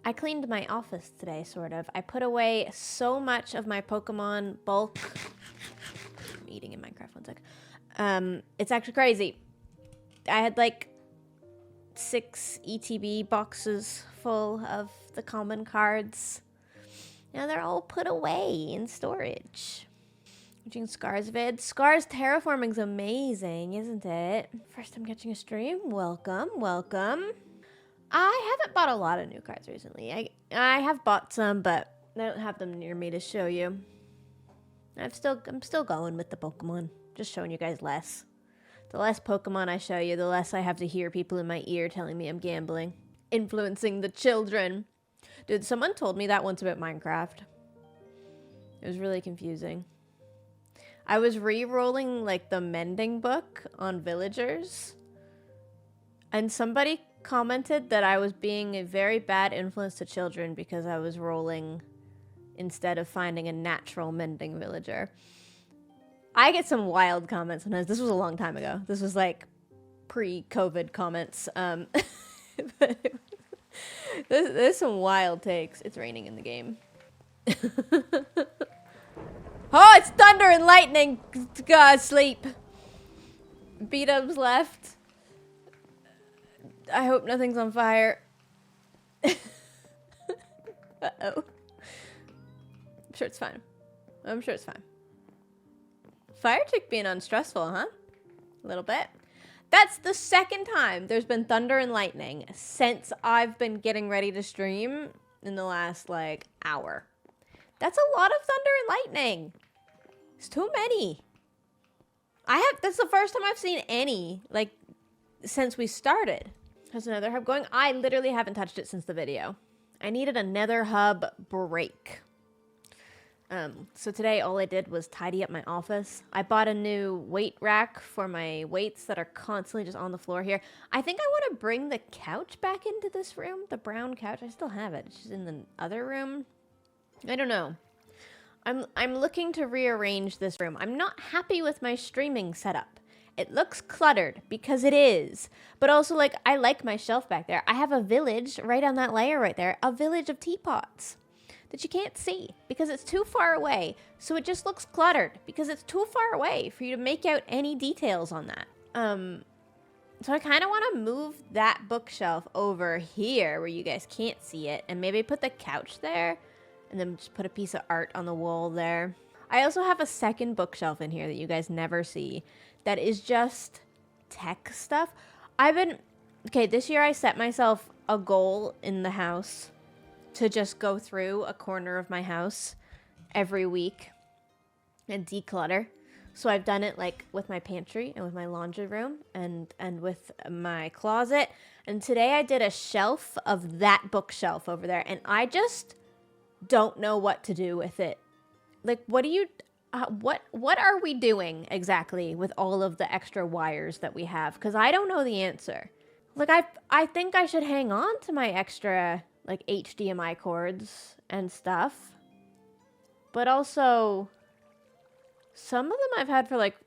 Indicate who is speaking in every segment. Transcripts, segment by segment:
Speaker 1: I cleaned my office today, sort of. I put away so much of my Pokemon bulk. I'm eating in Minecraft, 1 sec. It's actually crazy. I had like 6 ETB boxes full of the common cards. Now they're all put away in storage. Watching Scar's vid. Scar's terraforming's amazing, isn't it? First time catching a stream. Welcome, welcome. I haven't bought a lot of new cards recently. I have bought some, but I don't have them near me to show you. I'm still going with the Pokemon. Just showing you guys less. The less Pokemon I show you, the less I have to hear people in my ear telling me I'm gambling. Influencing the children. Dude, someone told me that once about Minecraft. It was really confusing. I was re-rolling like the mending book on villagers. And somebody commented that I was being a very bad influence to children because I was rolling instead of finding a natural mending villager. I get some wild comments sometimes. This was a long time ago. This was like pre-COVID comments. But there's some wild takes. It's raining in the game. Oh, it's thunder and lightning! God, sleep. B-dubs left. I hope nothing's on fire. Uh-oh. I'm sure it's fine. I'm sure it's fine. Fire chick being unstressful, huh? A little bit. That's the second time there's been thunder and lightning since I've been getting ready to stream in the last, like, hour. That's a lot of thunder and lightning. It's too many. That's the first time I've seen any, like, since we started. How's another hub going? I literally haven't touched it since the video. I needed a nether hub break. So today all I did was tidy up my office. I bought a new weight rack for my weights that are constantly just on the floor here. I think I want to bring the couch back into this room. The brown couch. I still have it. It's just in the other room. I don't know. I'm looking to rearrange this room. I'm not happy with my streaming setup. It looks cluttered because it is. But also, like, I like my shelf back there. I have a village right on that layer right there. A village of teapots that you can't see because it's too far away. So it just looks cluttered because it's too far away for you to make out any details on that. So I kind of want to move that bookshelf over here where you guys can't see it and maybe put the couch there and then just put a piece of art on the wall there. I also have a second bookshelf in here that you guys never see that is just tech stuff. Okay, this year I set myself a goal in the house to just go through a corner of my house every week and declutter. So I've done it like with my pantry and with my laundry room and with my closet. And today I did a shelf of that bookshelf over there and I just don't know what to do with it. Like, what are we doing exactly with all of the extra wires that we have? Because I don't know the answer. Like, I think I should hang on to my extra, like, HDMI cords and stuff. But also, some of them I've had for, like,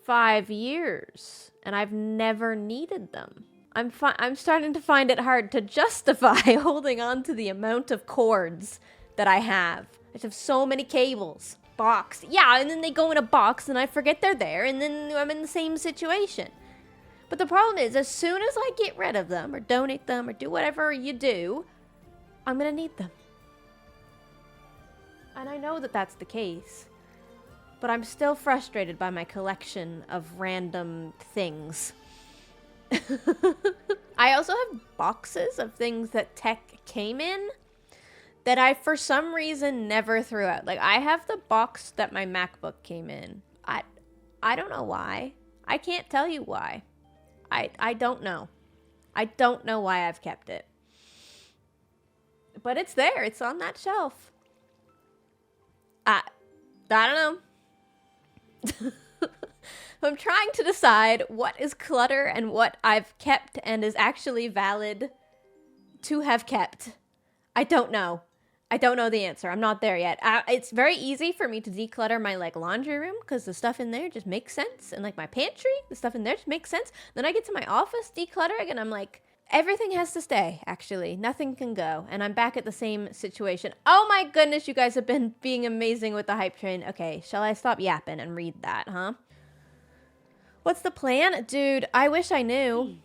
Speaker 1: 5 years. And I've never needed them. I'm starting to find it hard to justify holding on to the amount of cords that I have. I just have so many cables. Box. Yeah, and then they go in a box and I forget they're there and then I'm in the same situation. But the problem is, as soon as I get rid of them or donate them or do whatever you do, I'm gonna need them. And I know that that's the case. But I'm still frustrated by my collection of random things. I also have boxes of things that tech came in that I, for some reason, never threw out. Like, I have the box that my MacBook came in. I don't know why. I can't tell you why. I don't know. I don't know why I've kept it. But it's there. It's on that shelf. I don't know. I'm trying to decide what is clutter and what I've kept and is actually valid to have kept. I don't know. I don't know the answer. I'm not there yet. It's very easy for me to declutter my, like, laundry room because the stuff in there just makes sense. And, like, my pantry, the stuff in there just makes sense. Then I get to my office decluttering and I'm like, Everything has to stay, actually. Nothing can go. And I'm back at the same situation. Oh my goodness, you guys have been being amazing with the hype train. Okay, shall I stop yapping and read that, huh? What's the plan? Dude, I wish I knew.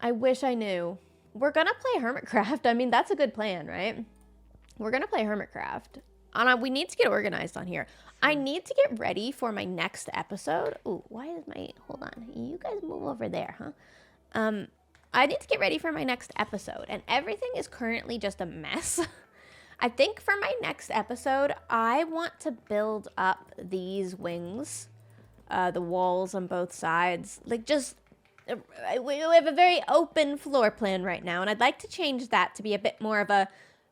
Speaker 1: I wish I knew. We're gonna play Hermitcraft. I mean, that's a good plan, right? We're gonna play Hermitcraft. We need to get organized on here. I need to get ready for my next episode. Ooh, why is my... Hold on. You guys move over there, huh? I need to get ready for my next episode, and everything is currently just a mess. I think for my next episode, I want to build up these wings, the walls on both sides. Like, just, we have a very open floor plan right now, and I'd like to change that to be a bit more of a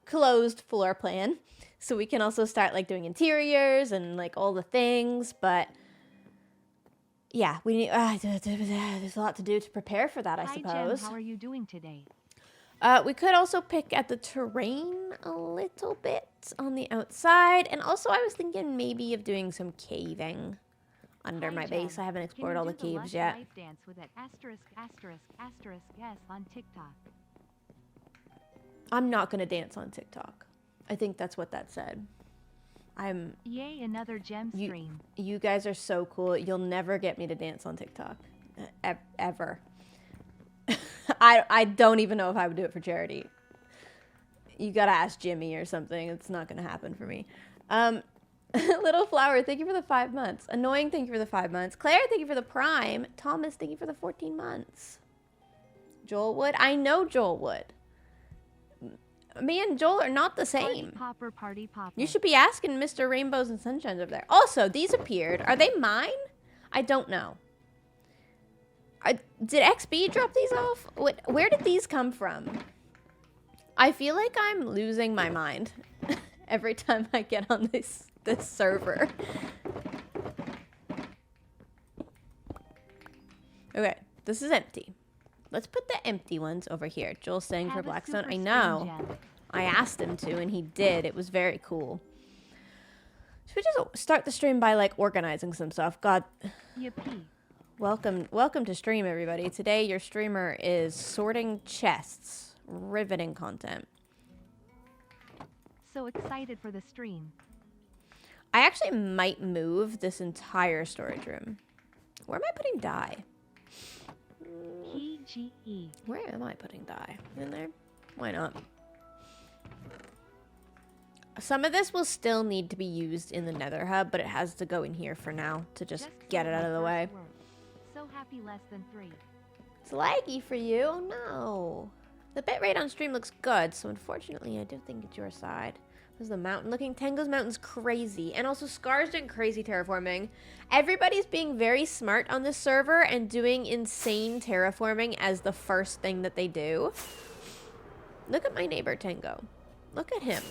Speaker 1: closed floor plan, so we can also start, like, doing interiors and, like, all the things, but... Yeah, we need. There's a lot to do to prepare for that, I suppose.
Speaker 2: Jem, how are you doing today?
Speaker 1: We could also pick at the terrain a little bit on the outside, and also I was thinking maybe of doing some caving under my base. I haven't explored all the caves yet.
Speaker 2: Life dance with that ******* on TikTok.
Speaker 1: I'm not gonna dance on TikTok. I think that's what that said.
Speaker 2: Yay, another gem stream.
Speaker 1: You guys are so cool. You'll never get me to dance on TikTok. Ever. I don't even know if I would do it for charity. You gotta ask Jimmy or something. It's not gonna happen for me. Little Flower, thank you for the 5 months. Annoying, thank you for the 5 months. Claire, thank you for the Prime. Thomas, thank you for the 14 months. Joel Wood, I know Joel Wood. Me and Joel are not the same.
Speaker 2: Party popper.
Speaker 1: You should be asking Mr. Rainbows and Sunshines over there. Also, these appeared. Are they mine? I don't know. Did XB drop these off? Where did these come from? I feel like I'm losing my mind every time I get on this server. Okay, this is empty. Let's put the empty ones over here. Joel's saying for Blackstone. I know. I asked him to, and he did. It was very cool. Should we just start the stream by, like, organizing some stuff? God.
Speaker 2: Yippee.
Speaker 1: Welcome to stream, everybody. Today, your streamer is sorting chests. Riveting content.
Speaker 2: So excited for the stream.
Speaker 1: I actually might move this entire storage room. Where am I putting dye?
Speaker 2: PGE.
Speaker 1: Where am I putting dye? In there? Why not? Some of this will still need to be used in the Nether hub, but it has to go in here for now to just get it out of the way.
Speaker 2: So happy less than 3.
Speaker 1: It's laggy for you. Oh no. The bitrate on stream looks good, so unfortunately I do think it's your side. There's the mountain looking. Tango's mountain's crazy. And also Scar's doing crazy terraforming. Everybody's being very smart on this server and doing insane terraforming as the first thing that they do. Look at my neighbor Tango. Look at him.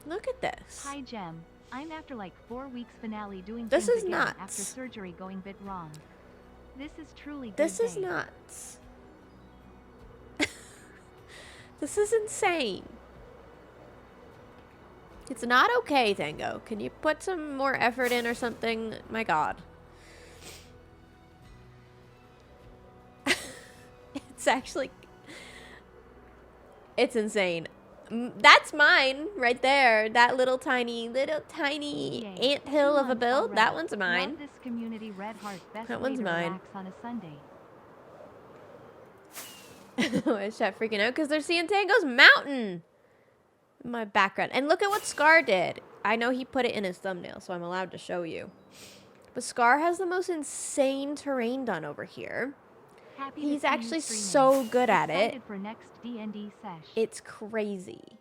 Speaker 1: Look at this.
Speaker 2: Hi Gem. I'm after like 4 weeks finale doing
Speaker 1: this
Speaker 2: things
Speaker 1: is
Speaker 2: again
Speaker 1: nuts.
Speaker 2: After surgery going bit wrong. This is truly good
Speaker 1: This is
Speaker 2: day.
Speaker 1: nuts. This is insane. It's not okay, Tango. Can you put some more effort in or something? My God. It's actually... It's insane. That's mine right there. That little tiny anthill of a build. That one's mine.
Speaker 2: Love this community red heart. Best
Speaker 1: That one's
Speaker 2: way to
Speaker 1: mine.
Speaker 2: relax on a Sunday.
Speaker 1: Why is chat freaking out? Because they're seeing Tango's mountain in my background. And look at what Scar did. I know he put it in his thumbnail, so I'm allowed to show you. But Scar has the most insane terrain done over here.
Speaker 2: Happy
Speaker 1: He's
Speaker 2: to see you
Speaker 1: actually
Speaker 2: streaming.
Speaker 1: so good at it.
Speaker 2: Excited for next D&D sesh.
Speaker 1: It's crazy.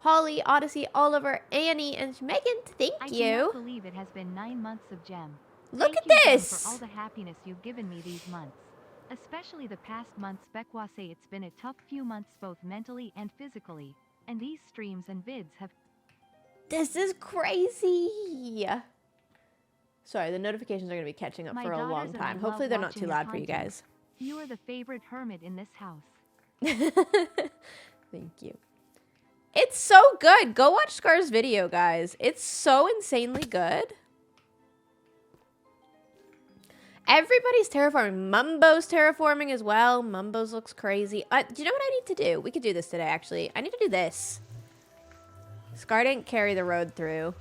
Speaker 1: Holly, Odyssey, Oliver, Annie, and Megan, thank
Speaker 2: I
Speaker 1: you.
Speaker 2: cannot believe it has been 9 months of Gem.
Speaker 1: Look
Speaker 2: Thank
Speaker 1: at
Speaker 2: you, Gem,
Speaker 1: this.
Speaker 2: for all the happiness you've given me these months. Especially the past months. Bekwa say it's been a tough few months both mentally and physically. And these streams and vids have...
Speaker 1: This is crazy. Sorry, the notifications are going to be catching up
Speaker 2: My
Speaker 1: for a long
Speaker 2: daughters and I
Speaker 1: time.
Speaker 2: love
Speaker 1: Hopefully they're not
Speaker 2: watching
Speaker 1: too
Speaker 2: your
Speaker 1: loud for you
Speaker 2: content.
Speaker 1: guys.
Speaker 2: You are the favorite hermit in this house.
Speaker 1: Thank you. It's so good. Go watch Scar's video, guys. It's so insanely good. Everybody's terraforming. Mumbo's terraforming as well. Mumbo's looks crazy. Do you know what I need to do? We could do this today, actually. I need to do this. Scar didn't carry the road through.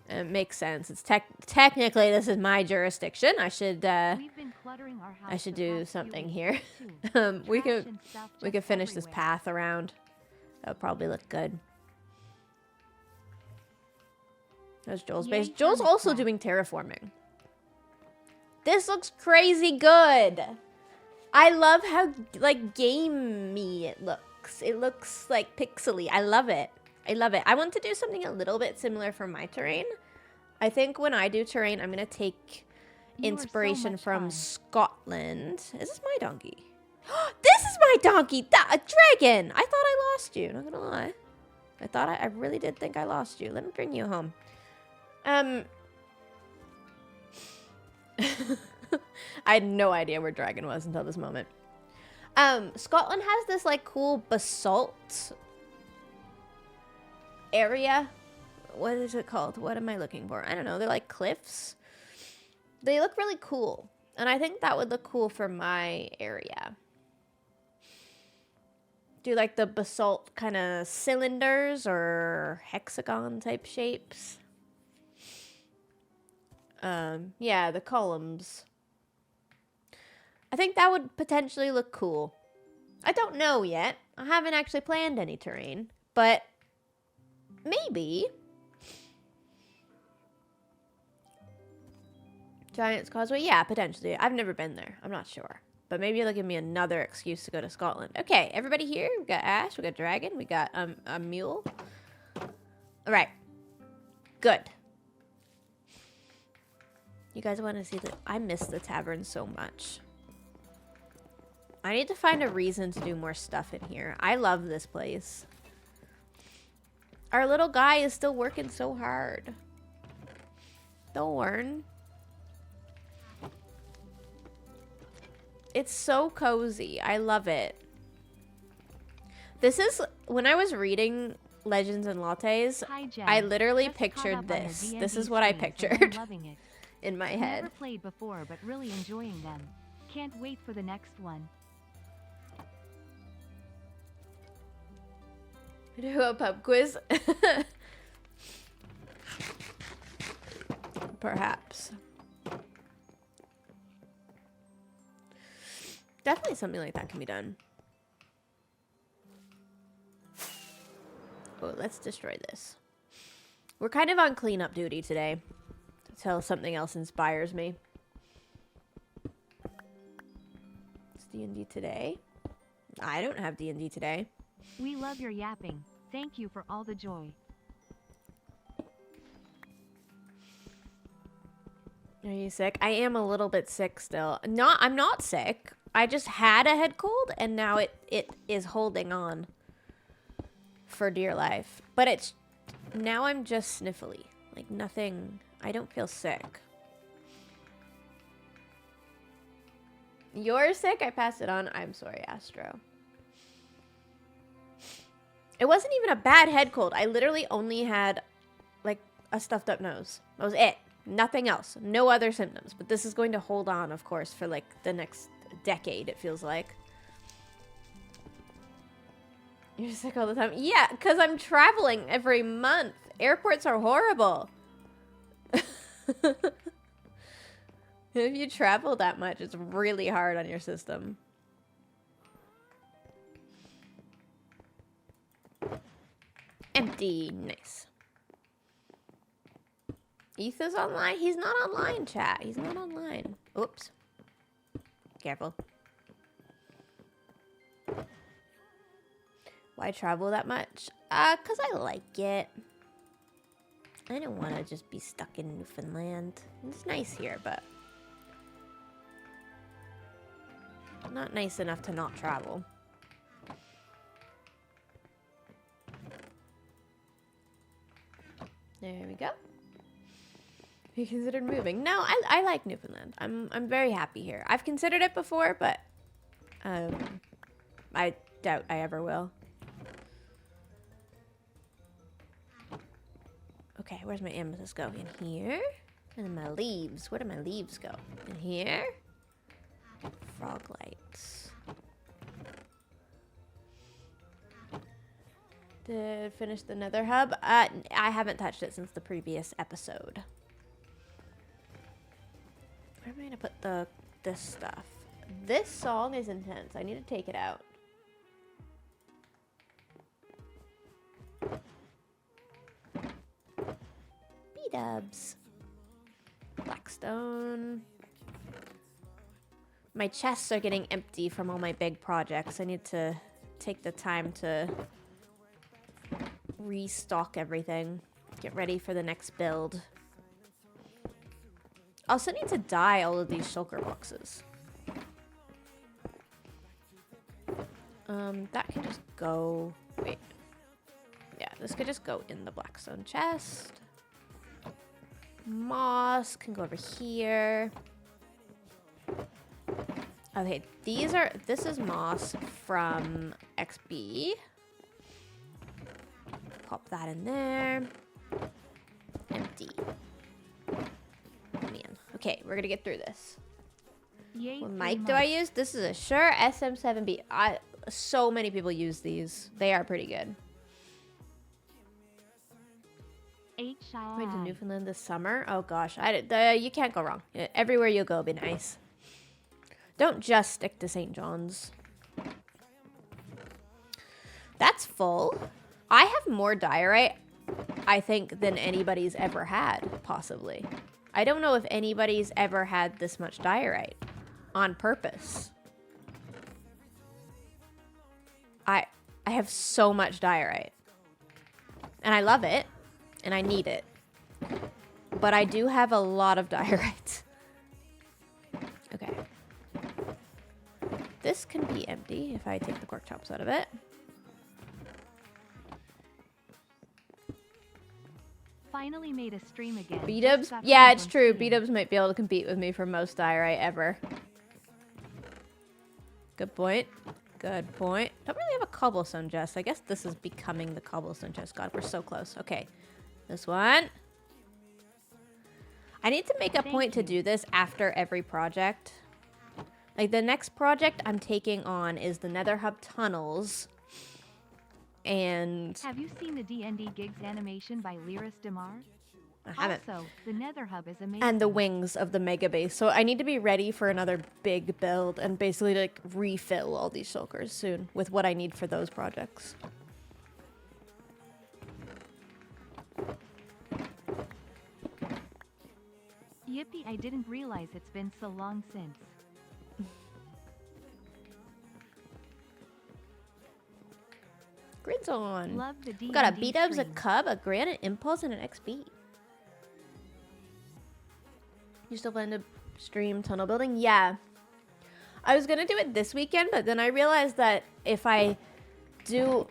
Speaker 1: It makes sense. It's technically this is my jurisdiction. I should do something here. We could finish this path around. That would probably look good. That's Joel's base. Joel's also doing terraforming. This looks crazy good. I love how like gamey it looks. It looks like pixely. I love it. I love it. I want to do something a little bit similar for my terrain. I think when I do terrain, I'm going to take inspiration from Scotland. Is this my donkey? This is my donkey! A dragon! I thought I lost you, not going to lie. I really did think I lost you. Let me bring you home. I had no idea where dragon was until this moment. Scotland has this like cool basalt area. What is it called? What am I looking for? I don't know. They're like cliffs. They look really cool. And I think that would look cool for my area. Do like the basalt kind of cylinders or hexagon type shapes. Yeah, the columns. I think that would potentially look cool. I don't know yet. I haven't actually planned any terrain, but maybe. Giant's Causeway? Yeah, potentially. I've never been there. I'm not sure. But maybe it'll give me another excuse to go to Scotland. Okay, everybody here. We got Ash, we got Dragon, we got a mule. All right. Good. You guys want to see the... I miss the tavern so much. I need to find a reason to do more stuff in here. I love this place. Our little guy is still working so hard. Thorn. It's so cozy. I love it. This is... When I was reading Legends and Lattes, I literally pictured this. This is what I pictured in my head.
Speaker 2: Never played before, but really enjoying them. Can't wait for the next one.
Speaker 1: Do a pub quiz? Perhaps. Definitely something like that can be done. Oh, let's destroy this. We're kind of on cleanup duty today. Until something else inspires me. It's D&D today. I don't have D&D today.
Speaker 2: We love your yapping. Thank you for all the joy.
Speaker 1: Are you sick? I am a little bit sick still. I'm not sick. I just had a head cold and now it is holding on for dear life. But it's now I'm just sniffly. Like nothing. I don't feel sick. You're sick? I passed it on. I'm sorry, Astro. It wasn't even a bad head cold. I literally only had like a stuffed up nose. That was it. Nothing else. No other symptoms. But this is going to hold on, of course, for like the next decade, it feels like. You're sick all the time? Yeah, because I'm traveling every month. Airports are horrible. If you travel that much, it's really hard on your system. Empty. Nice. Etha's online? He's not online, chat. He's not online. Oops. Careful. Why travel that much? 'Cause I like it. I don't want to just be stuck in Newfoundland. It's nice here, but not nice enough to not travel. There we go. You considered moving? No, I like Newfoundland. I'm very happy here. I've considered it before, but I doubt I ever will. Okay, where's my amethyst go? In here? And then my leaves. Where do my leaves go? In here? Frog lights. Did finish the Nether hub? I haven't touched it since the previous episode. Where am I gonna put this stuff? This song is intense. I need to take it out. B-dubs. Blackstone. My chests are getting empty from all my big projects. I need to take the time to restock everything. Get ready for the next build. I also need to dye all of these shulker boxes. That can just go... Wait. Yeah, this could just go in the blackstone chest. Moss can go over here. Okay, this is moss from XB. Pop that in there. Empty. Man. Okay, we're gonna get through this.
Speaker 2: Yay,
Speaker 1: What mic do I use? This is a Shure SM7B. So many people use these. They are pretty good.
Speaker 2: Went
Speaker 1: Went to Newfoundland this summer. Oh gosh, you can't go wrong. Everywhere you go, be nice. Don't just stick to St. John's. That's full. I have more diorite, I think, than anybody's ever had, possibly. I don't know if anybody's ever had this much diorite on purpose. I have so much diorite. And I love it. And I need it. But I do have a lot of diorite. Okay. This can be empty if I take the pork chops out of it.
Speaker 2: Finally made a stream again.
Speaker 1: B-dubs? Yeah, it's true. B-dubs might be able to compete with me for most diorite ever. Good point. Good point. Don't really have a cobblestone chest. I guess this is becoming the cobblestone chest. God, we're so close. Okay. This one. I need to make a point to do this after every project. Like, the next project I'm taking on is the Nether Hub tunnels. And...
Speaker 2: Have you seen the D&D Gigs animation by Lyris Demar?
Speaker 1: I haven't.
Speaker 2: Also, the Nether Hub is amazing.
Speaker 1: And the wings of the mega base. So I need to be ready for another big build and basically like refill all these shulkers soon with what I need for those projects.
Speaker 2: Yippee, I didn't realize it's been so long since.
Speaker 1: Grids on.
Speaker 2: Love the D&D
Speaker 1: We got a B-dubs, a
Speaker 2: stream.
Speaker 1: cub, a granite impulse, and an XB. You still plan to stream tunnel building? Yeah. I was gonna do it this weekend, but then I realized that if I do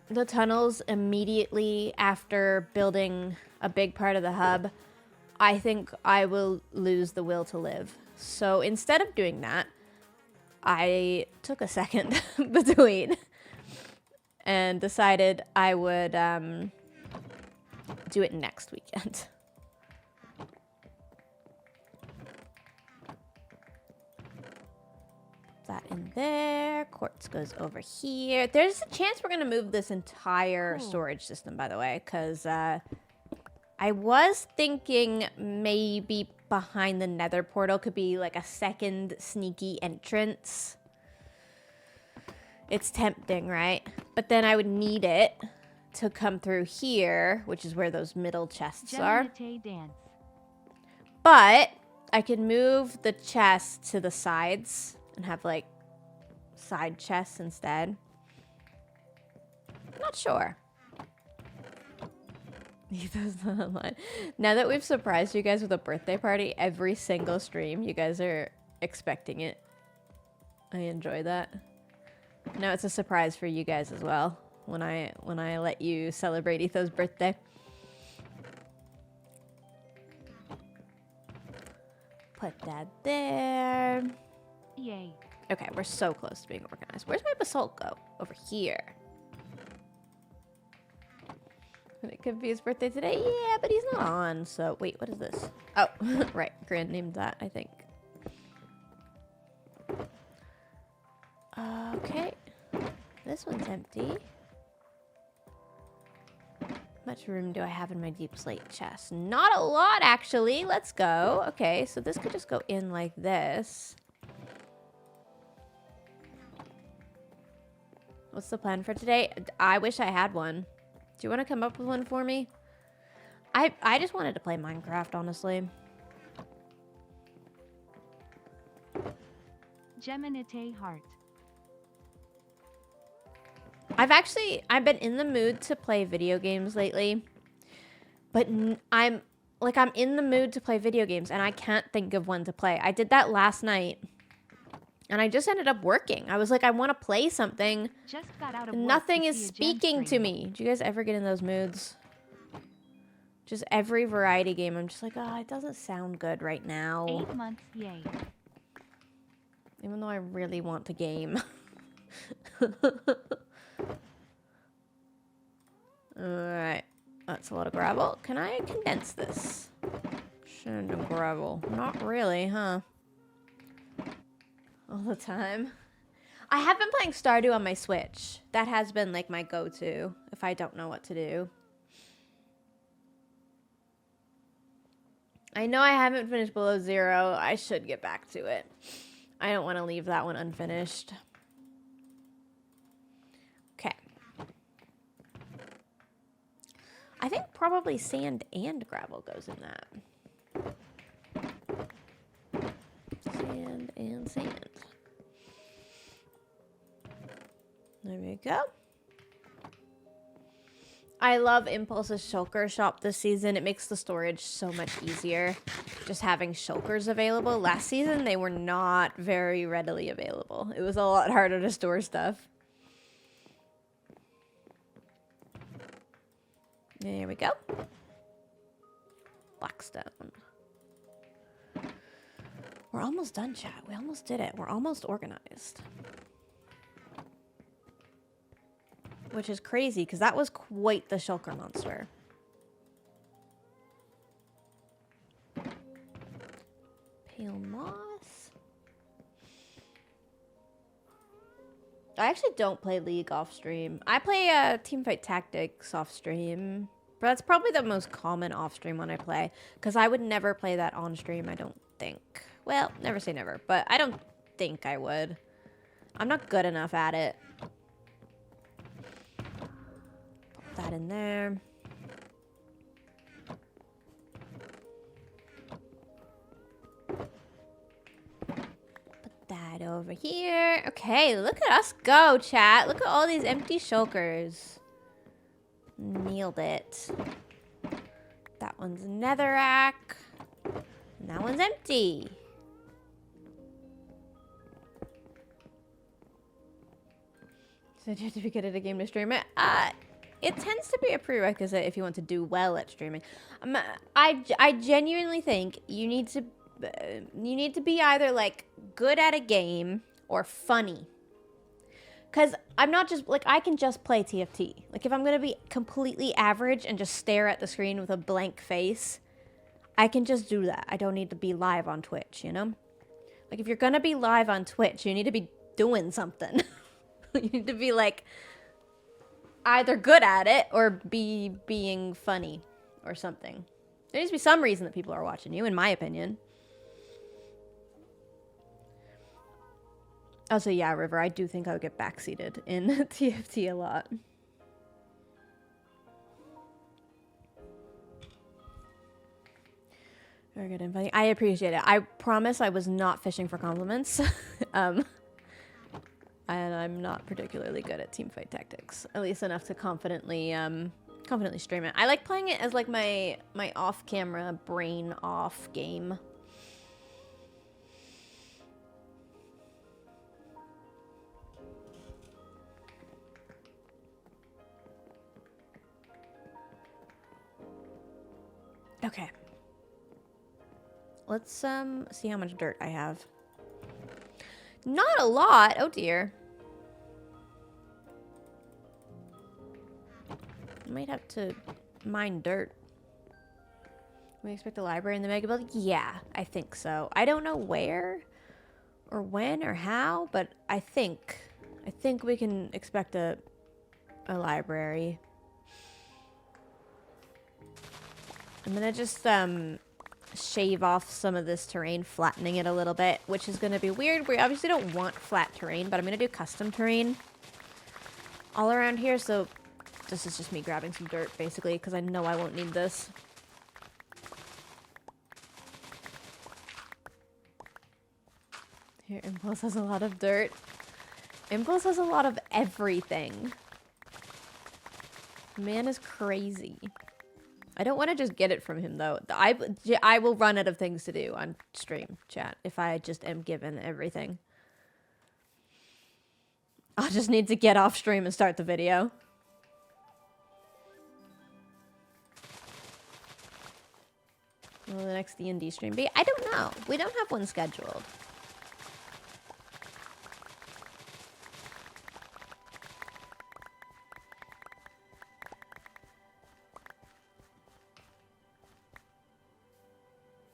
Speaker 1: the tunnels immediately after building a big part of the hub, I think I will lose the will to live. So instead of doing that, I took a second between and decided I would do it next weekend. That in there. Quartz goes over here. There's a chance we're going to move this entire storage system, by the way, because I was thinking maybe behind the Nether portal could be like a second sneaky entrance. It's tempting, right? But then I would need it to come through here, which is where those middle chests are.
Speaker 2: Dance.
Speaker 1: But I can move the chests to the sides and have like side chests instead. Not sure. Now that we've surprised you guys with a birthday party every single stream, you guys are expecting it. I enjoy that. Now it's a surprise for you guys as well when I let you celebrate Etho's birthday. Put that there.
Speaker 2: Yay.
Speaker 1: Okay, we're so close to being organized. Where's my basalt go? Over here. And it could be his birthday today. Yeah, but he's not on. So, wait, what is this? Oh, right. Grand named that, I think. Okay. This one's empty. How much room do I have in my deep slate chest? Not a lot, actually. Let's go. Okay, so this could just go in like this. What's the plan for today? I wish I had one. Do you want to come up with one for me? I just wanted to play Minecraft, honestly.
Speaker 2: Geminite heart.
Speaker 1: I've been in the mood to play video games lately. But I'm in the mood to play video games and I can't think of one to play. I did that last night. And I just ended up working. I was like, I want to play something.
Speaker 2: Just got out of work
Speaker 1: Nothing
Speaker 2: to
Speaker 1: is
Speaker 2: see a
Speaker 1: speaking
Speaker 2: gem
Speaker 1: to
Speaker 2: stream.
Speaker 1: me. Do you guys ever get in those moods? Just every variety game, I'm just like, oh, it doesn't sound good right now.
Speaker 2: 8 months, yay.
Speaker 1: Even though I really want to game. Alright. That's a lot of gravel. Can I condense this? Sand and gravel. Not really, huh? All the time. I have been playing Stardew on my Switch. That has been like my go-to if I don't know what to do. I know I haven't finished Below Zero. I should get back to it. I don't want to leave that one unfinished. Okay. I think probably sand and gravel goes in that. Sand and sand. There we go. I love Impulse's shulker shop this season. It makes the storage so much easier. Just having shulkers available. Last season, they were not very readily available. It was a lot harder to store stuff. There we go. Blackstone. We're almost done, chat. We almost did it. We're almost organized. Which is crazy, because that was quite the shulker monster. Pale moss. I actually don't play League off stream. I play Teamfight Tactics off stream. But that's probably the most common off stream one I play. Because I would never play that on stream, I don't think. Well, never say never. But I don't think I would. I'm not good enough at it. Put that in there. Put that over here. Okay, look at us go, chat. Look at all these empty shulkers. Nailed it. That one's netherrack. And that one's empty. So do you have to be good at a game to stream it? It tends to be a prerequisite if you want to do well at streaming. I genuinely think you need to be either like good at a game or funny. Because I'm not just, like, I can just play TFT. Like, if I'm going to be completely average and just stare at the screen with a blank face, I can just do that. I don't need to be live on Twitch, you know? Like, if you're going to be live on Twitch, you need to be doing something. You need to be, like, either good at it or being funny or something. There needs to be some reason that people are watching you, in my opinion. Also, yeah, River, I do think I would get backseated in TFT a lot. Very good and funny. I appreciate it. I promise I was not fishing for compliments. And I'm not particularly good at Teamfight Tactics. At least enough to confidently stream it. I like playing it as like my off-camera, brain-off game. Okay. Let's see how much dirt I have. Not a lot. Oh dear. I might have to mine dirt. We expect a library in the mega building? Yeah, I think so. I don't know where or when or how, but I think we can expect a library. I'm gonna just shave off some of this terrain, flattening it a little bit, which is gonna be weird. We obviously don't want flat terrain, but I'm gonna do custom terrain all around here, so this is just me grabbing some dirt, basically, because I know I won't need this. Here, Impulse has a lot of dirt. Impulse has a lot of everything. Man is crazy. I don't want to just get it from him, though. I will run out of things to do on stream, chat, if I just am given everything. I'll just need to get off stream and start the video. Will the next D&D stream be? I don't know. We don't have one scheduled.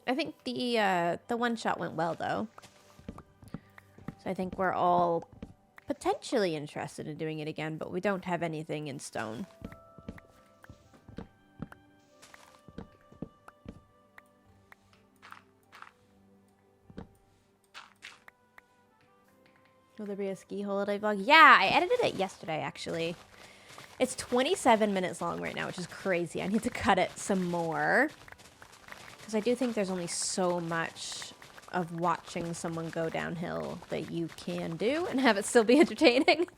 Speaker 1: I think the one shot went well, though. So I think we're all potentially interested in doing it again, but we don't have anything in stone. Will there be a ski holiday vlog? Yeah, I edited it yesterday, actually. It's 27 minutes long right now, which is crazy. I need to cut it some more. Because I do think there's only so much of watching someone go downhill that you can do and have it still be entertaining.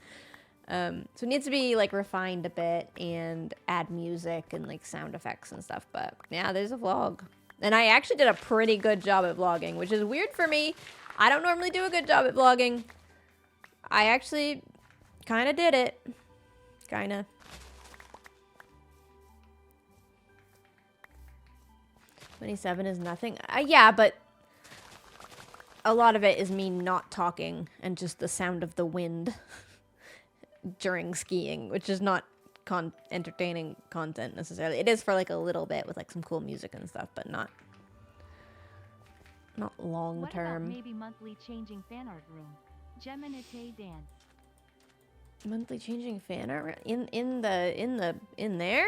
Speaker 1: So it needs to be like refined a bit and add music and like sound effects and stuff. But yeah, there's a vlog. And I actually did a pretty good job at vlogging, which is weird for me. I don't normally do a good job at vlogging. I actually kind of did it. Kind of. $27 is nothing. Yeah, but a lot of it is me not talking and just the sound of the wind during skiing, which is not entertaining content necessarily. It is for like a little bit with like some cool music and stuff, but not long term.
Speaker 2: What about maybe monthly changing fan art room? Geminite dance.
Speaker 1: Monthly changing fan art in there?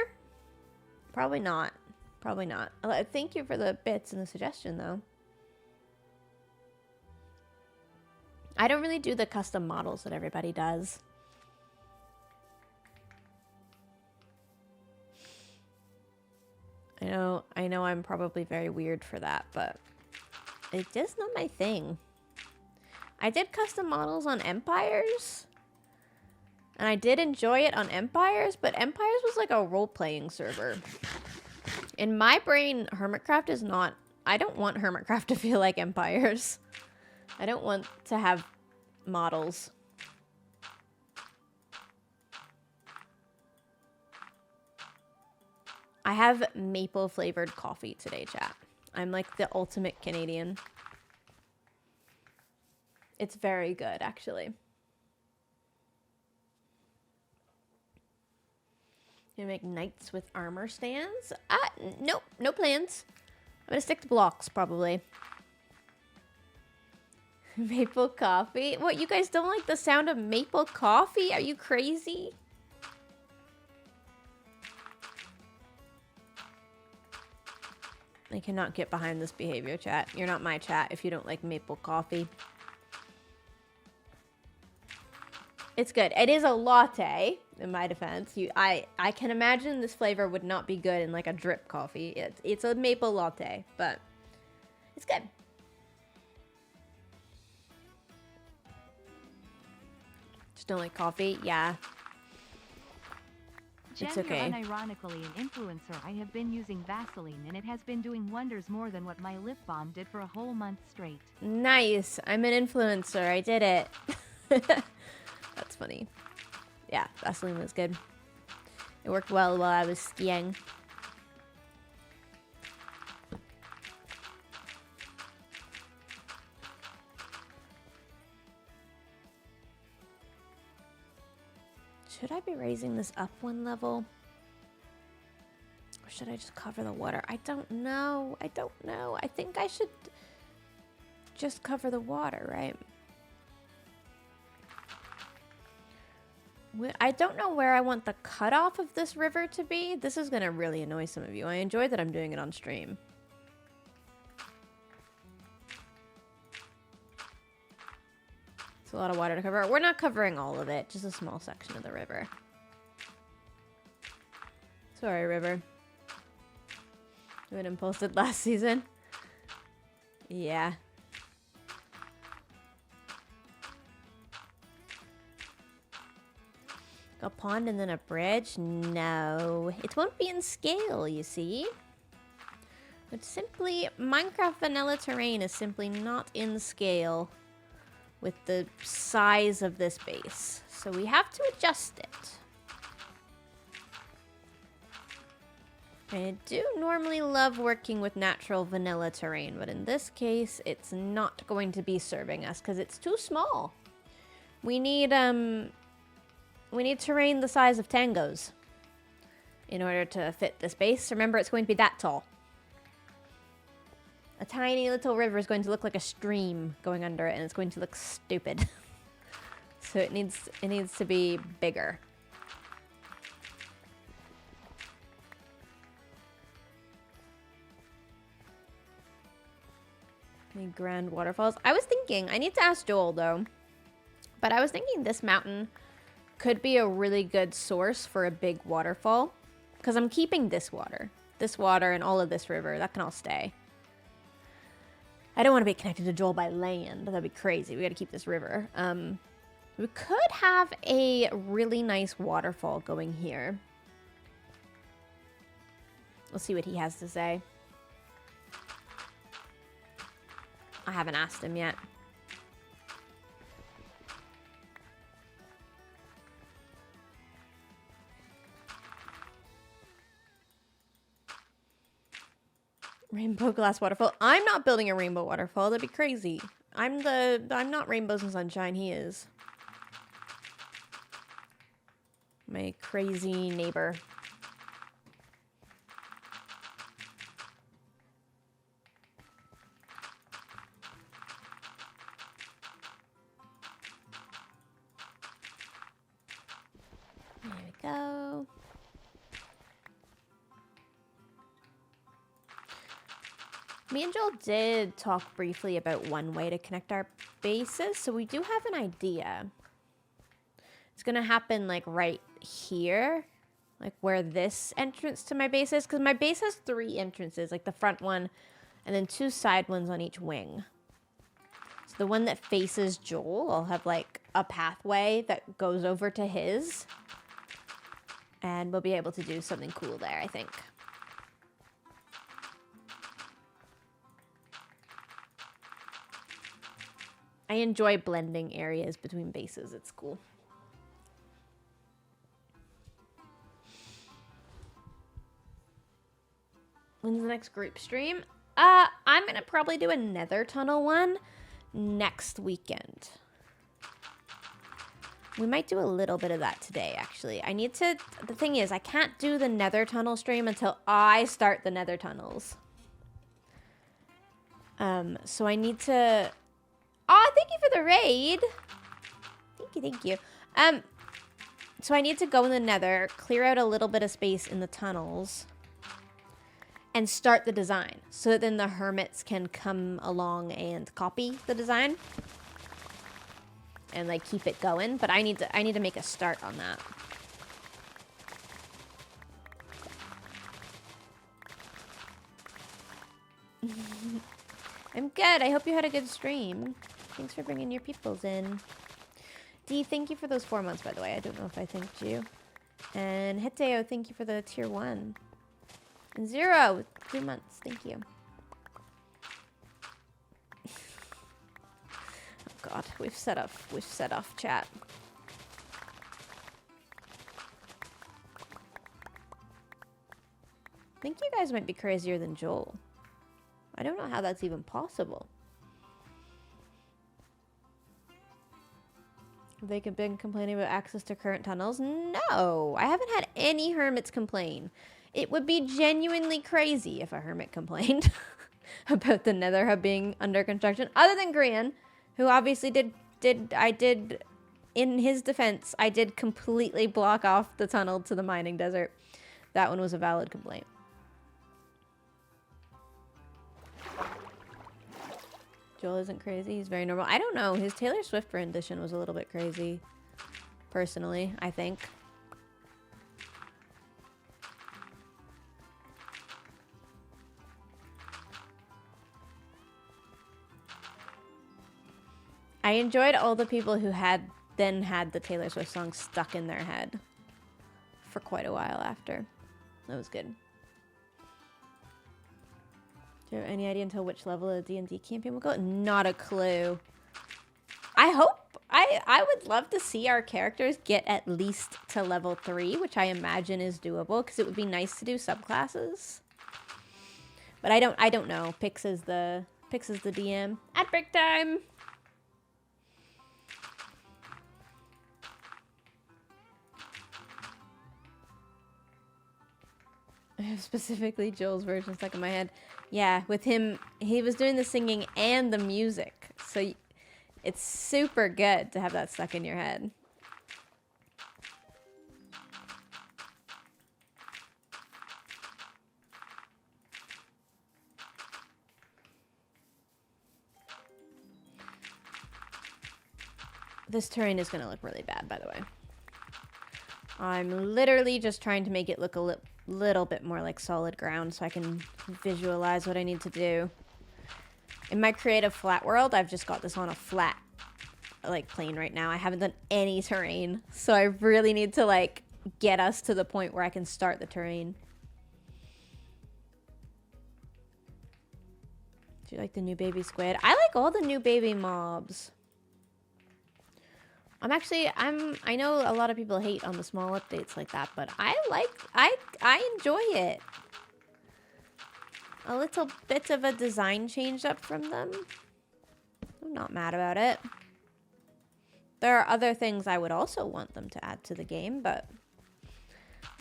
Speaker 1: Probably not. Probably not. Thank you for the bits and the suggestion, though. I don't really do the custom models that everybody does. I know I'm probably very weird for that, but it's just not my thing. I did custom models on Empires, and I did enjoy it on Empires, but Empires was like a role-playing server. In my brain, Hermitcraft is not... I don't want Hermitcraft to feel like Empires. I don't want to have models. I have maple-flavored coffee today, chat. I'm like the ultimate Canadian. It's very good, actually. You make knights with armor stands? Nope, no plans. I'm gonna stick to blocks, probably. Maple coffee? What, you guys don't like the sound of maple coffee? Are you crazy? I cannot get behind this behavior, chat. You're not my chat if you don't like maple coffee. It's good. It is a latte, in my defense. I can imagine this flavor would not be good in like a drip coffee. It's a maple latte, but it's good. Just don't like coffee? Yeah.
Speaker 2: Jen,
Speaker 1: It's okay.
Speaker 2: You're unironically an influencer. I have been using Vaseline, and it has been doing wonders more than what my lip balm did for a whole month straight.
Speaker 1: Nice. I'm an influencer. I did it. That's funny. Yeah, Vaseline was good. It worked well while I was skiing. Should I be raising this up one level? should I just cover the water? I don't know. I don't know. I think I should just cover the water, right? I don't know where I want the cutoff of this river to be. This is going to really annoy some of you. I enjoy that I'm doing it on stream. It's a lot of water to cover. We're not covering all of it, just a small section of the river. Sorry, river. We didn't post it last season. Yeah. A pond and then a bridge? No. It won't be in scale, you see. It's simply... Minecraft vanilla terrain is simply not in scale with the size of this base. So we have to adjust it. I do normally love working with natural vanilla terrain, but in this case, it's not going to be serving us because it's too small. We need terrain the size of tangos in order to fit this base. Remember, it's going to be that tall. A tiny little river is going to look like a stream going under it, and it's going to look stupid. So it needs to be bigger. Any grand waterfalls? I was thinking, I need to ask Joel though, but I was thinking this mountain could be a really good source for a big waterfall, because I'm keeping this water, and all of this river. That can all stay. I don't want to be connected to Joel by land. That'd be crazy. We got to keep this river. We could have a really nice waterfall going here. We'll see what he has to say. I haven't asked him yet. Rainbow glass waterfall. I'm not building a rainbow waterfall. That'd be crazy. I'm not rainbows and sunshine. He is. My crazy neighbor. There we go. Me and Joel did talk briefly about one way to connect our bases, so we do have an idea. It's gonna happen like right here, like where this entrance to my base is, because my base has 3 entrances, like the front one and then 2 side ones on each wing. So the one that faces Joel, I'll have like a pathway that goes over to his, and we'll be able to do something cool there, I think. I enjoy blending areas between bases. It's cool. When's the next group stream? I'm going to probably do a Nether tunnel one next weekend. We might do a little bit of that today, actually. I need to... The thing is, I can't do the Nether tunnel stream until I start the Nether tunnels. So I need to... Oh, thank you for the raid. Thank you. So I need to go in the Nether, clear out a little bit of space in the tunnels, and start the design, so that then the hermits can come along and copy the design and like keep it going. But I need to make a start on that. I'm good. I hope you had a good stream. Thanks for bringing your peoples in. Dee, thank you for those 4 months, by the way. I don't know if I thanked you. And Heteo, thank you for the tier 1. And Zero, 3 months. Thank you. Oh God, we've set off chat. I think you guys might be crazier than Joel. I don't know how that's even possible. Have they been complaining about access to current tunnels? No, I haven't had any hermits complain. it would be genuinely crazy if a hermit complained about the Nether hub being under construction. Other than Grian, who obviously did, in his defense, I did completely block off the tunnel to the mining desert. That one was a valid complaint. Joel isn't crazy. He's very normal. I don't know. His Taylor Swift rendition was a little bit crazy. Personally, I think. I enjoyed all the people who had the Taylor Swift song stuck in their head for quite a while after. That was good. Do you have any idea until which level of D&D campaign will go? Not a clue. I hope, I would love to see our characters get at least to level 3, which I imagine is doable, because it would be nice to do subclasses. But I don't know. Pix is the DM. At break time! I have specifically Joel's version stuck in my head. Yeah, with him, he was doing the singing and the music. So it's super good to have that stuck in your head. This terrain is going to look really bad, by the way. I'm literally just trying to make it look a little bit more like solid ground so I can visualize what I need to do. In my creative flat world, I've just got this on a flat, like, plane right now. I haven't done any terrain, so I really need to, like, get us to the point where I can start the terrain. Do you like the new baby squid? I like all the new baby mobs. I know a lot of people hate on the small updates like that, but I enjoy it. A little bit of a design change up from them. I'm not mad about it. There are other things I would also want them to add to the game, but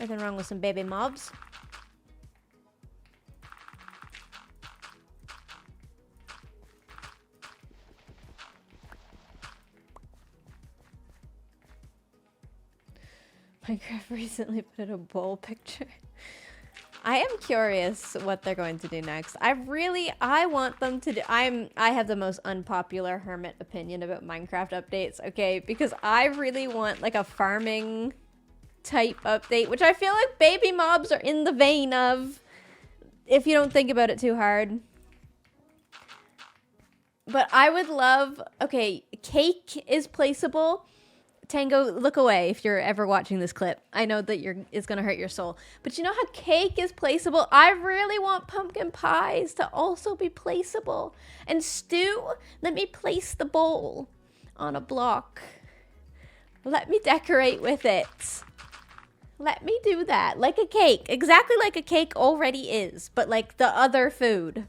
Speaker 1: nothing wrong with some baby mobs. Minecraft recently put in a bowl picture. I am curious what they're going to do next. I want them to do... I have the most unpopular hermit opinion about Minecraft updates, okay? Because I really want, like, a farming type update, which I feel like baby mobs are in the vein of, if you don't think about it too hard. But I would love... Okay, cake is placeable. Tango, look away if you're ever watching this clip. I know that it's going to hurt your soul. But you know how cake is placeable? I really want pumpkin pies to also be placeable. And stew, let me place the bowl on a block. Let me decorate with it. Let me do that. Like a cake. Exactly like a cake already is. But like the other food.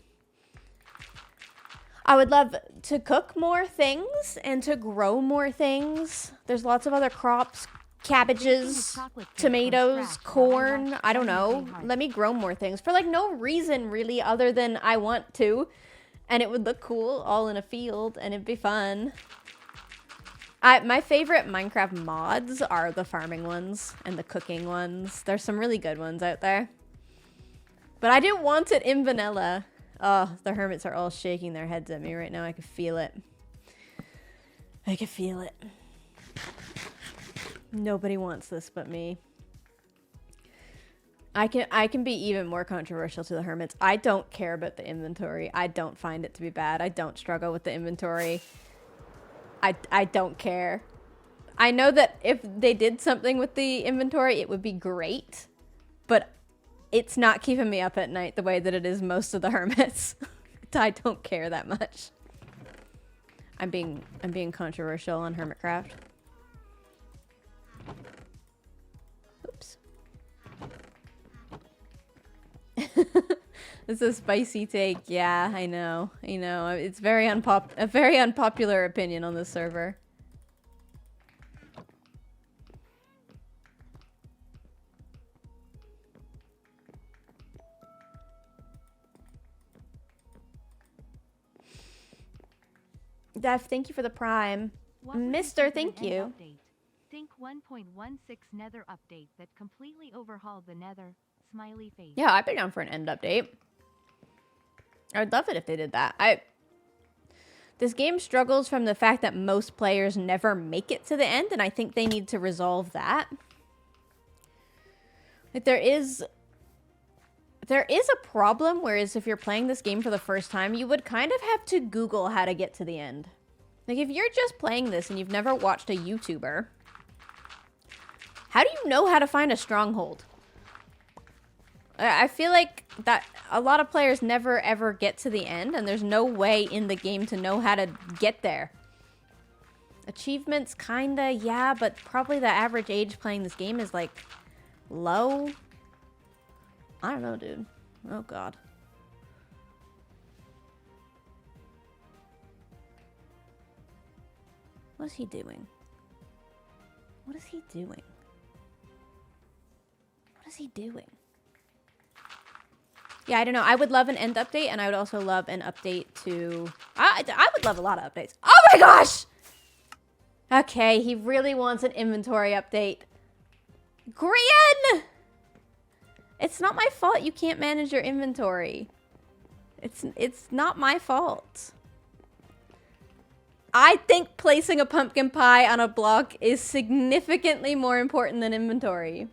Speaker 1: I would love to cook more things and to grow more things. There's lots of other crops, cabbages, tomatoes, corn, I don't know. Let me grow more things for like no reason really other than I want to. And it would look cool all in a field and it'd be fun. My favorite Minecraft mods are the farming ones and the cooking ones. There's some really good ones out there. But I didn't want it in vanilla. Oh, the hermits are all shaking their heads at me right now. I can feel it. I can feel it. Nobody wants this but me. I can be even more controversial to the hermits. I don't care about the inventory. I don't find it to be bad. I don't struggle with the inventory. I don't care. I know that if they did something with the inventory, it would be great. But it's not keeping me up at night the way that it is most of the hermits. I don't care that much. I'm being controversial on Hermitcraft. Oops. It's a spicy take. Yeah, I know. It's a very unpopular opinion on this server. Def, thank you for the prime.
Speaker 2: What would you
Speaker 1: Mister,
Speaker 2: think of an
Speaker 1: thank
Speaker 2: end
Speaker 1: you.
Speaker 2: update? Think 1.16 Nether update that completely overhauled the Nether. Smiley face.
Speaker 1: Yeah, I'd be down for an end update. I would love it if they did that. This game struggles from the fact that most players never make it to the end, and I think they need to resolve that. Like, there is a problem, whereas if you're playing this game for the first time, you would kind of have to Google how to get to the end. Like, if you're just playing this and you've never watched a YouTuber, how do you know how to find a stronghold? I feel like that a lot of players never ever get to the end, and there's no way in the game to know how to get there. Achievements, kinda, yeah, but probably the average age playing this game is, like, low. I don't know, dude. Oh, God. What is he doing? What is he doing? What is he doing? Yeah, I don't know. I would love an end update, and I would also love an update to... I would love a lot of updates. Oh my gosh! Okay, he really wants an inventory update. Grian! It's not my fault you can't manage your inventory. It's not my fault. I think placing a pumpkin pie on a block is significantly more important than inventory.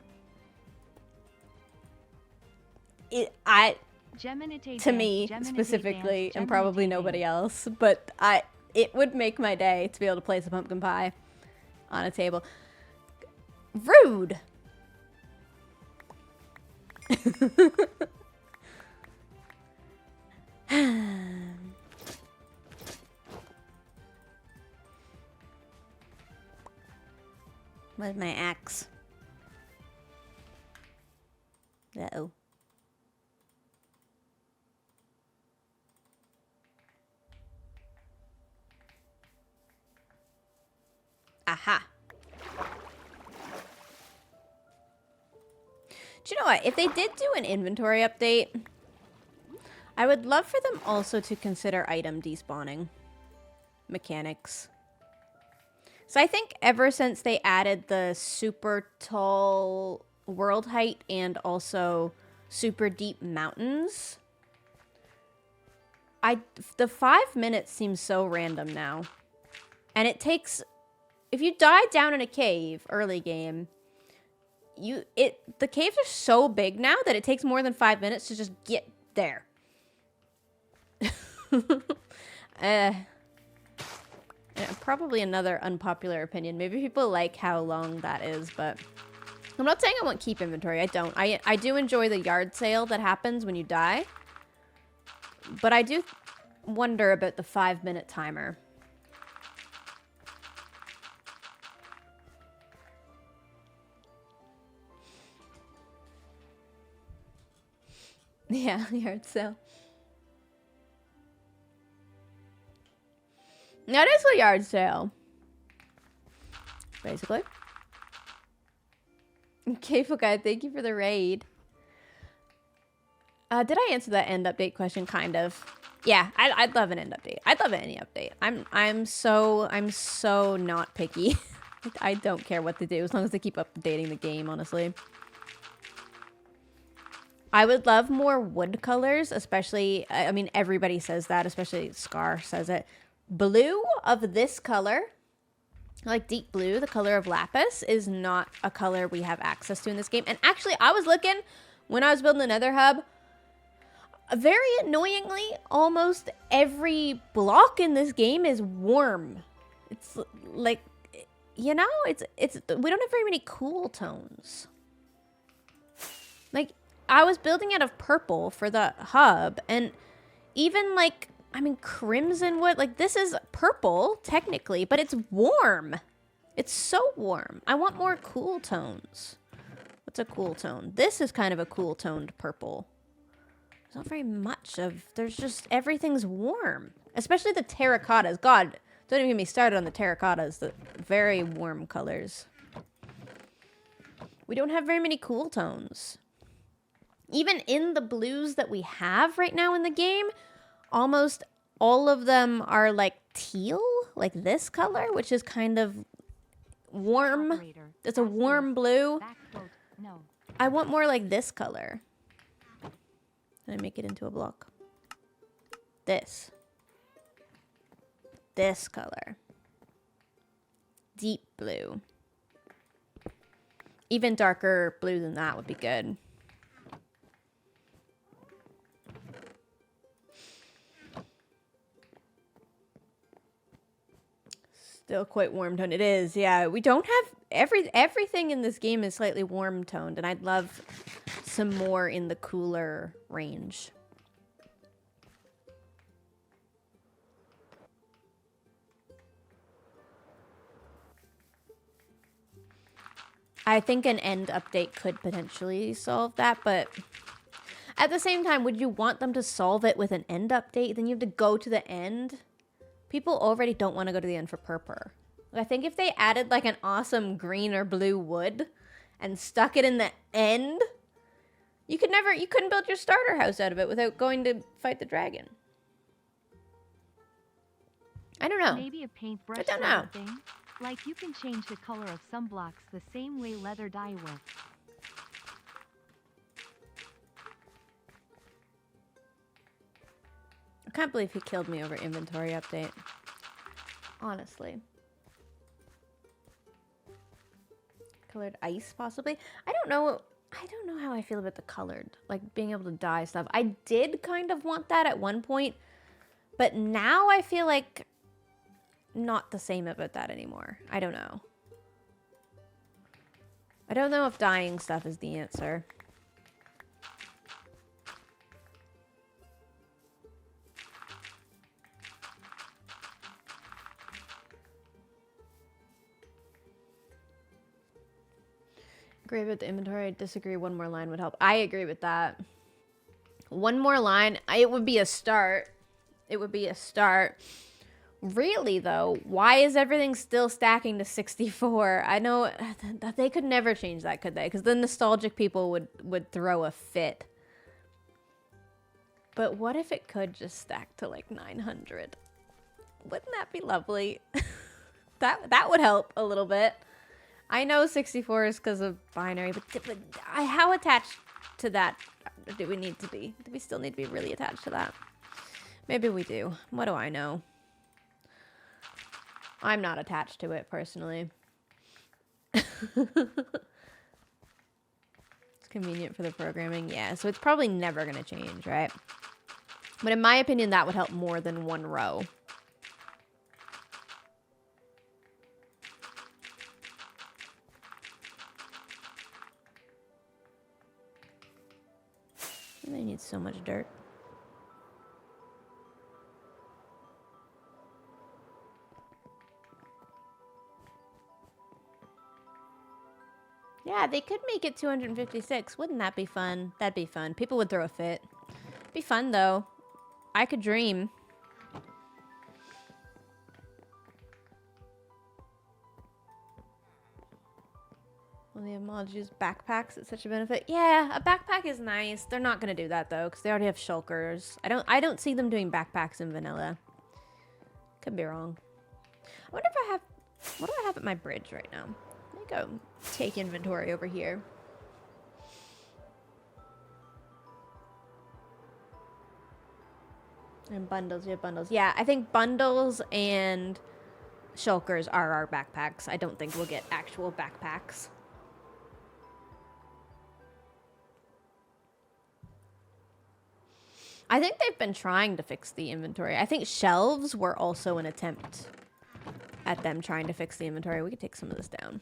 Speaker 1: To me specifically, and probably nobody else, but it would make my day to be able to place a pumpkin pie on a table. Rude. Where's my axe? Uh-oh. Aha. Do you know what? If they did do an inventory update, I would love for them also to consider item despawning mechanics. So I think ever since they added the super tall world height and also super deep mountains, the 5 minutes seems so random now. And it takes... If you die down in a cave early game, the caves are so big now that it takes more than 5 minutes to just get there. Yeah, probably another unpopular opinion. Maybe people like how long that is, but I'm not saying I won't keep inventory. I don't. I do enjoy the yard sale that happens when you die, but I do wonder about the 5 minute timer. Yeah, yard sale. That is a yard sale. Basically. Okay, guy, thank you for the raid. Did I answer that end update question? Kind of. Yeah, I'd love an end update. I'd love any update. I'm so not picky. I don't care what they do as long as they keep updating the game, honestly. I would love more wood colors, especially, I mean, everybody says that, especially Scar says it. Blue of this color, like deep blue, the color of lapis, is not a color we have access to in this game. And actually, I was looking, when I was building the Nether hub, very annoyingly, almost every block in this game is warm. It's like, you know, we don't have very many cool tones. Like, I was building out of purple for the hub, and even like, I mean, crimson wood, like this is purple technically, but it's warm. It's so warm. I want more cool tones. What's a cool tone? This is kind of a cool toned purple. There's not very much of, there's just, everything's warm. Especially the terracottas. God, don't even get me started on the terracottas, the very warm colors. We don't have very many cool tones. Even in the blues that we have right now in the game, almost all of them are like teal. like this color, which is kind of warm.
Speaker 2: Operator,
Speaker 1: It's a warm blue.
Speaker 2: backquote, no.
Speaker 1: I want more like this color. Can I make it into a block? This color. Deep blue. Even darker blue than that would be good. Still quite warm toned. It is, yeah. We don't have everything in this game is slightly warm toned, and I'd love some more in the cooler range. I think an end update could potentially solve that, but at the same time, would you want them to solve it with an end update? Then you have to go to the end. People already don't want to go to the end for purpur. I think if they added like an awesome green or blue wood and stuck it in the end, you couldn't build your starter house out of it without going to fight the dragon. I don't know.
Speaker 2: Maybe a paintbrush
Speaker 1: I don't
Speaker 2: sort
Speaker 1: know.
Speaker 2: of thing. Like you can change the color of some blocks the same way leather dye works.
Speaker 1: I can't believe he killed me over inventory update. Honestly. Colored ice, possibly? I don't know how I feel about the colored. Like, being able to dye stuff. I did kind of want that at one point. But now I feel like not the same about that anymore. I don't know. I don't know if dyeing stuff is the answer. Agree with the inventory. I disagree. One more line would help. I agree with that. One more line. It would be a start. It would be a start. Really, though, why is everything still stacking to 64? I know that they could never change that, could they? Because the nostalgic people would throw a fit. But what if it could just stack to like 900? Wouldn't that be lovely? that would help a little bit. I know 64 is because of binary, but how attached to that do we need to be? Do we still need to be really attached to that? Maybe we do. What do I know? I'm not attached to it, personally. It's convenient for the programming. Yeah, so it's probably never going to change, right? But in my opinion, that would help more than one row. They need so much dirt. Yeah, they could make it 256. Wouldn't that be fun? That'd be fun. People would throw a fit. Be fun, though. I could dream. Will the mods use backpacks at such a benefit? Yeah, a backpack is nice. They're not going to do that, though, because they already have shulkers. I don't see them doing backpacks in vanilla. Could be wrong. I wonder if I have... What do I have at my bridge right now? Let me go take inventory over here. And bundles, you have bundles. Yeah, I think bundles and shulkers are our backpacks. I don't think we'll get actual backpacks. I think they've been trying to fix the inventory. I think shelves were also an attempt at them trying to fix the inventory. We could take some of this down.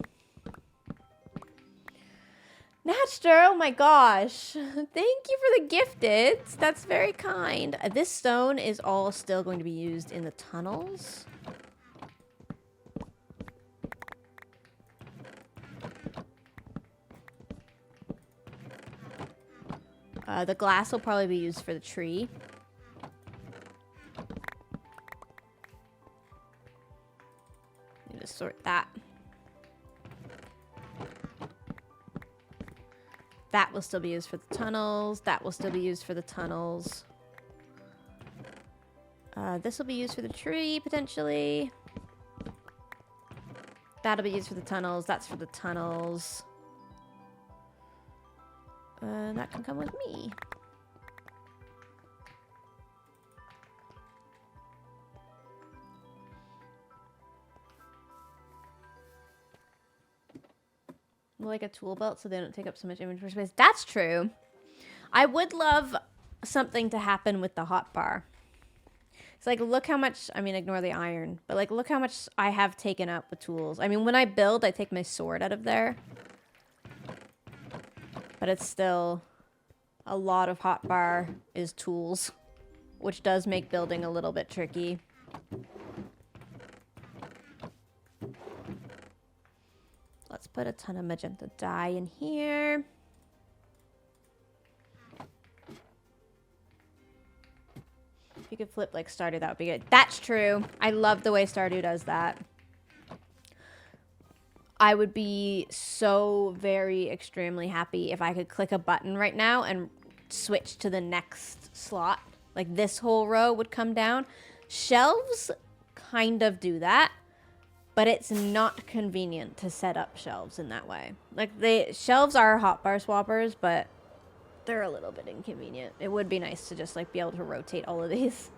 Speaker 1: Natcher, oh my gosh. Thank you for the gifted. That's very kind. This stone is all still going to be used in the tunnels. The glass will probably be used for the tree. Need to sort that. That will still be used for the tunnels. That will still be used for the tunnels. This will be used for the tree, potentially. That'll be used for the tunnels. That's for the tunnels. That can come with me. Like a tool belt so they don't take up so much inventory space. That's true. I would love something to happen with the hotbar. It's like, look how much, I mean, ignore the iron, but like, look how much I have taken up with tools. I mean, when I build, I take my sword out of there. But it's still, a lot of hotbar is tools, which does make building a little bit tricky. Let's put a ton of magenta dye in here. If you could flip like Stardew, that would be good. That's true. I love the way Stardew does that. I would be so very extremely happy if I could click a button right now and switch to the next slot. Like this whole row would come down. Shelves kind of do that, but it's not convenient to set up shelves in that way. Like shelves are hotbar swappers, but they're a little bit inconvenient. It would be nice to just like be able to rotate all of these.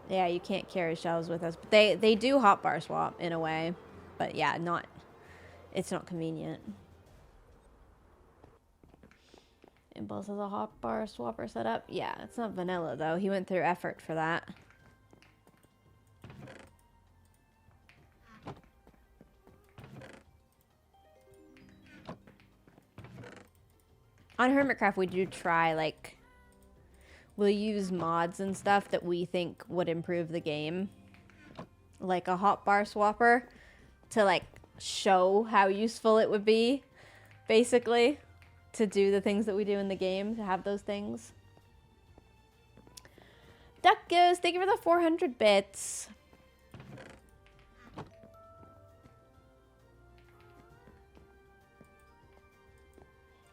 Speaker 1: Yeah, you can't carry shelves with us, but they do hotbar swap in a way, but yeah, it's not convenient. Impulse has a hotbar swapper set up. Yeah, it's not vanilla though. He went through effort for that. On Hermitcraft, we do try, like, we'll use mods and stuff that we think would improve the game. Like a hotbar swapper to, like, show how useful it would be, basically, to do the things that we do in the game, to have those things. Duck Goose, thank you for the 400 bits.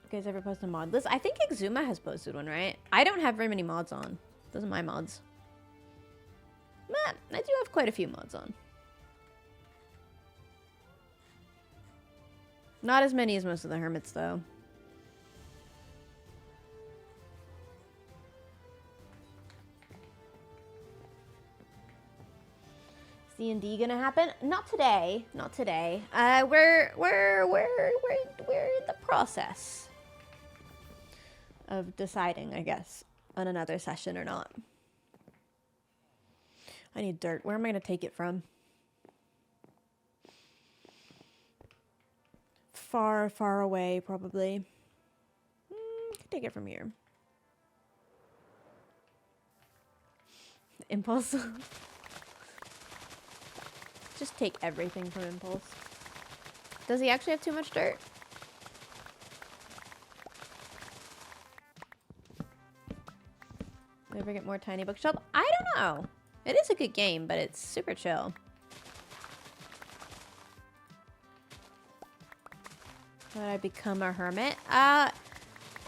Speaker 1: You guys ever post a mod list? I think Exuma has posted one, right? I don't have very many mods on. Those are my mods. But I do have quite a few mods on. Not as many as most of the hermits, though. C&D gonna happen? Not today. Not today. We're in the process of deciding, I guess, on another session or not. I need dirt. Where am I gonna take it from? Far, far away, probably. Could take it from here. Impulse. Just take everything from Impulse. Does he actually have too much dirt? Ever get more tiny bookshelf? I don't know. It is a good game, but it's super chill. Would I become a hermit? I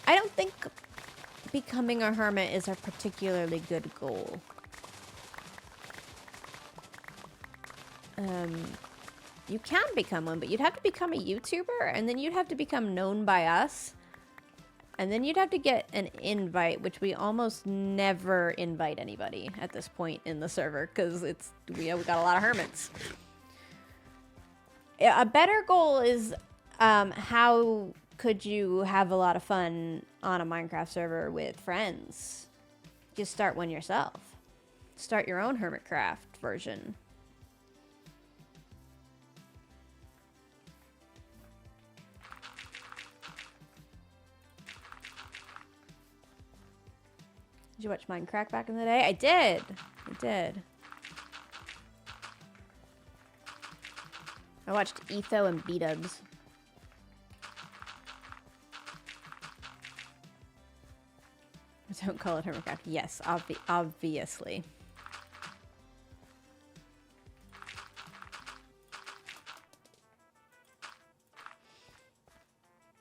Speaker 1: don't think becoming a hermit is a particularly good goal. You can become one, but you'd have to become a YouTuber, and then you'd have to become known by us. And then you'd have to get an invite, which we almost never invite anybody at this point in the server, because we got a lot of hermits. A better goal is how could you have a lot of fun on a Minecraft server with friends? Just start one yourself. Start your own Hermitcraft version. Did you watch Minecraft back in the day? I did. I watched Etho and B-dubs. Don't call it Hermitcraft. Yes, obviously.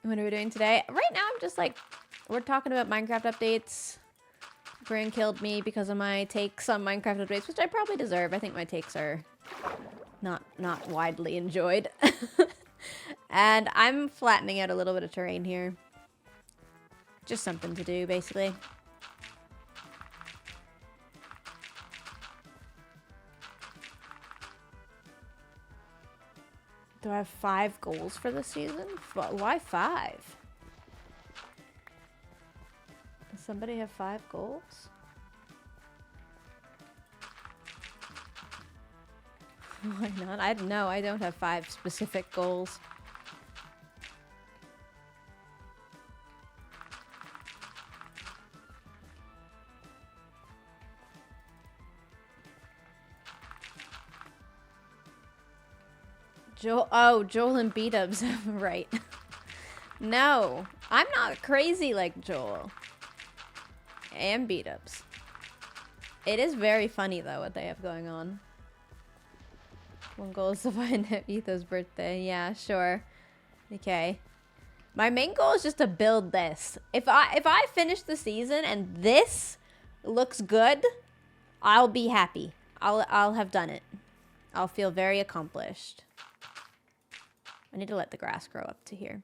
Speaker 1: What are we doing today? Right now, I'm just like, we're talking about Minecraft updates. Brand killed me because of my takes on Minecraft updates, which I probably deserve. I think my takes are not widely enjoyed. And I'm flattening out a little bit of terrain here. Just something to do, basically. Do I have 5 goals for the season? Why 5? Does somebody have 5 goals? Why not? I don't have 5 specific goals. Joel and B-dubs. Right. No, I'm not crazy like Joel. And B-dubs. It is very funny, though, what they have going on. One goal is to find out Etho's birthday. Yeah, sure. Okay. My main goal is just to build this. If I finish the season and this looks good, I'll be happy. I'll have done it. I'll feel very accomplished. I need to let the grass grow up to here.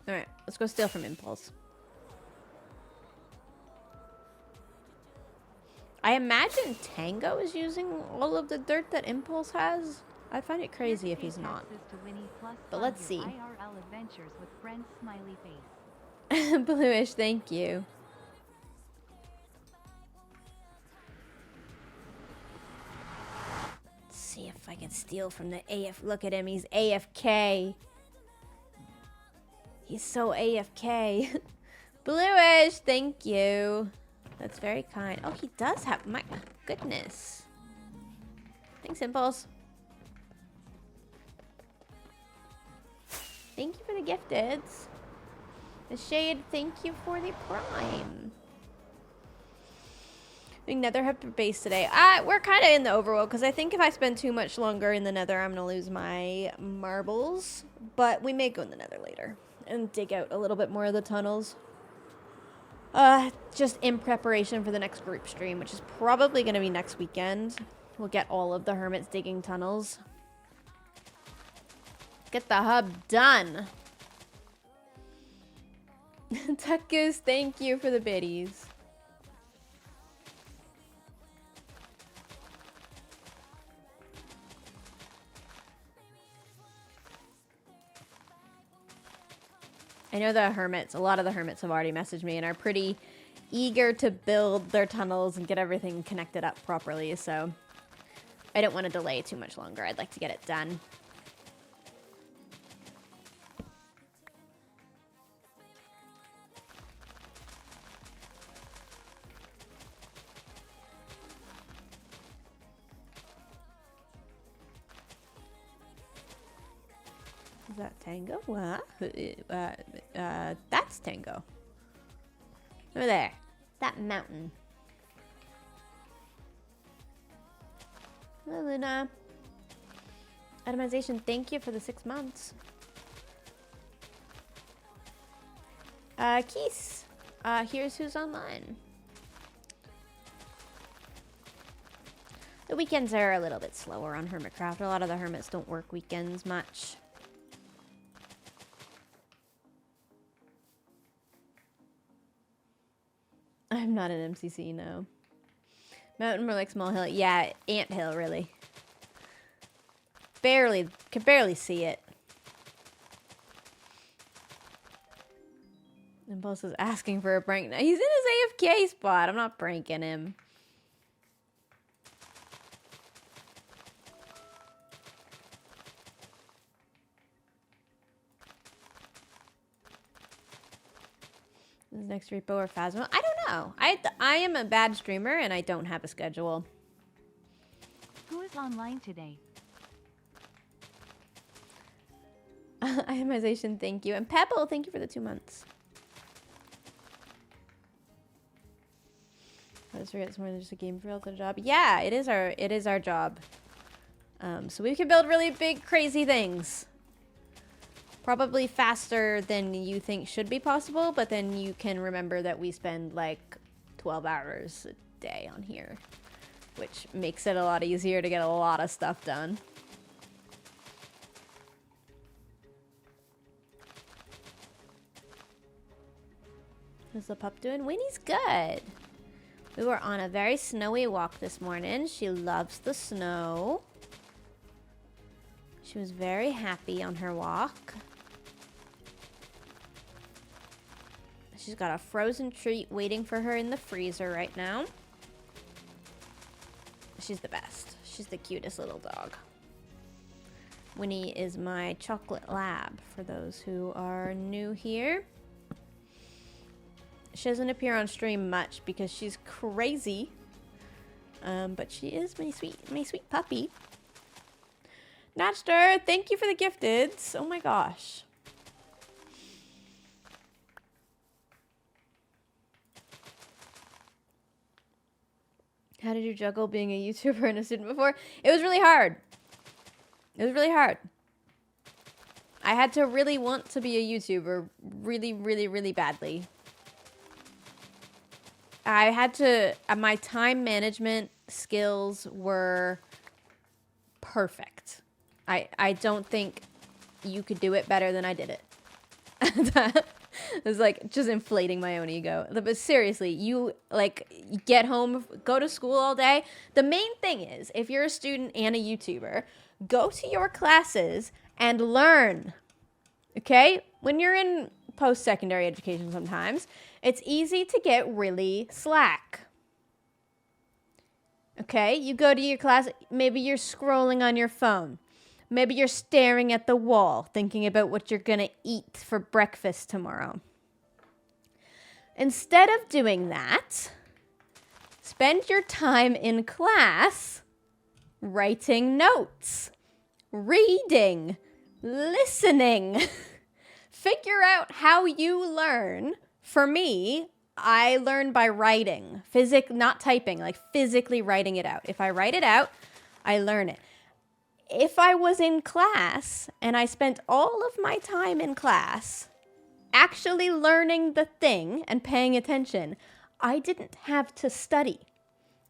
Speaker 1: Alright, let's go steal from Impulse. I imagine Tango is using all of the dirt that Impulse has. I find it crazy if he's not. But let's see. Bluish, thank you. Let's see if I can steal from the AF. Look at him, he's AFK. He's so AFK. Bluish, thank you. That's very kind. Oh, he does have... My goodness. Thanks, Impulse. Thank you for the gifteds. The Shade, thank you for the Prime. I think Nether have base today. We're kind of in the overworld, because I think if I spend too much longer in the Nether, I'm going to lose my marbles. But we may go in the Nether later and dig out a little bit more of the tunnels. Just in preparation for the next group stream, which is probably going to be next weekend. We'll get all of the hermits digging tunnels. Get the hub done. Tuck Goose, thank you for the biddies. I know the hermits, a lot of the hermits have already messaged me and are pretty eager to build their tunnels and get everything connected up properly, so I don't want to delay too much longer. I'd like to get it done. Is that Tango? What? That's Tango. Over there. That mountain. Hello, Luna. Atomization, thank you for the 6 months. Keys. Here's who's online. The weekends are a little bit slower on Hermitcraft. A lot of the hermits don't work weekends much. I'm not an MCC, no. Mountain more like small hill. Yeah, ant hill, really. Could barely see it. Impulse is asking for a prank. Now, he's in his AFK spot. I'm not pranking him. Is next repo or Phasma? I don't know. I am a bad streamer and I don't have a schedule.
Speaker 2: Who is online today?
Speaker 1: Itemization, thank you. And Pebble, thank you for the 2 months. It's more than just a game field, it's a job. Yeah, it is our job. So we can build really big, crazy things. Probably faster than you think should be possible, but then you can remember that we spend like 12 hours a day on here, which makes it a lot easier to get a lot of stuff done. How's the pup doing? Winnie's good. We were on a very snowy walk this morning. She loves the snow. She was very happy on her walk. She's got a frozen treat waiting for her in the freezer right now. She's the best. She's the cutest little dog. Winnie is my chocolate lab, for those who are new here. She doesn't appear on stream much because she's crazy. But she is my sweet puppy. Natchster, thank you for the gifteds. Oh my gosh. How did you juggle being a YouTuber and a student before? It was really hard. It was really hard. I had to really want to be a YouTuber really, really, really badly. I had to, my time management skills were perfect. I don't think you could do it better than I did it. It was like just inflating my own ego. But seriously, you like get home, go to school all day. The main thing is, if you're a student and a YouTuber, go to your classes and learn. Okay? When you're in post-secondary education sometimes, it's easy to get really slack. Okay? You go to your class, maybe you're scrolling on your phone. Maybe you're staring at the wall, thinking about what you're gonna eat for breakfast tomorrow. Instead of doing that, spend your time in class writing notes, reading, listening. Figure out how you learn. For me, I learn by writing, not typing, like physically writing it out. If I write it out, I learn it. If I was in class and I spent all of my time in class actually learning the thing and paying attention, I didn't have to study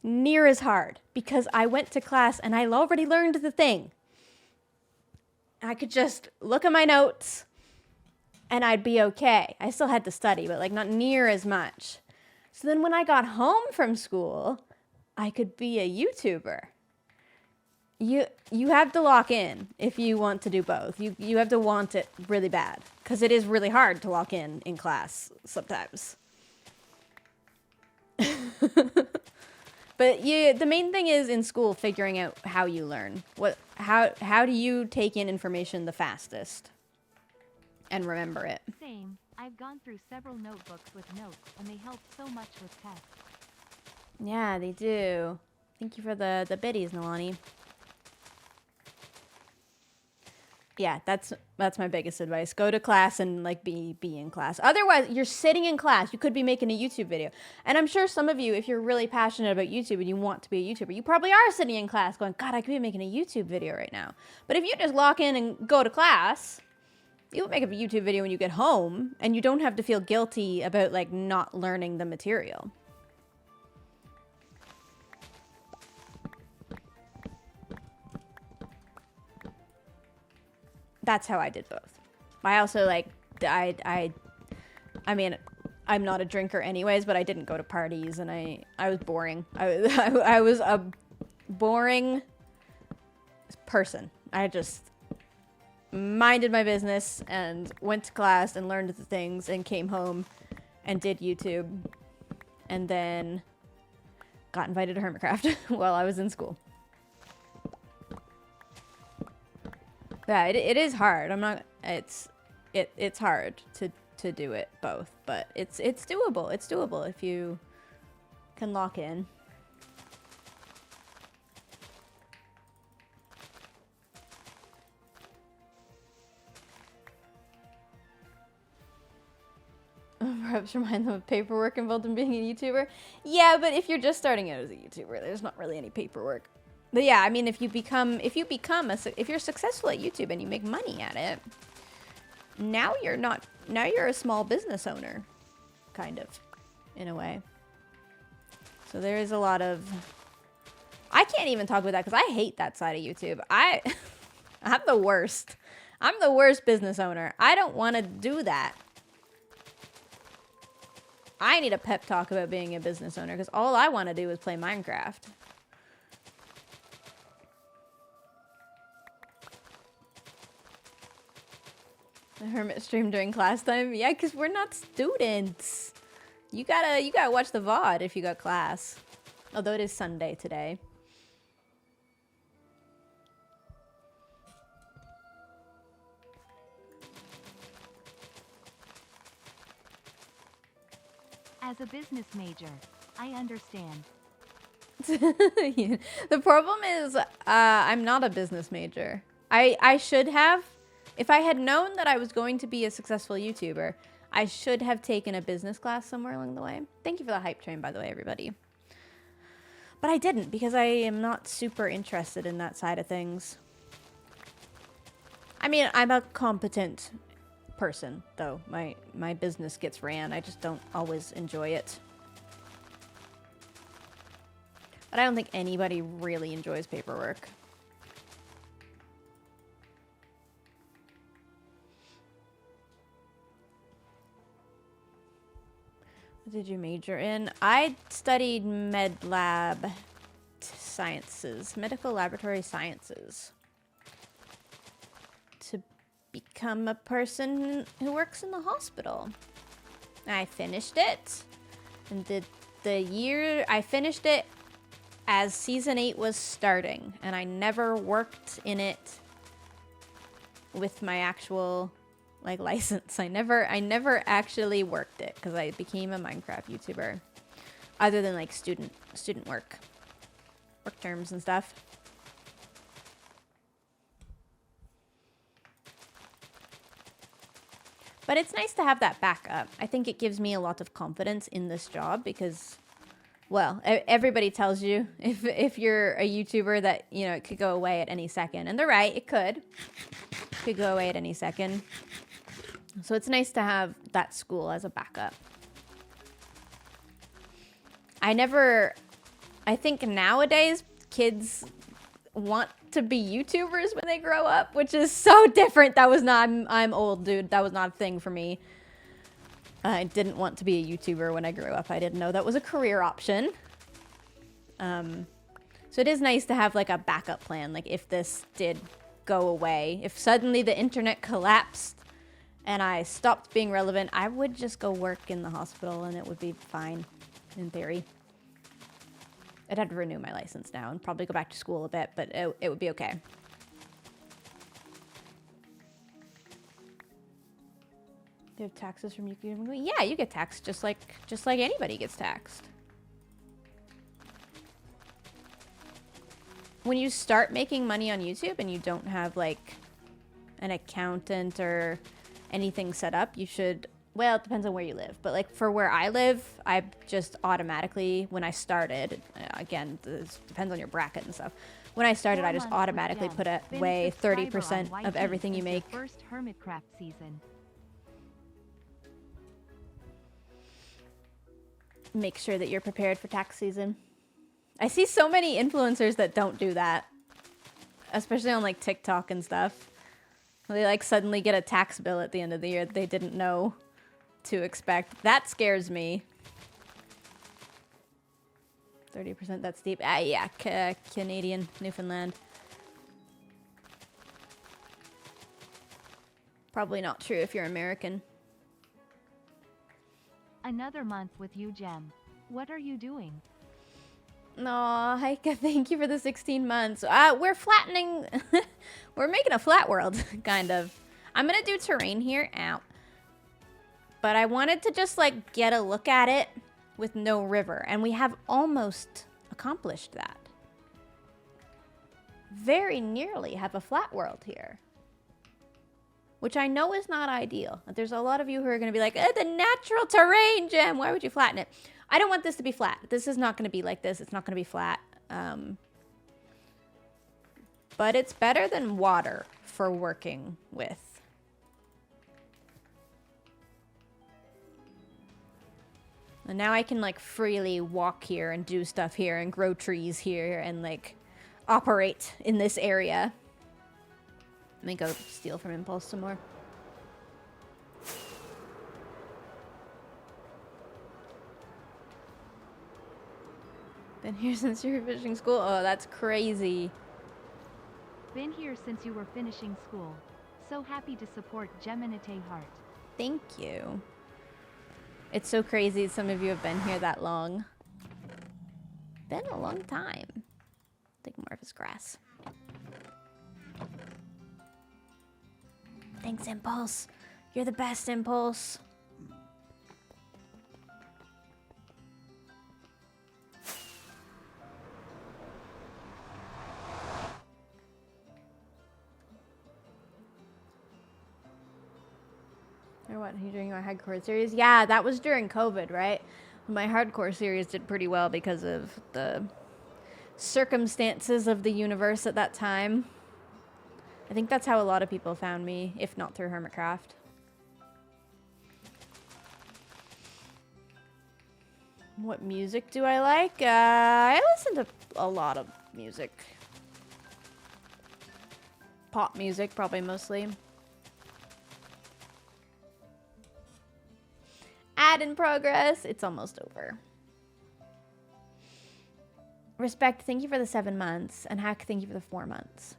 Speaker 1: near as hard because I went to class and I already learned the thing. I could just look at my notes and I'd be okay. I still had to study, but like not near as much. So then when I got home from school, I could be a YouTuber. You have to lock in if you want to do both. You have to want it really bad because it is really hard to lock in class sometimes. But the main thing is in school figuring out how you learn. How do you take in information the fastest and remember it?
Speaker 2: Same. I've gone through several notebooks with notes and they help so much with tests.
Speaker 1: Yeah, they do. Thank you for the biddies, Nalani. Yeah, that's my biggest advice. Go to class and like be in class. Otherwise, you're sitting in class. You could be making a YouTube video. And I'm sure some of you, if you're really passionate about YouTube and you want to be a YouTuber, you probably are sitting in class going, God, I could be making a YouTube video right now. But if you just lock in and go to class, you'll make a YouTube video when you get home and you don't have to feel guilty about like not learning the material. That's how I did both. I also like, I mean, I'm not a drinker anyways, but I didn't go to parties and I was boring. I was a boring person. I just minded my business and went to class and learned the things and came home and did YouTube and then got invited to Hermitcraft while I was in school. Yeah, it is hard. It's hard to do it both, but it's doable. It's doable if you can lock in. grown-ups remind them of paperwork involved in being a YouTuber. Yeah, but if you're just starting out as a YouTuber, there's not really any paperwork. But yeah, I mean, if you're successful at YouTube and you make money at it, now you're a small business owner, kind of, in a way. So there is a lot of, I can't even talk about that because I hate that side of YouTube. I'm the worst. I'm the worst business owner. I don't want to do that. I need a pep talk about being a business owner because all I want to do is play Minecraft. The hermit stream during class time? Yeah, because we're not students. You gotta watch the VOD if you got class. Although it is Sunday today.
Speaker 2: As a business major, I understand.
Speaker 1: Yeah. The problem is I'm not a business major. I should have. If I had known that I was going to be a successful YouTuber, I should have taken a business class somewhere along the way. Thank you for the hype train, by the way, everybody. But I didn't because I am not super interested in that side of things. I mean, I'm a competent person, though. My business gets ran. I just don't always enjoy it. But I don't think anybody really enjoys paperwork. What did you major in? I studied med lab sciences, medical laboratory sciences, to become a person who works in the hospital. I finished it, and the year I finished it as season 8 was starting, and I never worked in it with my actual license. I never actually worked it because I became a Minecraft YouTuber, other than like student work terms and stuff. But it's nice to have that backup. I think it gives me a lot of confidence in this job because, well, everybody tells you if you're a YouTuber that, you know, it could go away at any second. And they're right, it could go away at any second. So it's nice to have that school as a backup. I think nowadays kids want to be YouTubers when they grow up, which is so different. That was not, I'm old, dude. That was not a thing for me. I didn't want to be a YouTuber when I grew up. I didn't know that was a career option. So it is nice to have like a backup plan. Like if this did go away, if suddenly the internet collapsed and I stopped being relevant, I would just go work in the hospital and it would be fine, in theory. I'd have to renew my license now and probably go back to school a bit, but it would be okay. Do you have taxes from YouTube? Yeah, you get taxed just like anybody gets taxed. When you start making money on YouTube and you don't have like an accountant or anything set up, you should, well, it depends on where you live, but like for where I live, I just automatically, when I started, again, this depends on your bracket and stuff. When I started, I just automatically put away 30% of everything you make.
Speaker 2: First Hermitcraft season.
Speaker 1: Make sure that you're prepared for tax season. I see so many influencers that don't do that, especially on like TikTok and stuff. They like suddenly get a tax bill at the end of the year that they didn't know to expect. That scares me. 30%, that's deep. Yeah, Canadian, Newfoundland. Probably not true if you're American.
Speaker 2: Another month with you, Gem. What are you doing?
Speaker 1: Aw, Heike, thank you for the 16 months. We're flattening. We're making a flat world, kind of. I'm gonna do terrain here. Ow. But I wanted to just, like, get a look at it with no river. And we have almost accomplished that. Very nearly have a flat world here. which I know is not ideal. There's a lot of you who are going to be like, the natural terrain gem, why would you flatten it? I don't want this to be flat. This is not going to be like this. It's not going to be flat. But it's better than water for working with. And now I can like freely walk here and do stuff here and grow trees here and like operate in this area. Let me go steal from Impulse some more. Been here since you were finishing school? Oh, that's crazy.
Speaker 2: Been here since you were finishing school. So happy to support Geminite Heart.
Speaker 1: Thank you. It's so crazy some of you have been here that long. Been a long time. Take more of his grass. Thanks, Impulse. You're the best, Impulse. Or what? Are you doing your hardcore series? Yeah, that was during COVID, right? My hardcore series did pretty well because of the circumstances of the universe at that time. I think that's how a lot of people found me, if not through Hermitcraft. What music do I like? I listen to a lot of music. Pop music, probably mostly. Ad in progress. It's almost over. Respect, thank you for the 7 months. And Hack, thank you for the 4 months.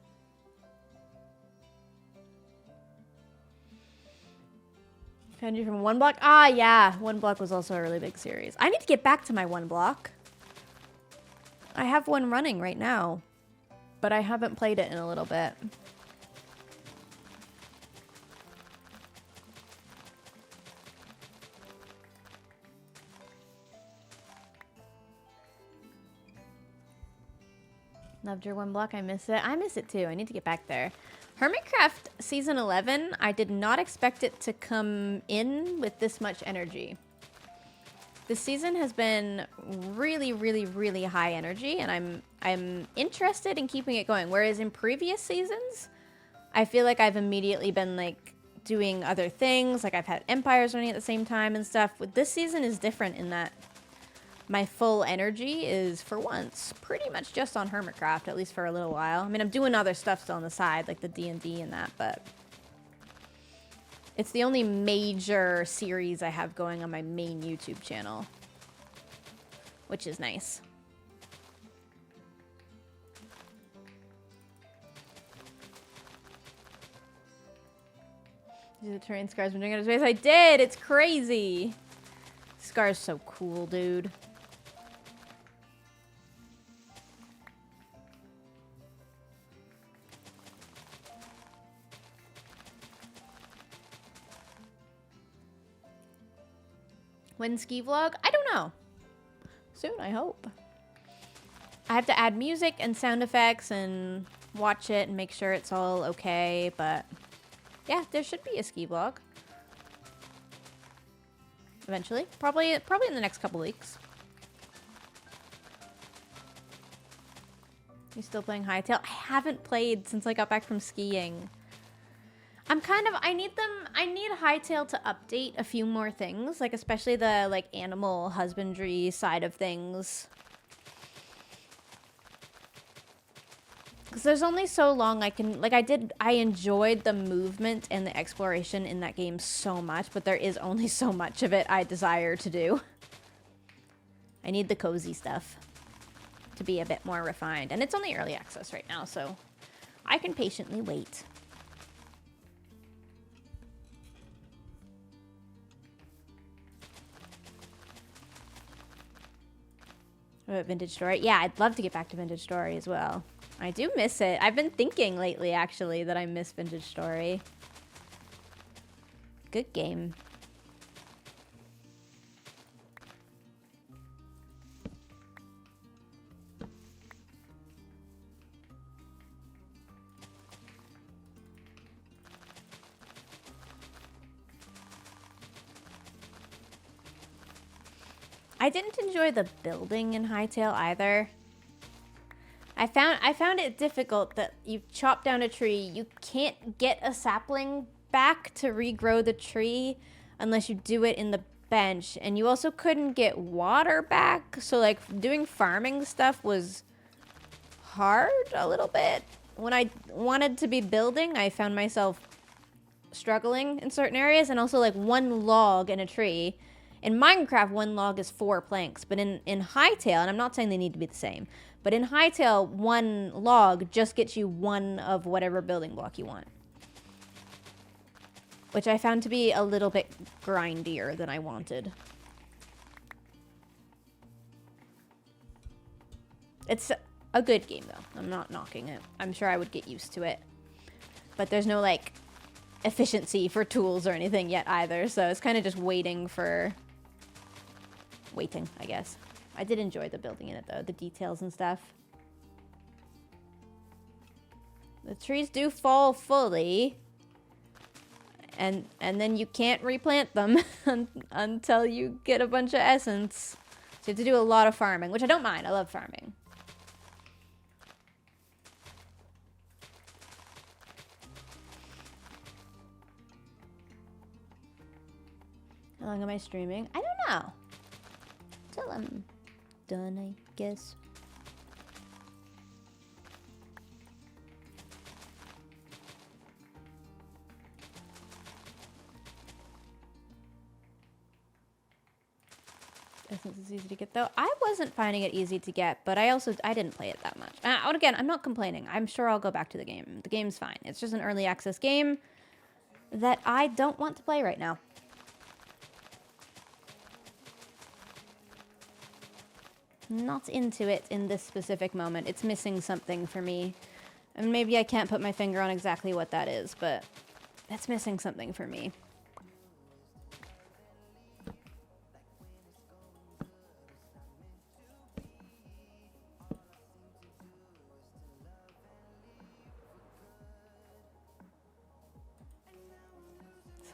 Speaker 1: Found you from One Block? Ah, yeah. One Block was also a really big series. I need to get back to my One Block. I have one running right now, but I haven't played it in a little bit. Loved your One Block. I miss it. I miss it too. I need to get back there. Hermitcraft Season 11, I did not expect it to come in with this much energy. This season has been really, really, really high energy, and I'm interested in keeping it going. Whereas in previous seasons, I feel like I've immediately been like doing other things. Like I've had Empires running at the same time and stuff. With this season is different in that my full energy is, for once, pretty much just on Hermitcraft, at least for a little while. I mean, I'm doing other stuff still on the side, like the D&D and that, but it's the only major series I have going on my main YouTube channel, which is nice. Did the terrain Scar's been doing out of space? I did! It's crazy! Scar's so cool, dude. When ski vlog? I don't know. Soon, I hope. I have to add music and sound effects and watch it and make sure it's all okay, but yeah, there should be a ski vlog. Eventually. Probably in the next couple weeks. You still playing Hytale? I haven't played since I got back from skiing. I need Hytale to update a few more things, like especially the like animal husbandry side of things. Because there's only so long I can, like I enjoyed the movement and the exploration in that game so much, but there is only so much of it I desire to do. I need the cozy stuff to be a bit more refined. And it's only early access right now, so I can patiently wait. Vintage Story. Yeah, I'd love to get back to Vintage Story as well. I do miss it. I've been thinking lately, actually, that I miss Vintage Story. Good game. I didn't enjoy the building in Hightail either. I found it difficult that you chop down a tree, you can't get a sapling back to regrow the tree unless you do it in the bench, and you also couldn't get water back, so like doing farming stuff was hard a little bit. When I wanted to be building, I found myself struggling in certain areas, and also like one log in a tree. In Minecraft, one log is 4 planks, but in Hightail, and I'm not saying they need to be the same, but in Hightail, one log just gets you one of whatever building block you want. Which I found to be a little bit grindier than I wanted. It's a good game, though. I'm not knocking it. I'm sure I would get used to it. But there's no, like, efficiency for tools or anything yet either, so it's kind of just waiting, I guess. I did enjoy the building in it, though. The details and stuff. The trees do fall fully. And then you can't replant them until you get a bunch of essence. So you have to do a lot of farming, which I don't mind. I love farming. How long am I streaming? I don't know. Till I'm done, I guess. Essence is easy to get, though. I wasn't finding it easy to get, but I didn't play it that much. And again, I'm not complaining. I'm sure I'll go back to the game. The game's fine. It's just an early access game that I don't want to play right now. Not into it in this specific moment. It's missing something for me. And maybe I can't put my finger on exactly what that is, but it's missing something for me.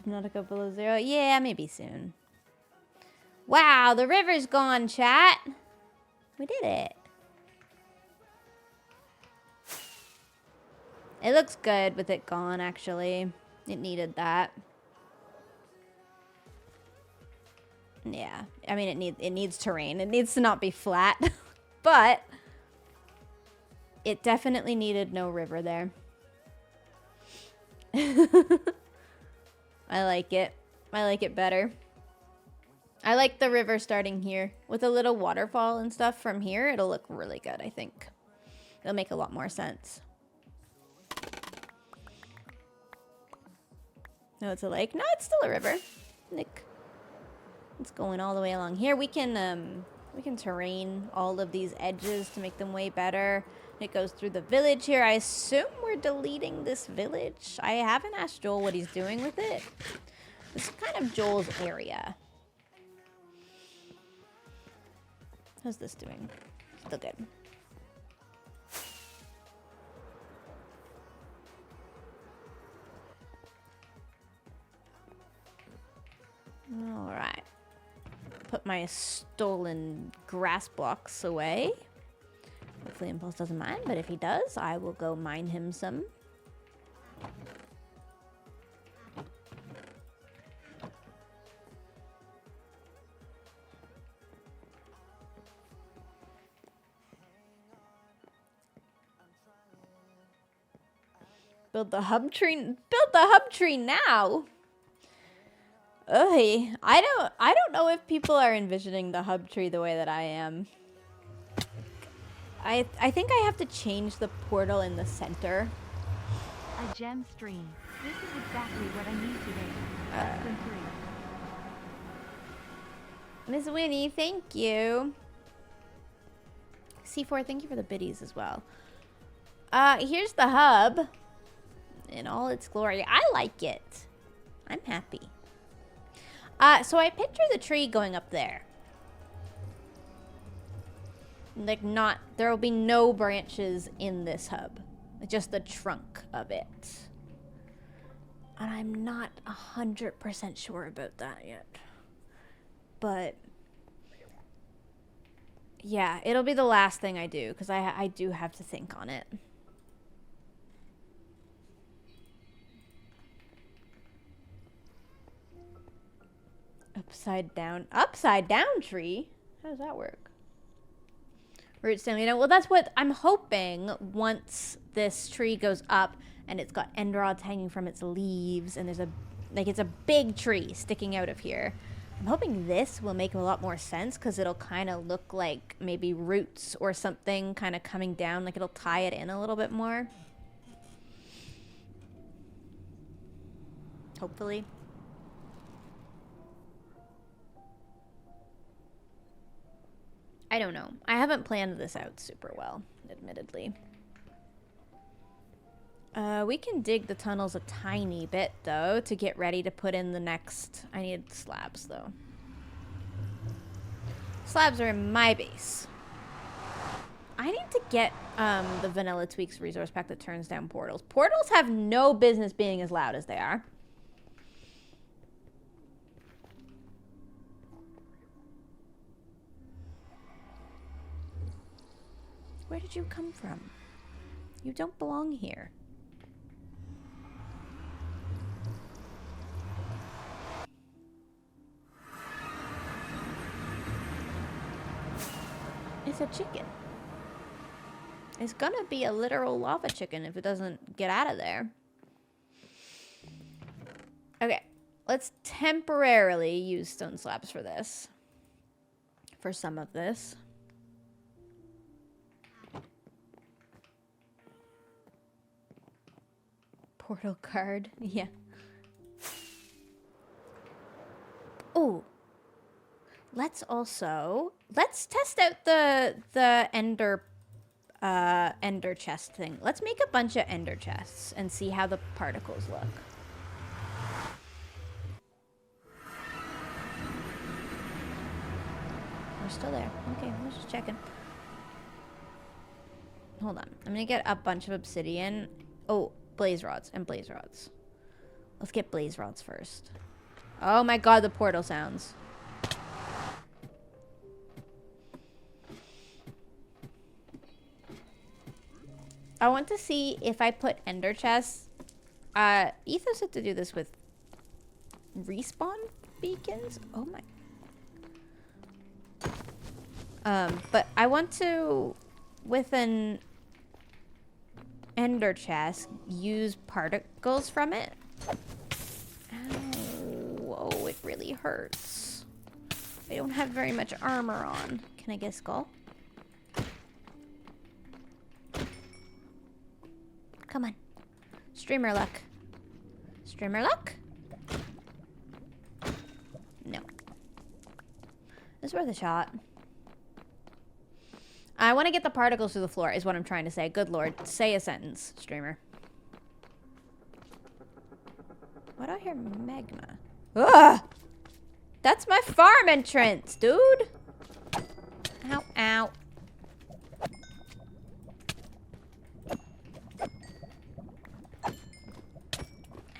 Speaker 1: Subnautica below 0? Yeah, maybe soon. Wow, the river's gone, chat. We did it. It looks good with it gone, actually. It needed that. Yeah, I mean, it needs terrain. It needs to not be flat. But it definitely needed no river there. I like it. I like it better. I like the river starting here. With a little waterfall and stuff from here, it'll look really good, I think. It'll make a lot more sense. No, it's a lake. No, it's still a river. Nick. It's going all the way along here. We can terrain all of these edges to make them way better. It goes through the village here. I assume we're deleting this village. I haven't asked Joel what he's doing with it. This is kind of Joel's area. How's this doing? Still good. All right. Put my stolen grass blocks away. Hopefully Impulse doesn't mind, but if he does, I will go mine him some. Build the hub tree. Build the hub tree now. Ugh. I don't know if people are envisioning the hub tree the way that I am. I think I have to change the portal in the center.
Speaker 2: A gem stream. This is exactly what I need today. Less than 3.
Speaker 1: Miss Winnie, thank you. C4, thank you for the biddies as well. Here's the hub in all its glory. I like it. I'm happy. So I picture the tree going up there. Like there will be no branches in this hub. Just the trunk of it. And I'm not 100% sure about that yet. But Yeah, it'll be the last thing I do because I do have to think on it. Upside down tree? How does that work? Root stamina. Well, that's what I'm hoping once this tree goes up and it's got end rods hanging from its leaves and there's a, like, it's a big tree sticking out of here. I'm hoping this will make a lot more sense because it'll kind of look like maybe roots or something kind of coming down. Like, it'll tie it in a little bit more. Hopefully. I don't know. I haven't planned this out super well, admittedly. We can dig the tunnels a tiny bit, though, to get ready to put in the next... I need slabs, though. Slabs are in my base. I need to get the Vanilla Tweaks resource pack that turns down portals. Portals have no business being as loud as they are. Where did you come from? You don't belong here. It's a chicken. It's gonna be a literal lava chicken if it doesn't get out of there. Okay, let's temporarily use stone slabs for this. For some of this. Portal card, yeah. Oh, let's test out the ender chest thing. Let's make a bunch of ender chests and see how the particles look. We're still there. Okay, I was just checking. Hold on, I'm gonna get a bunch of obsidian. Oh, blaze rods and blaze rods. Let's get blaze rods first. Oh my god, the portal sounds. I want to see if I put ender chests. Ethos had to do this with respawn beacons. Oh my. But I want to, with an ender chest, use particles from it. Ow. Whoa, it really hurts. I don't have very much armor on. Can I get a skull? Come on. Streamer luck. Streamer luck? No. It's worth a shot. I want to get the particles through the floor is what I'm trying to say. Good lord. Say a sentence, streamer. Why do I hear magma? Ugh! That's my farm entrance, dude! Ow, ow.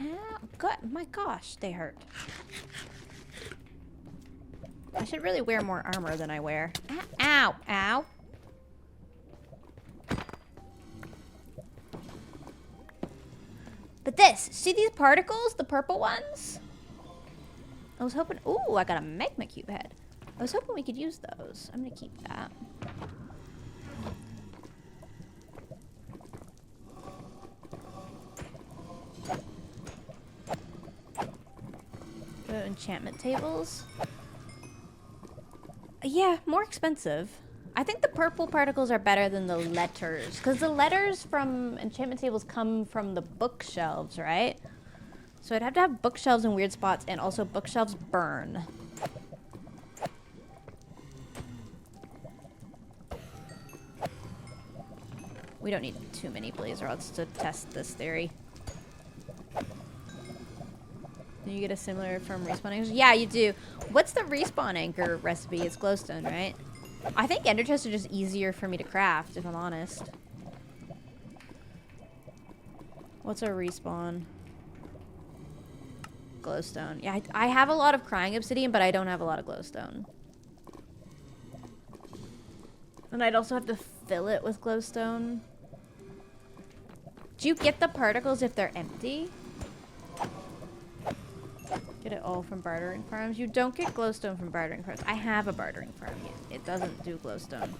Speaker 1: Ow. God, my gosh, they hurt. I should really wear more armor than I wear. Ow, ow. But this, see these particles? The purple ones? I was hoping, ooh, I got a magma cube head. I was hoping we could use those. I'm gonna keep that. Enchantment tables. Yeah, more expensive. I think the purple particles are better than the letters, because the letters from enchantment tables come from the bookshelves, right? So I'd have to have bookshelves in weird spots, and also bookshelves burn. We don't need too many blaze rods to test this theory. Do you get a similar from respawn anchors? Yeah, you do. What's the respawn anchor recipe? It's glowstone, right? I think ender chests are just easier for me to craft, if I'm honest. What's our respawn? Glowstone. Yeah, I have a lot of crying obsidian, but I don't have a lot of glowstone. And I'd also have to fill it with glowstone. Do you get the particles if they're empty? Get it all from bartering farms? You don't get glowstone from bartering farms. I have a bartering farm. It doesn't do glowstone.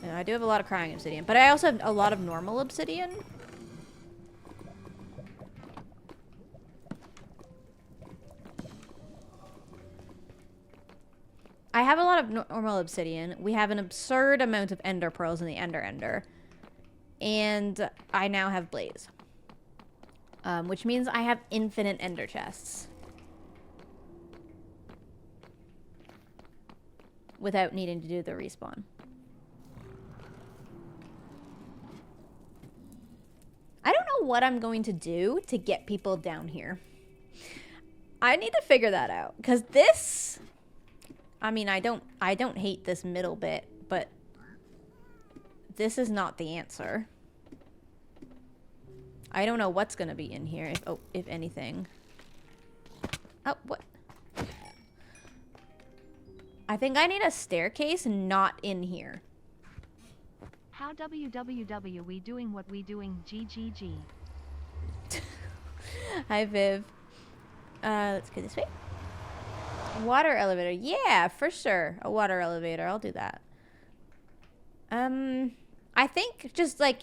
Speaker 1: You know, I do have a lot of crying obsidian, but I also have a lot of normal obsidian. I have a lot of normal obsidian. We have an absurd amount of ender pearls in the ender. And I now have blaze. Which means I have infinite ender chests. Without needing to do the respawn. I don't know what I'm going to do to get people down here. I need to figure that out. Because this... I mean, I don't hate this middle bit, but this is not the answer. I don't know what's gonna be in here, if anything. Oh, what? I think I need a staircase not in here.
Speaker 2: How www we doing what we doing GGG.
Speaker 1: Hi, Viv. Let's go this way. Water elevator. Yeah, for sure. A water elevator. I'll do that. I think just like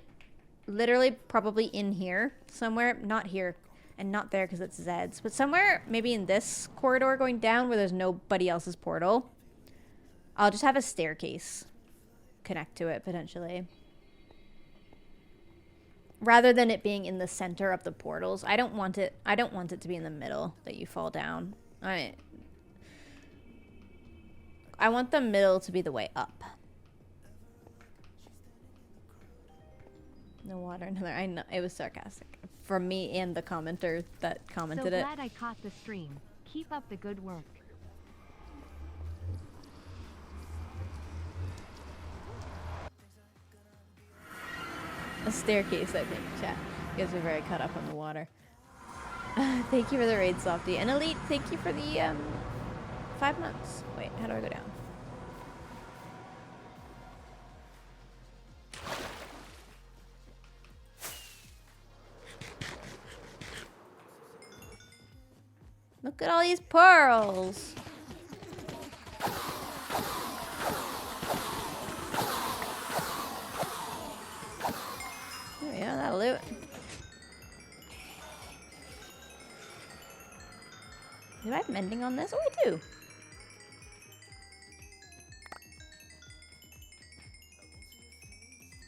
Speaker 1: literally probably in here somewhere. Not here and not there because it's Zed's. But somewhere maybe in this corridor going down where there's nobody else's portal. I'll just have a staircase connect to it potentially. Rather than it being in the center of the portals. I don't want it to be in the middle that you fall down. I want the middle to be the way up. No water, another. I know it was sarcastic from me and the commenter that commented it.
Speaker 2: So glad I caught the stream. Keep up the good work.
Speaker 1: A staircase, I think. Chat. You guys are very caught up on the water. Thank you for the raid, Softy. And Elite, thank you for the 5 months. Wait, how do I go down? Look at all these pearls. Oh yeah, that'll do it. Do I have mending on this? Oh, I do.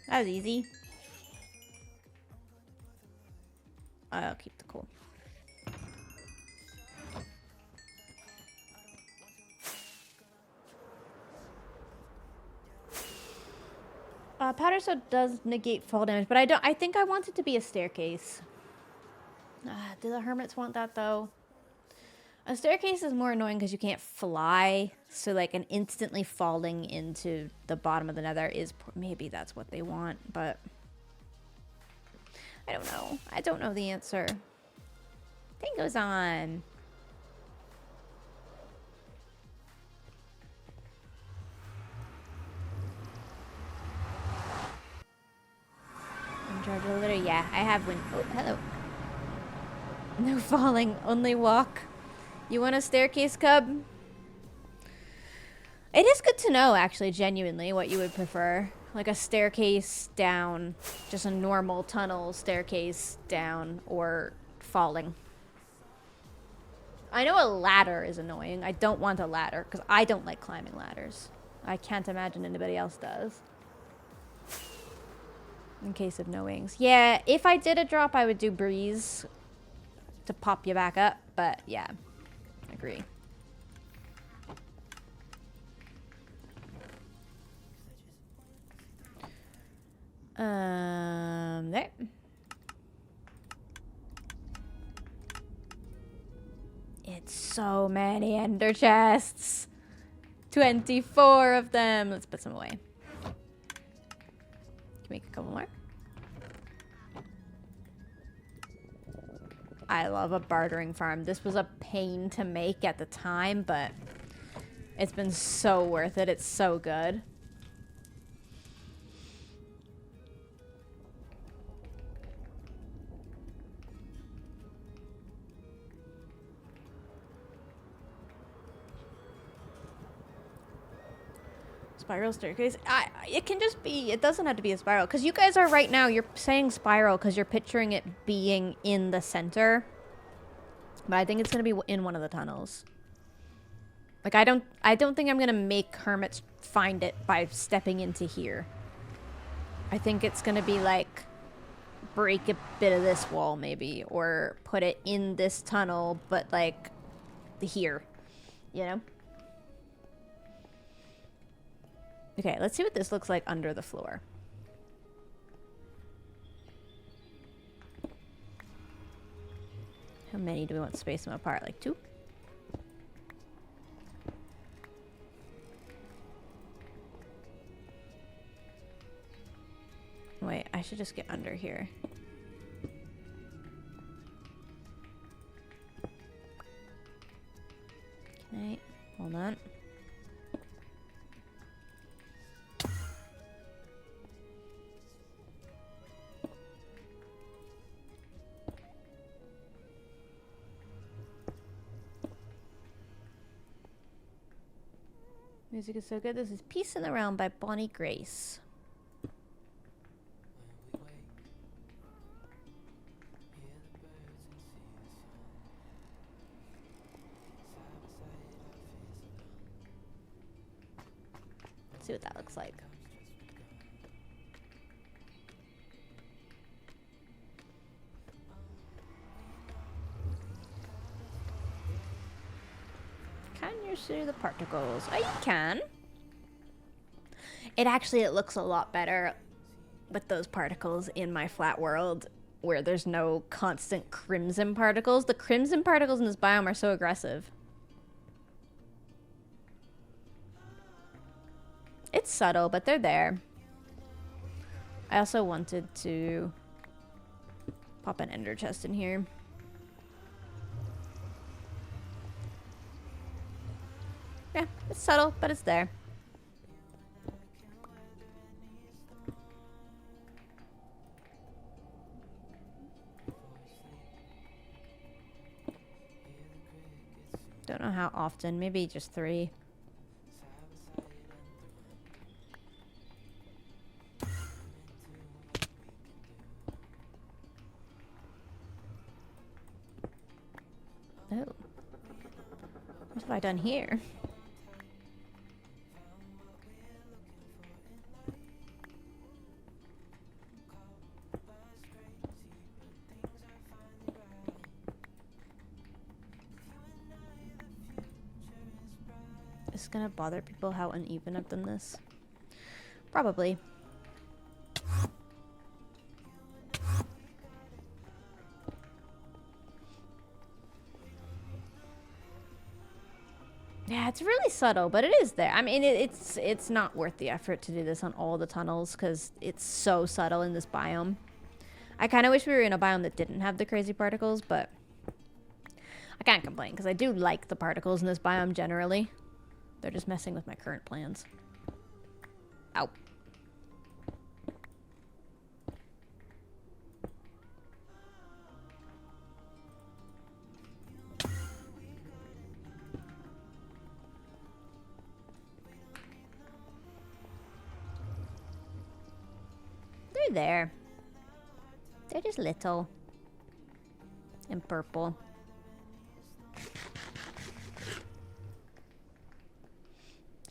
Speaker 1: That was easy. I'll keep the coal. Powder soda does negate fall damage, but I think I want it to be a staircase. Do the hermits want that though? A staircase is more annoying because you can't fly, so like an instantly falling into the bottom of the nether is maybe that's what they want, but I don't know. I don't know the answer. Thing goes on. Charge a little. Yeah, I have wind. Oh, hello. No falling, only walk. You want a staircase, cub? It is good to know, actually, genuinely, what you would prefer. Like a staircase down, just a normal tunnel staircase down, or falling. I know a ladder is annoying. I don't want a ladder, because I don't like climbing ladders. I can't imagine anybody else does. In case of no wings. Yeah, if I did a drop, I would do breeze to pop you back up. But yeah, agree. There. It's so many ender chests. 24 of them. Let's put some away. Make a couple more. I love a bartering farm. This was a pain to make at the time, but it's been so worth it. It's so good. Spiral staircase. It can just be, it doesn't have to be a spiral. Because you guys are right now, you're saying spiral because you're picturing it being in the center. But I think it's going to be in one of the tunnels. Like, I don't think I'm going to make hermits find it by stepping into here. I think it's going to be like, break a bit of this wall maybe. Or put it in this tunnel, but like, here. You know? Okay, let's see what this looks like under the floor. How many do we want to space them apart? Like 2? Wait, I should just get under here. Okay, hold on. Music is so good. This is Peace in the Realm by Bonnie Grace. Let's see what that looks like. Can you see the particles? Oh, you can. It looks a lot better with those particles in my flat world where there's no constant crimson particles. The crimson particles in this biome are so aggressive. It's subtle, but they're there. I also wanted to pop an ender chest in here. Yeah, it's subtle, but it's there. Don't know how often, maybe just 3. Oh. What have I done here? Is it gonna bother people how uneven I've done this? Probably. Yeah, it's really subtle, but it is there. I mean, it's not worth the effort to do this on all the tunnels because it's so subtle in this biome. I kind of wish we were in a biome that didn't have the crazy particles, but I can't complain because I do like the particles in this biome generally. They're just messing with my current plans. Ow. They're there. They're just little. And purple.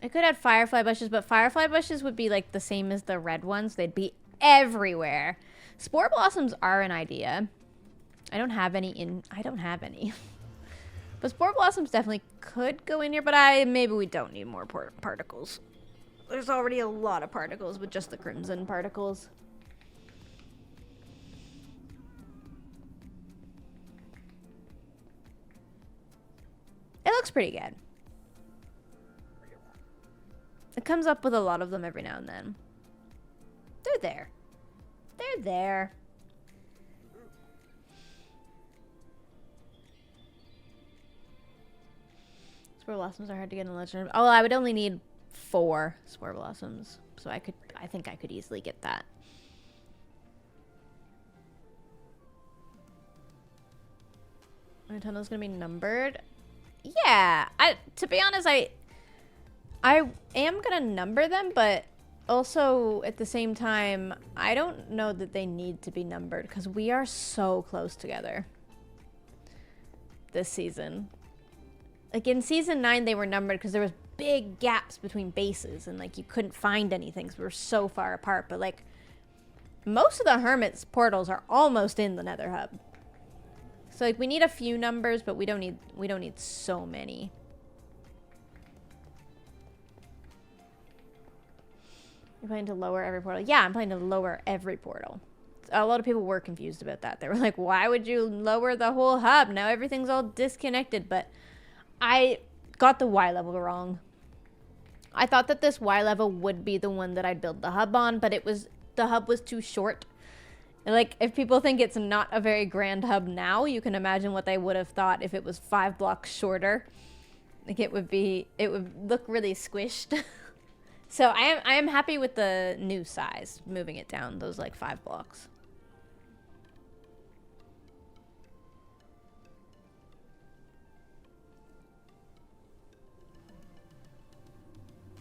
Speaker 1: I could add firefly bushes, but firefly bushes would be like the same as the red ones. They'd be everywhere. Spore blossoms are an idea. I don't have any. But spore blossoms definitely could go in here, but maybe we don't need more particles. There's already a lot of particles with just the crimson particles. It looks pretty good. It comes up with a lot of them every now and then. They're there. They're there. Spore blossoms are hard to get in legend. Oh, I would only need 4 spore blossoms. So I think I could easily get that. My tunnel's gonna be numbered. Yeah, to be honest, I am gonna number them, but also at the same time, I don't know that they need to be numbered because we are so close together this season. Like in season 9, they were numbered because there was big gaps between bases and like you couldn't find anything because we were so far apart. But like most of the Hermit's portals are almost in the Nether hub. So like we need a few numbers, but we don't need so many. You're planning to lower every portal? Yeah, I'm planning to lower every portal. A lot of people were confused about that. They were like, why would you lower the whole hub? Now everything's all disconnected. But I got the Y level wrong. I thought that this Y level would be the one that I'd build the hub on, but the hub was too short. And like, if people think it's not a very grand hub now, you can imagine what they would have thought if it was 5 blocks shorter. Like it would look really squished. So I am happy with the new size, moving it down those like 5 blocks.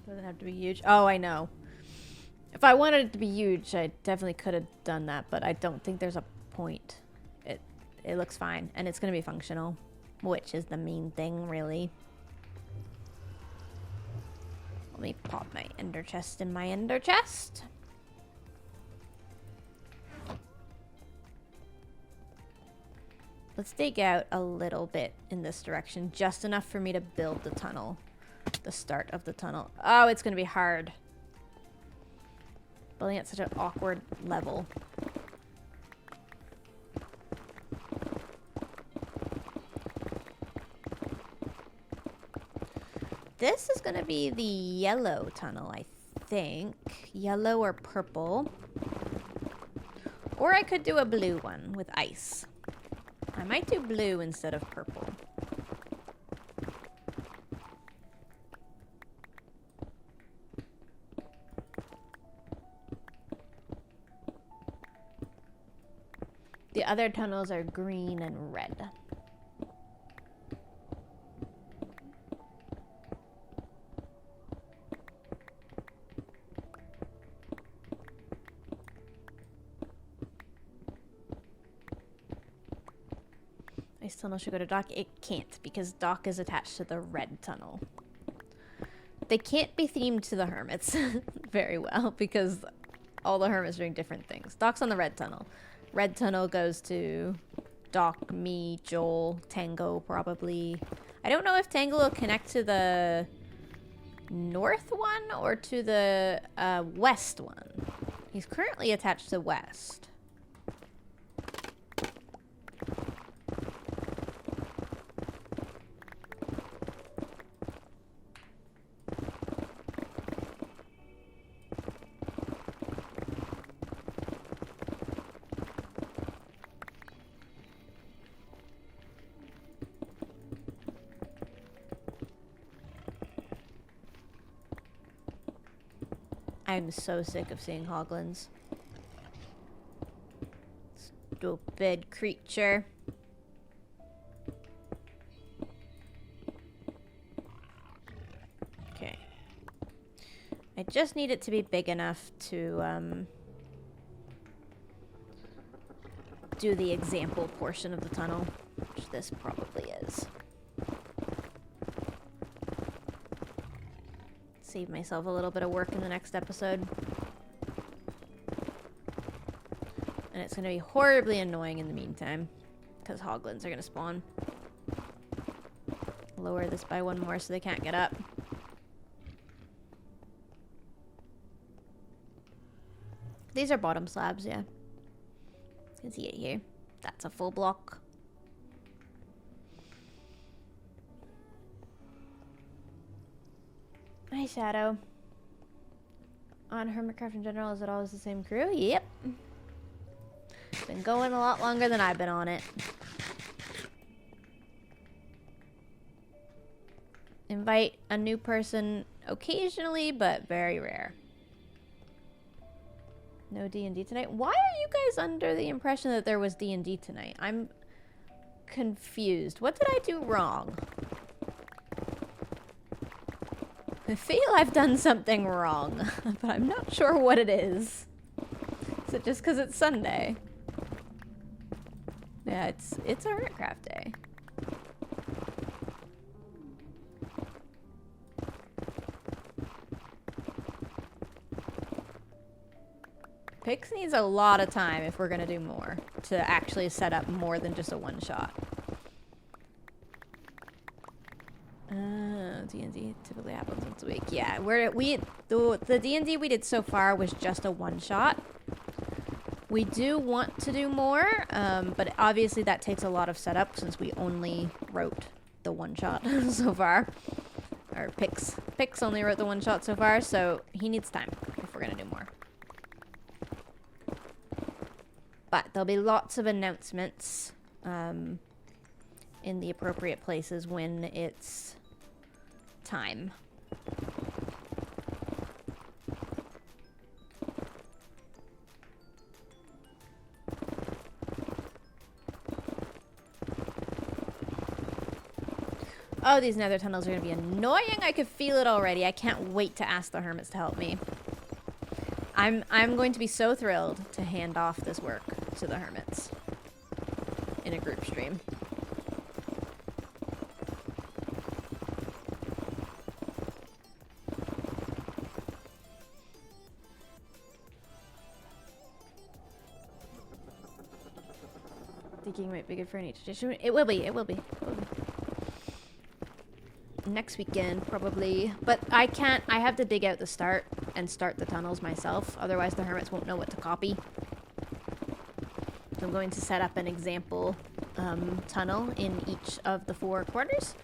Speaker 1: Doesn't have to be huge. Oh, I know. If I wanted it to be huge, I definitely could have done that, but I don't think there's a point. It looks fine, and it's going to be functional, which is the main thing, really. Let me pop my ender chest in my ender chest. Let's dig out a little bit in this direction, just enough for me to build the tunnel. The start of the tunnel. Oh, it's going to be hard. Building at such an awkward level. This is going to be the yellow tunnel, I think. Yellow or purple. Or I could do a blue one with ice. I might do blue instead of purple. The other tunnels are green and red. This tunnel should go to dock. It can't because dock is attached to the red tunnel. They can't be themed to the hermits very well because all the hermits are doing different things. Dock's on the red tunnel. Red tunnel goes to Doc, me, Joel, Tango probably. I don't know if Tango will connect to the north one or to the west one. He's currently attached to west. I'm so sick of seeing hoglins. Stupid creature. Okay. I just need it to be big enough to do the example portion of the tunnel, which this probably is. Save myself a little bit of work in the next episode. And it's going to be horribly annoying in the meantime, because hoglins are going to spawn. Lower this by 1 more so they can't get up. These are bottom slabs, yeah. You can see it here. That's a full block. Hi, Shadow. On Hermitcraft in general, is it always the same crew? Yep. Been going a lot longer than I've been on it. Invite a new person occasionally, but very rare. No D&D tonight? Why are you guys under the impression that there was D&D tonight? I'm confused. What did I do wrong? I feel I've done something wrong, but I'm not sure what it is. Is it just because it's Sunday? Yeah, it's a Hermitcraft day. Pix needs a lot of time if we're gonna do more to actually set up more than just a one-shot. D&D typically happens once a week. Yeah, the D&D we did so far was just a one-shot. We do want to do more, but obviously that takes a lot of setup since we only wrote the one-shot so far. Or Pix only wrote the one-shot so far, so he needs time if we're gonna do more. But there'll be lots of announcements in the appropriate places when it's time. Oh, these nether tunnels are going to be annoying. I could feel it already. I can't wait to ask the hermits to help me. I'm going to be so thrilled to hand off this work to the hermits in a group stream. Digging might be good for any tradition. It will be. It will be. It will be. Next weekend, probably. But I can't. I have to dig out the start and start the tunnels myself. Otherwise, the hermits won't know what to copy. So I'm going to set up an example tunnel in each of the 4 quarters.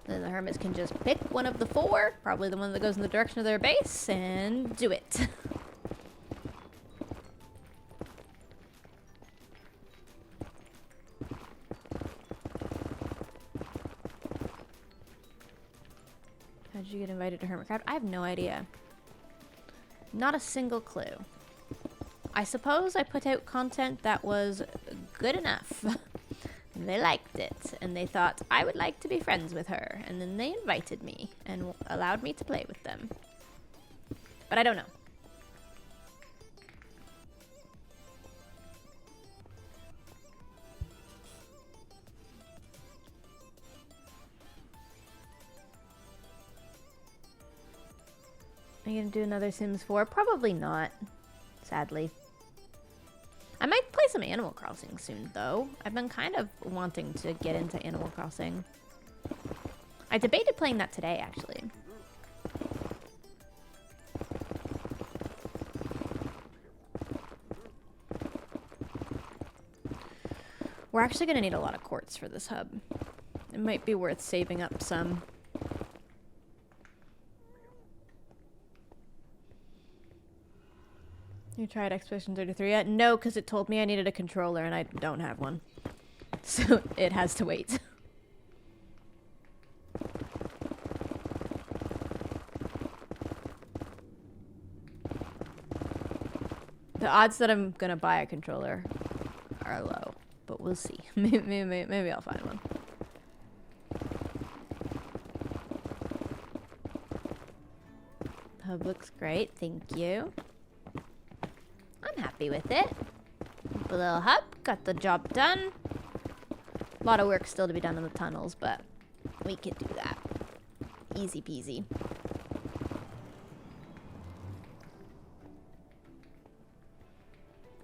Speaker 1: Then the hermits can just pick one of the 4, probably the one that goes in the direction of their base, and do it. How did you get invited to Hermitcraft? I have no idea. Not a single clue. I suppose I put out content that was good enough. They liked it, and they thought I would like to be friends with her, and then they invited me and allowed me to play with them. But I don't know. Are you gonna do another Sims 4? Probably not, sadly. I might play some Animal Crossing soon, though. I've been kind of wanting to get into Animal Crossing. I debated playing that today, actually. We're actually gonna need a lot of quartz for this hub. It might be worth saving up some. You tried Expedition 33 yet? No, because it told me I needed a controller and I don't have one. So it has to wait. The odds that I'm gonna buy a controller are low, but we'll see. Maybe I'll find one. The hub looks great, thank you. I'm happy with it. The little hub, got the job done. A lot of work still to be done in the tunnels, but we can do that. Easy peasy.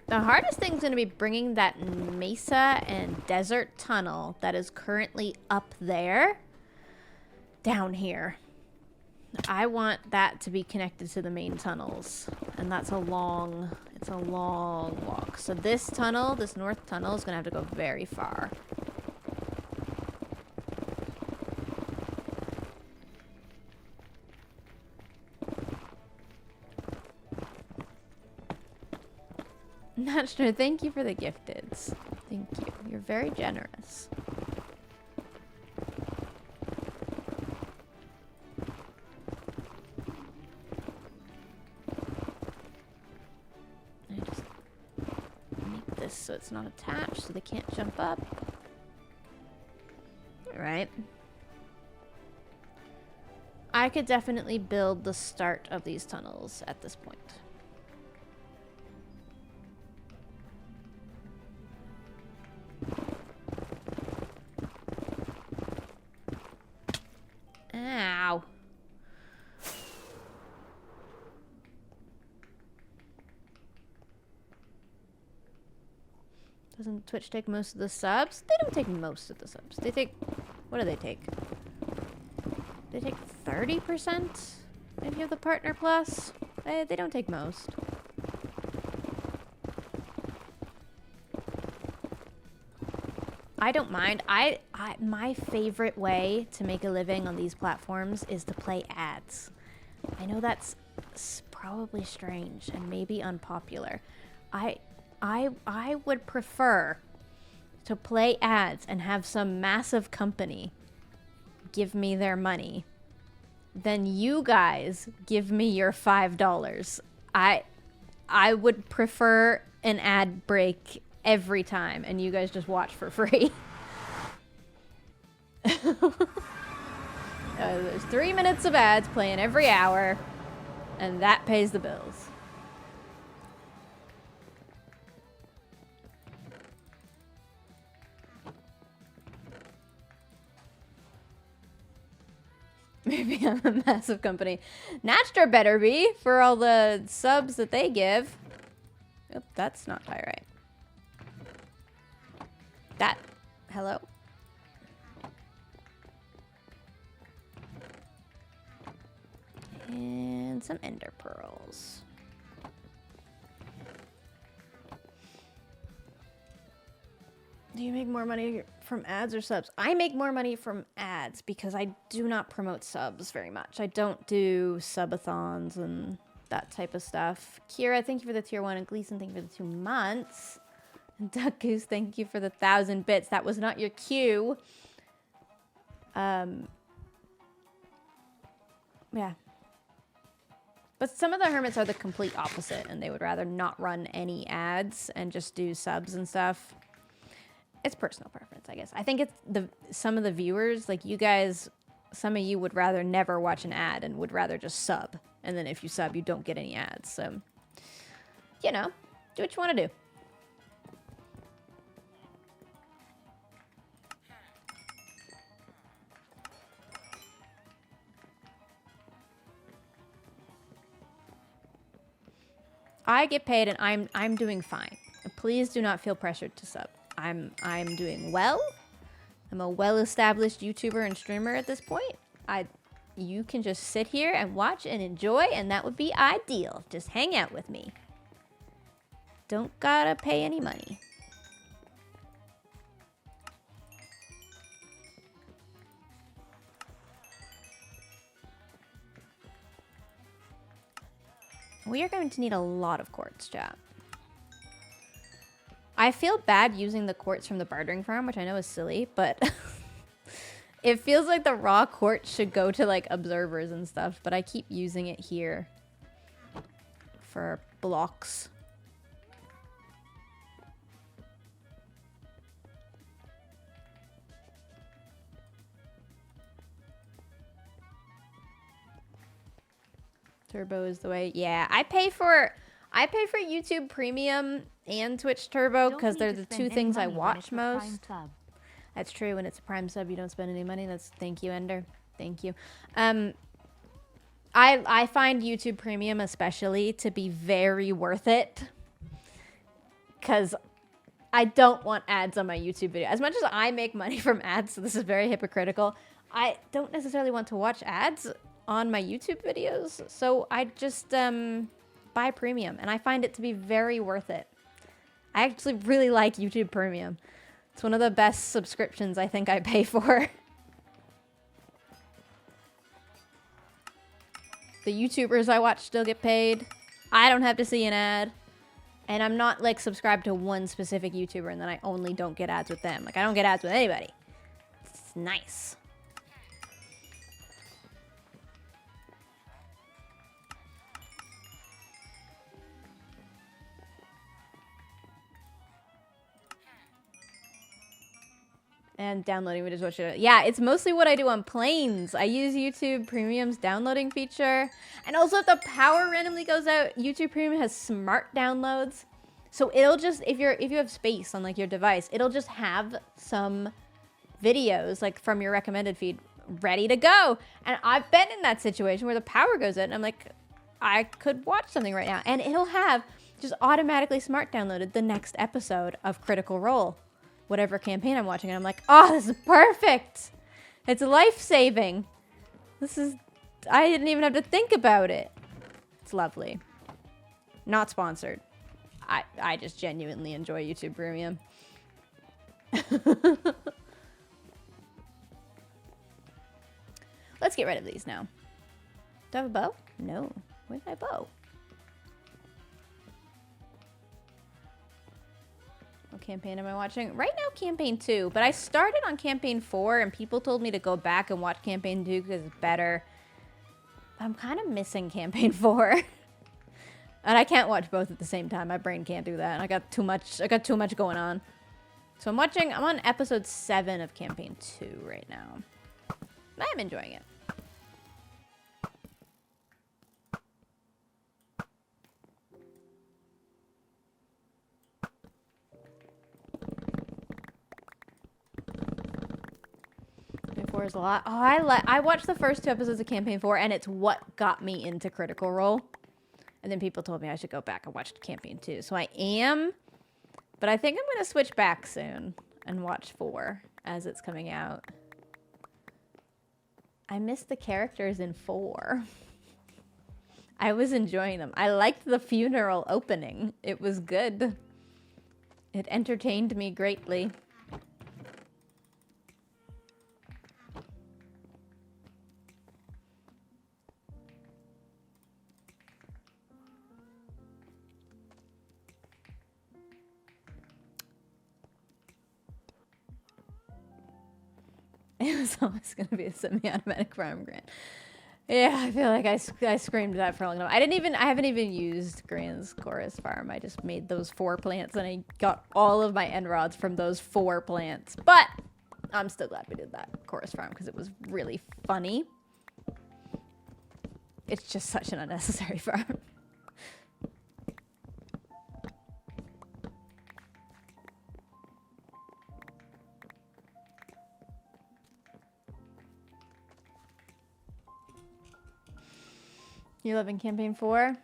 Speaker 1: The hardest thing is going to be bringing that mesa and desert tunnel that is currently up there down here. I want that to be connected to the main tunnels, and that's it's a long walk. So this tunnel, this north tunnel, is gonna have to go very far. Not sure. Thank you for the gifteds. Thank you. You're very generous. So it's not attached, so they can't jump up. Alright. I could definitely build the start of these tunnels at this point. Ow. Doesn't Twitch take most of the subs? They don't take most of the subs. They take... What do they take? They take 30% if you have the Partner Plus. They don't take most. I don't mind. My favorite way to make a living on these platforms is to play ads. I know that's probably strange and maybe unpopular. I would prefer to play ads and have some massive company give me their money than you guys give me your $5. I would prefer an ad break every time and you guys just watch for free. There's 3 minutes of ads playing every hour and that pays the bills. Maybe I'm a massive company. Natcher better be for all the subs that they give. Oop, that's not tie right. That. Hello? And some ender pearls. Do you make more money from ads or subs? I make more money from ads because I do not promote subs very much. I don't do subathons and that type of stuff. Kira, thank you for the tier 1. And Gleason, thank you for the 2 months. And Duck Goose, thank you for the 1,000 bits. That was not your cue. Yeah. But some of the hermits are the complete opposite, and they would rather not run any ads and just do subs and stuff. It's personal preference, I guess. I think it's some of the viewers, like you guys, some of you would rather never watch an ad and would rather just sub. And then if you sub, you don't get any ads. So, you know, do what you want to do. I get paid and I'm doing fine. Please do not feel pressured to sub. I'm doing well. I'm a well-established YouTuber and streamer at this point. You can just sit here and watch and enjoy, and that would be ideal. Just hang out with me. Don't gotta pay any money. We are going to need a lot of quartz, chat. I feel bad using the quartz from the bartering farm, which I know is silly, but it feels like the raw quartz should go to like observers and stuff, but I keep using it here for blocks. Turbo is the way. Yeah, I pay for YouTube Premium and Twitch Turbo because they're the two things I watch most. That's true. When it's a Prime sub, you don't spend any money. Thank you, Ender. Thank you. I find YouTube Premium especially to be very worth it because I don't want ads on my YouTube video. As much as I make money from ads, so this is very hypocritical, I don't necessarily want to watch ads on my YouTube videos, so I just buy Premium, and I find it to be very worth it. I actually really like YouTube Premium. It's one of the best subscriptions I think I pay for. The YouTubers I watch still get paid. I don't have to see an ad. And I'm not like subscribed to one specific YouTuber and then I only don't get ads with them. Like I don't get ads with anybody. It's nice. And downloading videos, what should I... Yeah, it's mostly what I do on planes. I use YouTube Premium's downloading feature. And also if the power randomly goes out, YouTube Premium has smart downloads. So it'll just, if you have space on like your device, it'll just have some videos like from your recommended feed ready to go. And I've been in that situation where the power goes out and I'm like, I could watch something right now. And it'll have just automatically smart downloaded the next episode of Critical Role. Whatever campaign I'm watching, and I'm like, oh, this is perfect. It's life-saving. I didn't even have to think about it. It's lovely. Not sponsored. I just genuinely enjoy YouTube Premium. Let's get rid of these now. Do I have a bow? No. Where's my bow? What campaign am I watching? Right now, campaign 2. But I started on campaign 4, and people told me to go back and watch campaign 2 because it's better. I'm kind of missing campaign 4. And I can't watch both at the same time. My brain can't do that. I got too much going on. So I'm on episode 7 of campaign 2 right now. I'm enjoying it. Campaign 4 is a lot. Oh, I watched the first 2 episodes of campaign 4, and it's what got me into Critical Role. And then people told me I should go back and watch campaign 2. So I am, but I think I'm going to switch back soon and watch 4 as it's coming out. I missed the characters in 4. I was enjoying them. I liked the funeral opening. It was good. It entertained me greatly. It was always going to be a semi-automatic farm grant. Yeah, I feel like I screamed that for a long time. I haven't even used Gran's Chorus Farm. I just made those 4 plants and I got all of my end rods from those 4 plants. But I'm still glad we did that Chorus Farm because it was really funny. It's just such an unnecessary farm. You're loving campaign 4?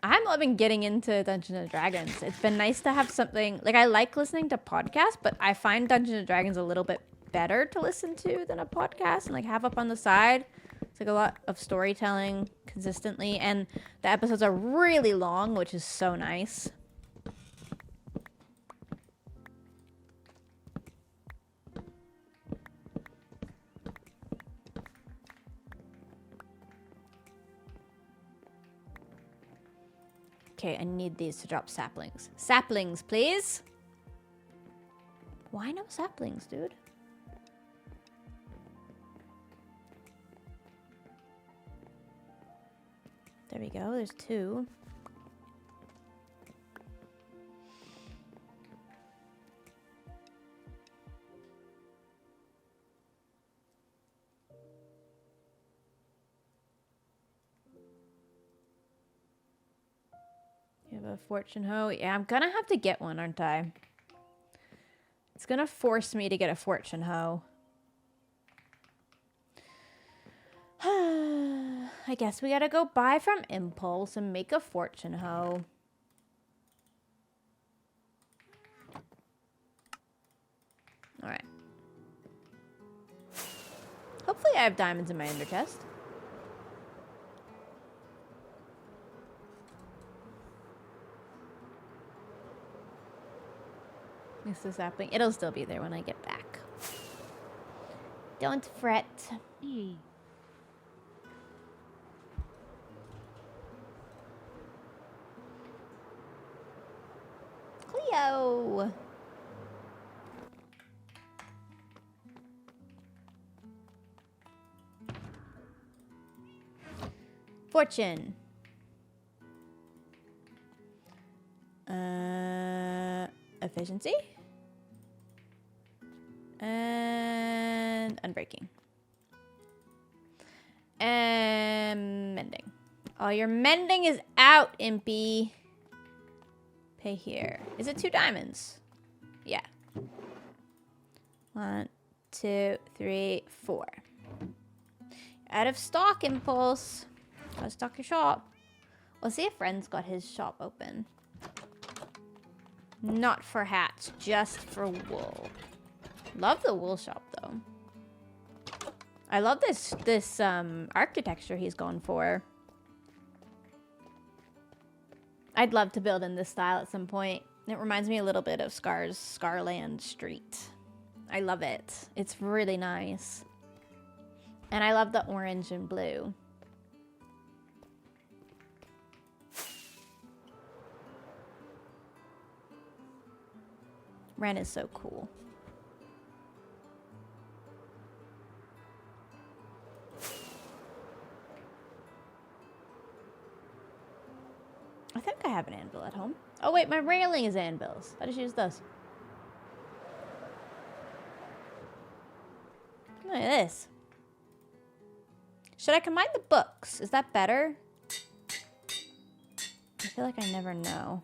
Speaker 1: I'm loving getting into Dungeons & Dragons. It's been nice to have something... Like, I like listening to podcasts, but I find Dungeons & Dragons a little bit better to listen to than a podcast and, like, have up on the side. It's, like, a lot of storytelling consistently, and the episodes are really long, which is so nice. Okay, I need these to drop saplings. Saplings, please! Why no saplings, dude? There we go, there's 2. You have a fortune hoe? Yeah, I'm gonna have to get one, aren't I? It's gonna force me to get a fortune hoe. I guess we gotta go buy from Impulse and make a fortune hoe. Alright. Hopefully I have diamonds in my ender chest. This is happening. It'll still be there when I get back. Don't fret.
Speaker 2: E.
Speaker 1: Cleo! Fortune. Efficiency? And unbreaking. And mending. Oh, your mending is out, Impy. Pay here. Is it 2 diamonds? Yeah. 1, 2, 3, 4. Out of stock, Impulse. Gotta stock your shop. We'll see if Ren's got his shop open. Not for hats, just for wool. Love the wool shop, though. I love this architecture he's gone for. I'd love to build in this style at some point. It reminds me a little bit of Scarland Street. I love it. It's really nice. And I love the orange and blue. Ren is so cool. I think I have an anvil at home. Oh wait, my railing is anvils. I just use those. Look at this. Should I combine the books? Is that better? I feel like I never know.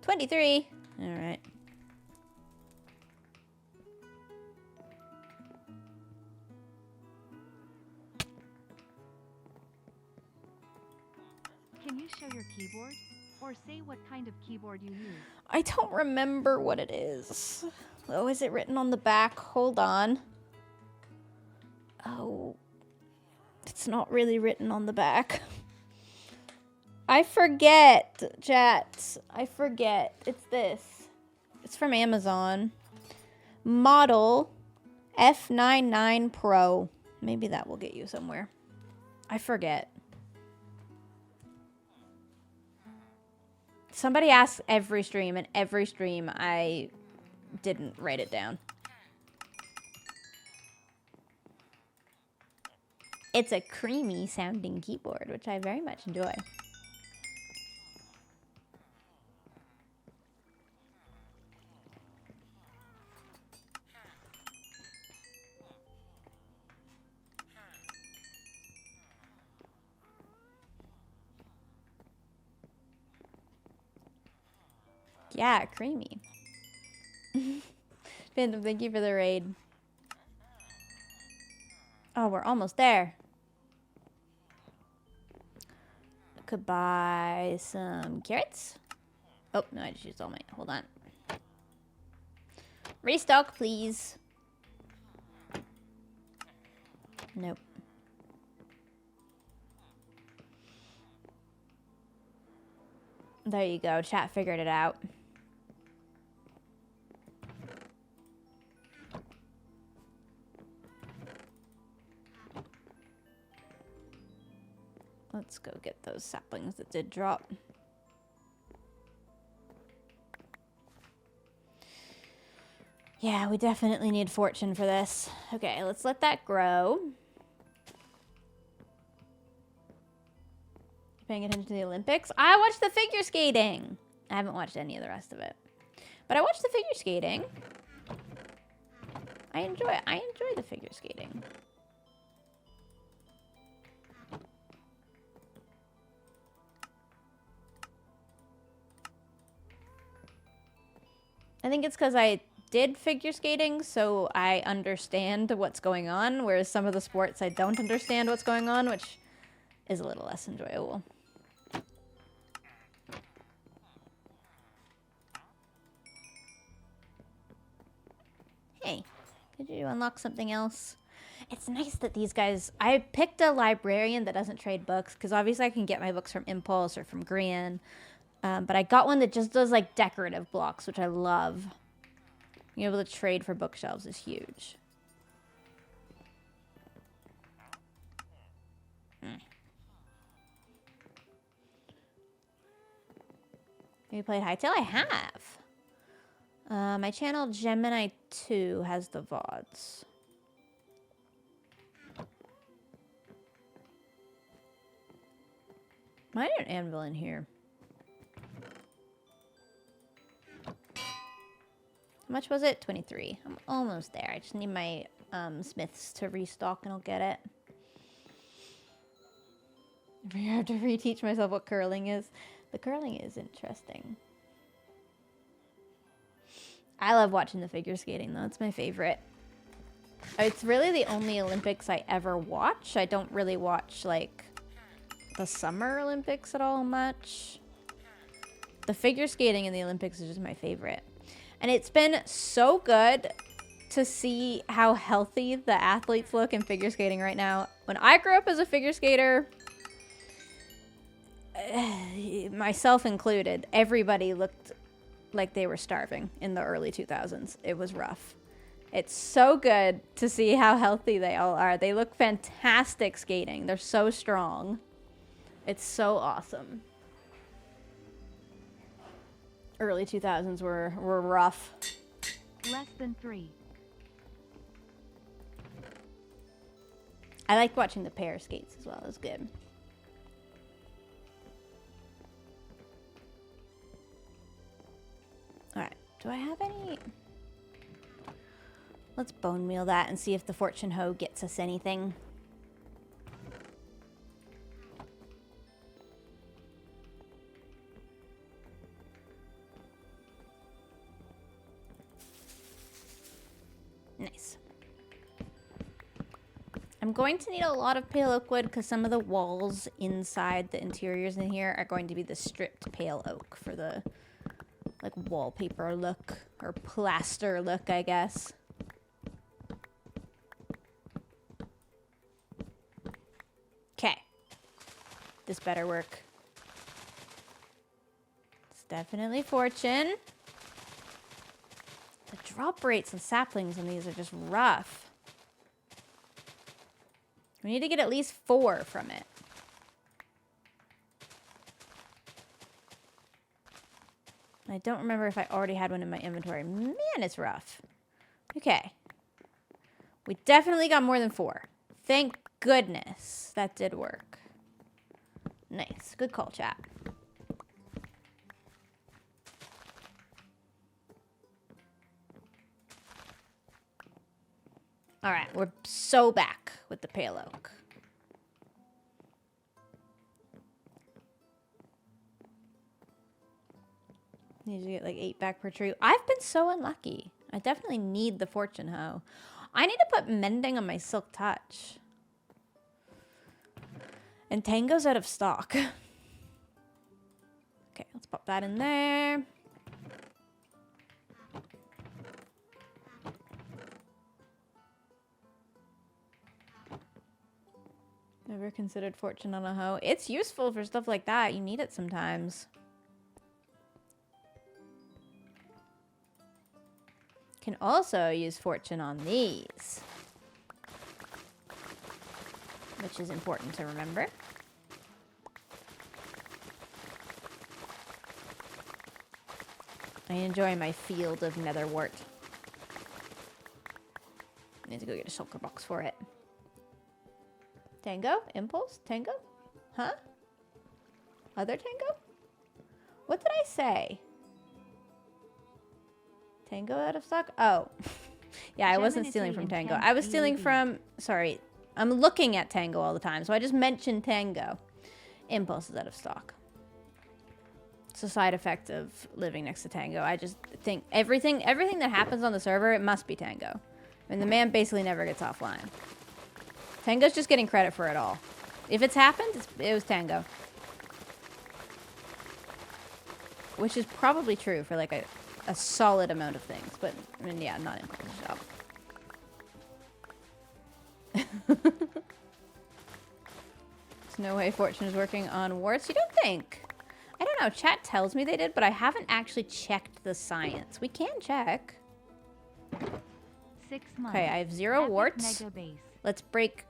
Speaker 1: 23. All right.
Speaker 2: Can you show your keyboard? Or say what kind of keyboard you use?
Speaker 1: I don't remember what it is. Oh, is it written on the back? Hold on. Oh, it's not really written on the back. I forget, chat. I forget. It's this. It's from Amazon. Model F99 Pro. Maybe that will get you somewhere. I forget. Somebody asks every stream, and every stream I didn't write it down. It's a creamy sounding keyboard, which I very much enjoy. Yeah, creamy. Phantom, thank you for the raid. Oh, we're almost there. Could buy some carrots. Oh, no, I just used all my... Hold on. Restock, please. Nope. There you go. Chat figured it out. Let's go get those saplings that did drop. Yeah, we definitely need fortune for this. Okay, let's let that grow. Paying attention to the Olympics? I watched the figure skating. I haven't watched any of the rest of it. But I watched the figure skating. I enjoy the figure skating. I think it's because I did figure skating, so I understand what's going on, whereas some of the sports I don't understand what's going on, which is a little less enjoyable. Hey, could you unlock something else? It's nice that these guys... I picked a librarian that doesn't trade books, because obviously I can get my books from Impulse or from Grian. But I got one that just does, like, decorative blocks, which I love. Being able to trade for bookshelves is huge. Have you played Hytale? I have. My channel, Gemini 2, has the VODs. Might have an anvil in here. How much was it? 23. I'm almost there. I just need my smiths to restock and I'll get it. I have to reteach myself what curling is. The curling is interesting. I love watching the figure skating though. It's my favorite. It's really the only Olympics I ever watch. I don't really watch like the Summer Olympics at all much. The figure skating in the Olympics is just my favorite. And it's been so good to see how healthy the athletes look in figure skating right now. When I grew up as a figure skater, myself included, everybody looked like they were starving in the early 2000s. It was rough. It's so good to see how healthy they all are. They look fantastic skating. They're so strong. It's so awesome. Early 2000s were rough.
Speaker 2: Less than 3.
Speaker 1: I liked watching the pair skates as well. It was good. Alright, do I have any? Let's bone meal that and see if the fortune hoe gets us anything. Nice. I'm going to need a lot of pale oak wood because some of the walls inside the interiors in here are going to be the stripped pale oak for the like wallpaper look or plaster look, I guess. Okay. This better work. It's definitely fortune. The drop rates and saplings on these are just rough. We need to get at least 4 from it. I don't remember if I already had one in my inventory. Man, it's rough. Okay. We definitely got more than 4. Thank goodness that did work. Nice. Good call, chat. Alright, we're so back with the pale oak. Need to get like 8 back per tree. I've been so unlucky. I definitely need the fortune hoe. I need to put mending on my silk touch. And Tango's out of stock. Okay, let's pop that in there. Never considered fortune on a hoe. It's useful for stuff like that. You need it sometimes. Can also use fortune on these, which is important to remember. I enjoy my field of nether wart. I need to go get a shulker box for it. Tango? Impulse? Tango? Huh? Other Tango? What did I say? Tango out of stock? Oh. Yeah, I wasn't stealing from Tango. I was stealing from... Sorry. I'm looking at Tango all the time, so I just mentioned Tango. Impulse is out of stock. It's a side effect of living next to Tango. I just think everything that happens on the server, it must be Tango. I mean, the man basically never gets offline. Tango's just getting credit for it all. If it's happened, it was Tango. Which is probably true for like a solid amount of things. But, I mean, yeah, not in the shop. There's no way Fortune is working on warts. You don't think? I don't know. Chat tells me they did, but I haven't actually checked the science. We can check.
Speaker 2: 6 months.
Speaker 1: Okay, I have 0
Speaker 2: Epic
Speaker 1: warts.
Speaker 2: mega base.
Speaker 1: Let's break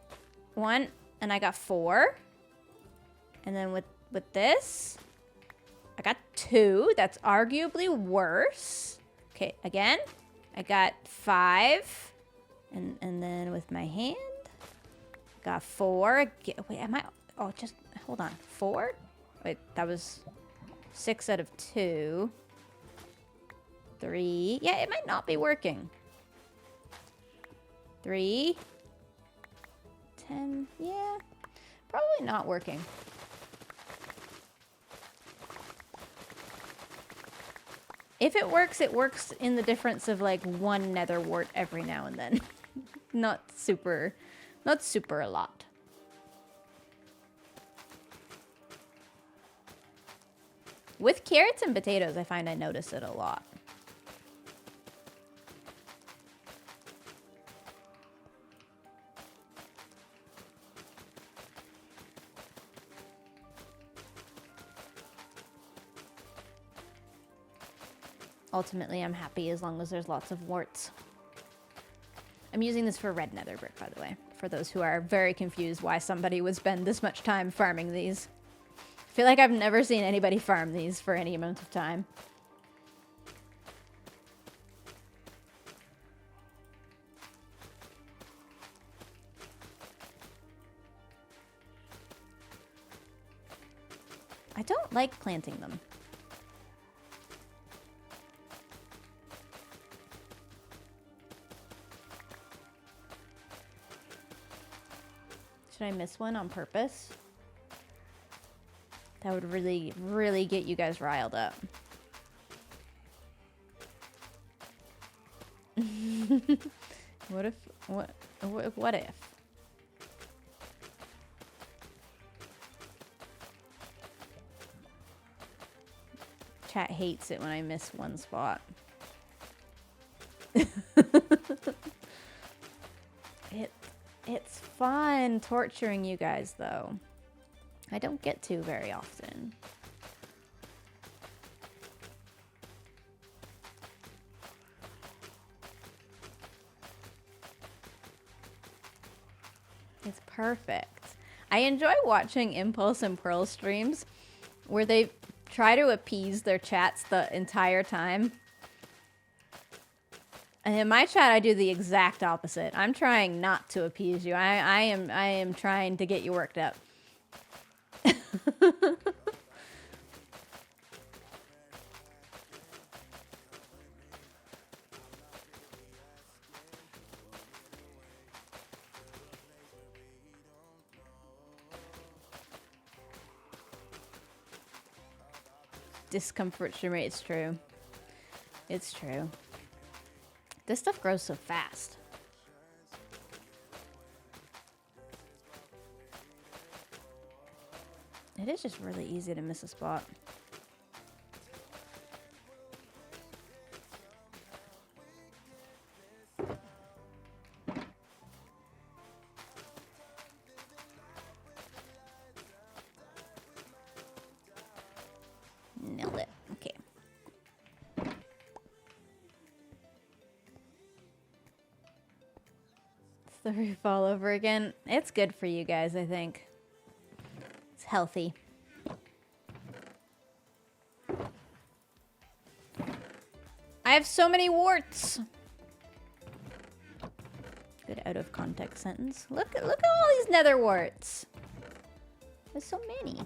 Speaker 1: 1, and I got 4. And then with this, I got 2. That's arguably worse. Okay, again, I got 5. And then with my hand, I got 4. Wait, am I... Oh, just... Hold on. 4? Wait, that was 6 out of 2. 3. Yeah, it might not be working. 3. 10. Yeah, probably not working. If it works in the difference of like 1 nether wart every now and then. Not super a lot. With carrots and potatoes, I find I notice it a lot. Ultimately, I'm happy as long as there's lots of warts. I'm using this for red nether brick, by the way, for those who are very confused why somebody would spend this much time farming these. I feel like I've never seen anybody farm these for any amount of time. I don't like planting them. Should I miss one on purpose? That would really, really get you guys riled up. What if? Chat hates it when I miss one spot. It's fun torturing you guys, though. I don't get to very often. It's perfect. I enjoy watching Impulse and Pearl streams where they try to appease their chats the entire time. And in my chat, I do the exact opposite. I'm trying not to appease you. I am trying to get you worked up. Discomfort streamer, it's true. It's true. This stuff grows so fast. It is just really easy to miss a spot. Nailed it. Okay. It's the roof all over again. It's good for you guys, I think. It's healthy. I have so many warts. Good out of context sentence. Look at all these nether warts. There's so many.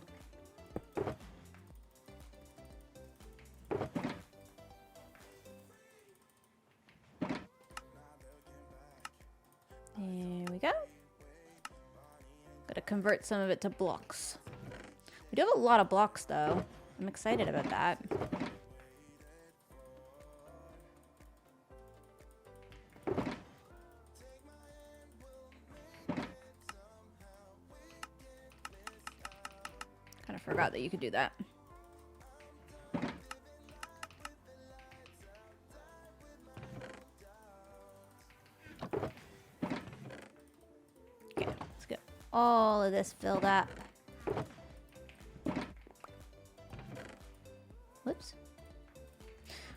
Speaker 1: There we go. Gotta convert some of it to blocks. We do have a lot of blocks, though. I'm excited about that. Kind of forgot that you could do that. Okay, let's get all of this filled up. Whoops.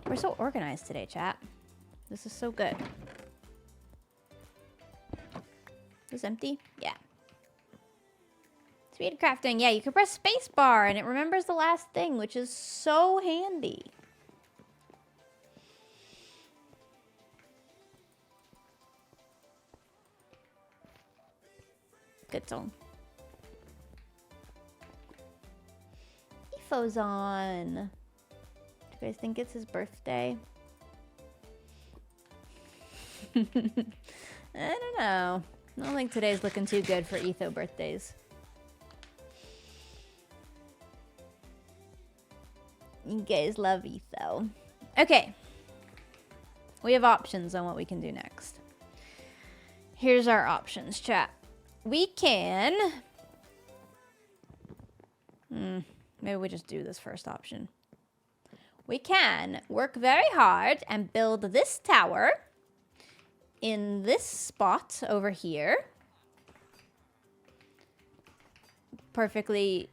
Speaker 1: We're so organized today, chat. This is so good. Is this empty? Yeah. Speed crafting. Yeah, you can press spacebar and it remembers the last thing, which is so handy. Good song. Efo's on. Do you guys think it's his birthday? I don't know. I don't think today's looking too good for Etho birthdays. You guys love Etho. Okay. We have options on what we can do next. Here's our options, chat. We can... maybe we just do this first option. We can work very hard and build this tower in this spot over here. Perfectly,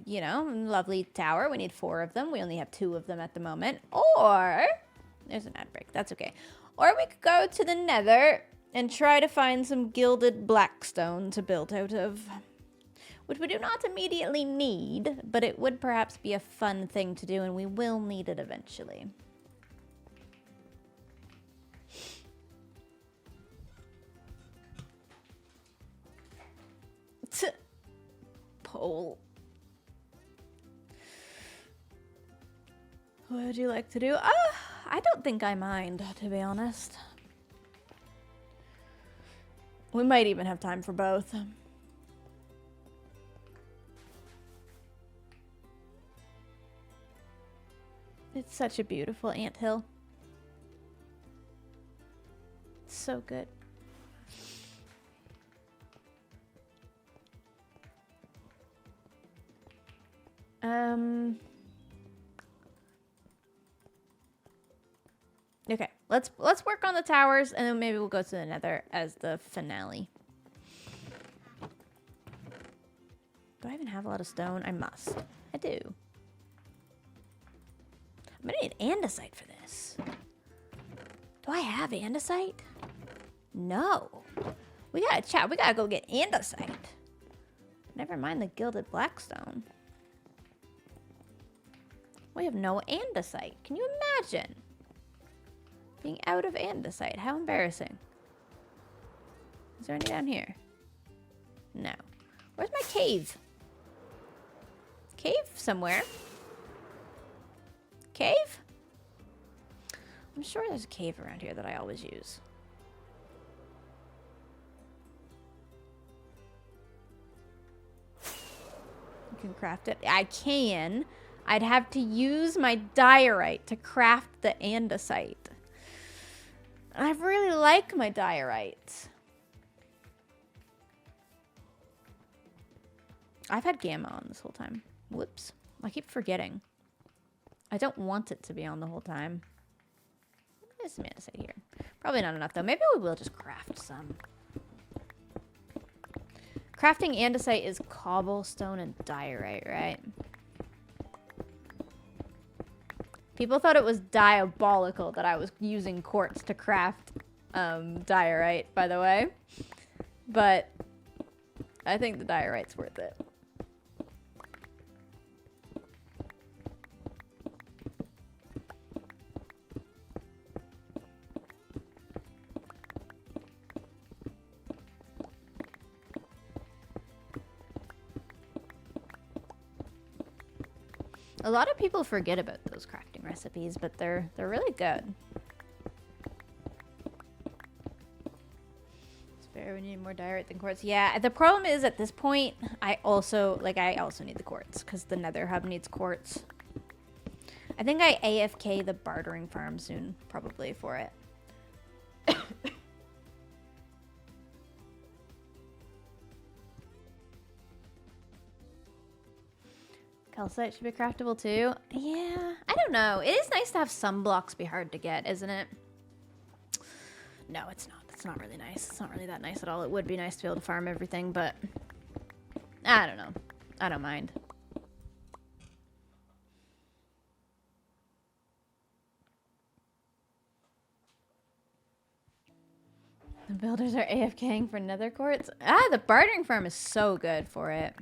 Speaker 1: you know, lovely tower. We need 4 of them. We only have 2 of them at the moment. Or, there's an ad break. That's okay. Or we could go to the Nether and try to find some gilded blackstone to build out of. Which we do not immediately need, but it would perhaps be a fun thing to do, and we will need it eventually. Pole. What would you like to do? I don't think I mind, to be honest. We might even have time for both. It's such a beautiful anthill. It's so good. Okay, let's work on the towers, and then maybe we'll go to the Nether as the finale. Do I even have a lot of stone? I must. I do. I'm gonna need andesite for this. Do I have andesite? No. We gotta go get andesite. Never mind the gilded blackstone. We have no andesite. Can you imagine? Being out of andesite. How embarrassing. Is there any down here? No. Where's my cave? Cave somewhere. Cave? I'm sure there's a cave around here that I always use. You can craft it. I can. I'd have to use my diorite to craft the andesite. I really like my diorite. I've had gamma on this whole time. Whoops. I keep forgetting. I don't want it to be on the whole time. There's some andesite here. Probably not enough, though. Maybe we will just craft some. Crafting andesite is cobblestone and diorite, right? People thought it was diabolical that I was using quartz to craft diorite, by the way. But I think the diorite's worth it. A lot of people forget about those crafting recipes, but they're really good. It's fair, we need more diorite than quartz. Yeah, the problem is at this point, I also need the quartz because the Nether hub needs quartz. I think I AFK the bartering farm soon, probably for it. Calcite should be craftable too. Yeah, I don't know. It is nice to have some blocks be hard to get, isn't it? No, it's not. It's not really nice. It's not really that nice at all. It would be nice to be able to farm everything, but I don't know. I don't mind. The builders are AFKing for nether quartz. Ah, the bartering farm is so good for it.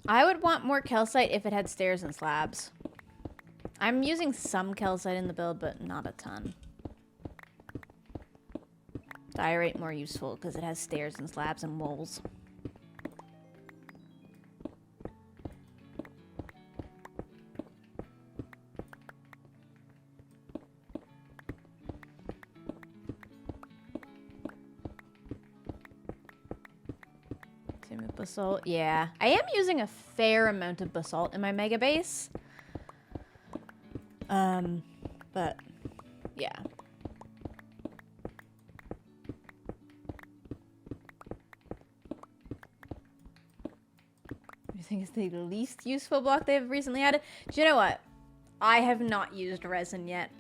Speaker 1: I would want more calcite if it had stairs and slabs. I'm using some calcite in the build, but not a ton. Diorite more useful because it has stairs and slabs and walls. Same with basalt. Yeah, I am using a fair amount of basalt in my mega base. But yeah. I think it's the least useful block they've recently added. Do you know what? I have not used resin yet.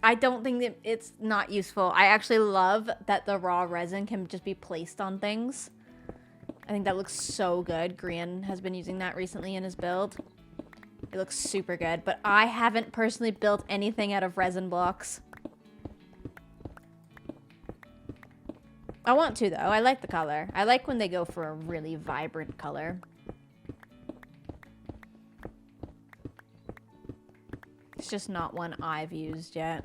Speaker 1: I don't think that it's not useful. I actually love that the raw resin can just be placed on things. I think that looks so good. Grian has been using that recently in his build. It looks super good, but I haven't personally built anything out of resin blocks. I want to, though. I like the color. I like when they go for a really vibrant color. It's just not one I've used yet.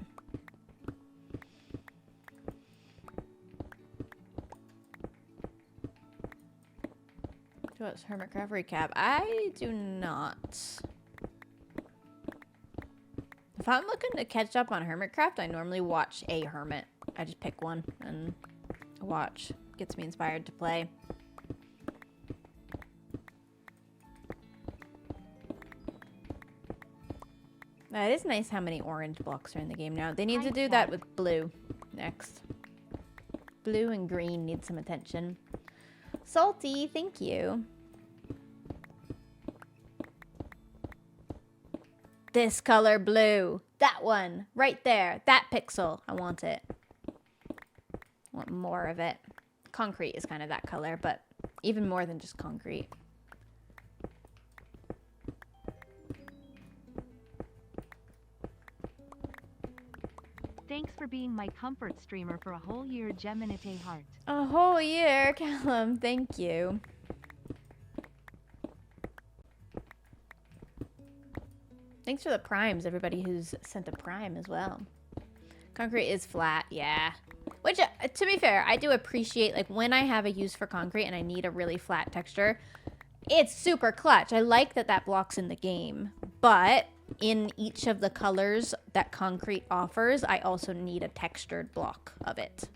Speaker 1: What's Hermitcraft recap? I do not. If I'm looking to catch up on Hermitcraft, I normally watch a hermit. I just pick one and watch. Gets me inspired to play. It is nice how many orange blocks are in the game now. They need to do that with blue next. Blue and green need some attention. Salty, thank you. This color blue. That one. Right there. That pixel. I want it. I want more of it. Concrete is kind of that color, but even more than just concrete.
Speaker 2: Thanks for being my comfort streamer for a whole year, Geminite Heart.
Speaker 1: A whole year, Callum. Thank you. Thanks for the primes, everybody who's sent a prime as well. Concrete is flat, yeah. Which, to be fair, I do appreciate, like, when I have a use for concrete and I need a really flat texture, it's super clutch. I like that that block's in the game, but in each of the colors that concrete offers, I also need a textured block of it.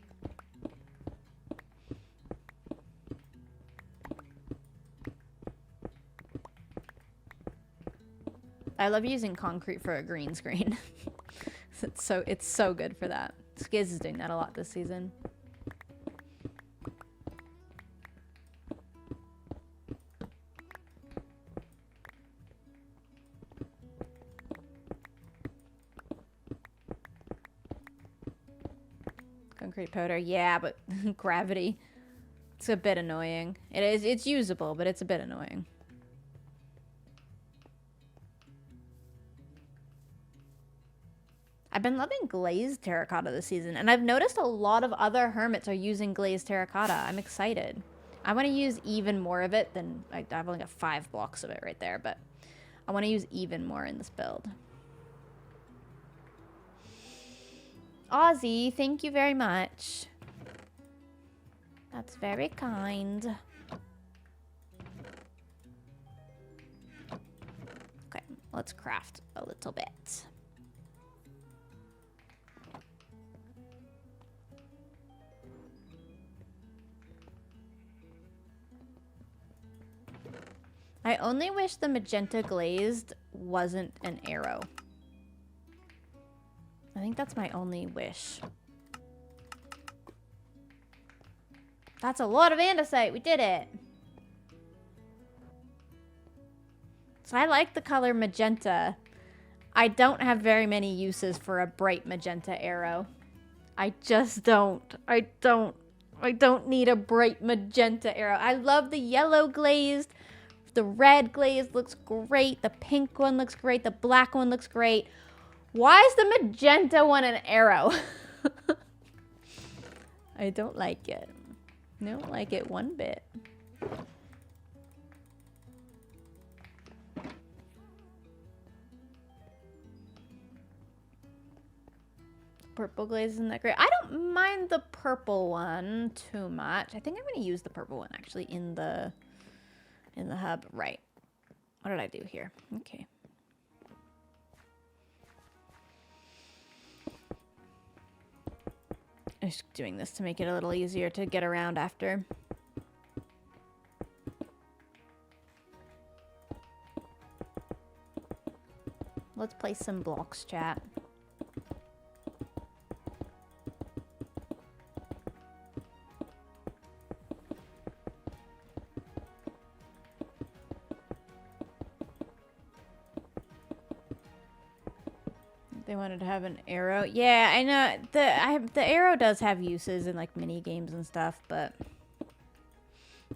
Speaker 1: I love using concrete for a green screen. It's so good for that. Skiz is doing that a lot this season. Concrete powder, yeah, but gravity. It's a bit annoying. It's usable, but it's a bit annoying. I've been loving glazed terracotta this season, and I've noticed a lot of other hermits are using glazed terracotta. I'm excited. I want to use even more of it than... I've only got 5 blocks of it right there, but I want to use even more in this build. Ozzy, thank you very much. That's very kind. Okay, let's craft a little bit. I only wish the magenta glazed wasn't an arrow. I think that's my only wish. That's a lot of andesite. We did it. So I like the color magenta. I don't have very many uses for a bright magenta arrow. I just don't. I don't need a bright magenta arrow. I love the yellow glazed. The red glaze looks great. The pink one looks great. The black one looks great. Why is the magenta one an arrow? I don't like it. I don't like it one bit. Purple glaze isn't that great. I don't mind the purple one too much. I think I'm going to use the purple one actually in the hub. Right. What did I do here? Okay. I'm just doing this to make it a little easier to get around after. Let's place some blocks, chat. They wanted to have an arrow. Yeah, I know. The arrow does have uses in like mini games and stuff, but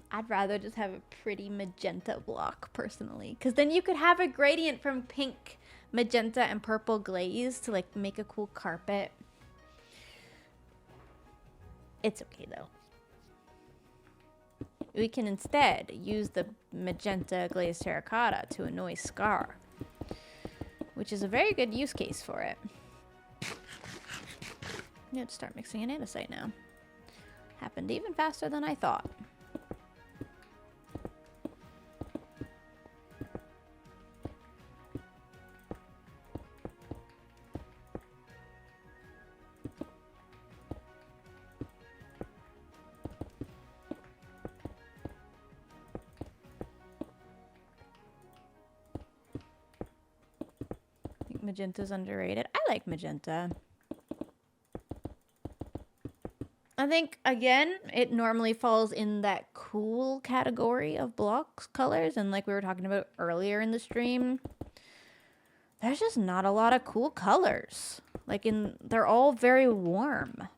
Speaker 1: I'd rather just have a pretty magenta block personally, because then you could have a gradient from pink, magenta, and purple glaze to like make a cool carpet. It's okay though. We can instead use the magenta glazed terracotta to annoy Scar, which is a very good use case for it. I'm gonna start mixing an andesite now. Happened even faster than I thought. Magenta's underrated. I like magenta. I think, again, it normally falls in that cool category of blocks colors. And like we were talking about earlier in the stream, there's just not a lot of cool colors. Like, they're all very warm.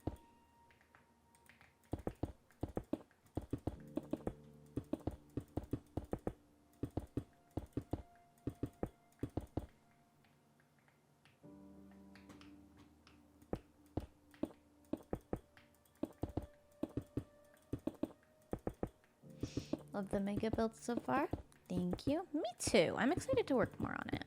Speaker 1: Love the mega build so far. Thank you. Me too. I'm excited to work more on it.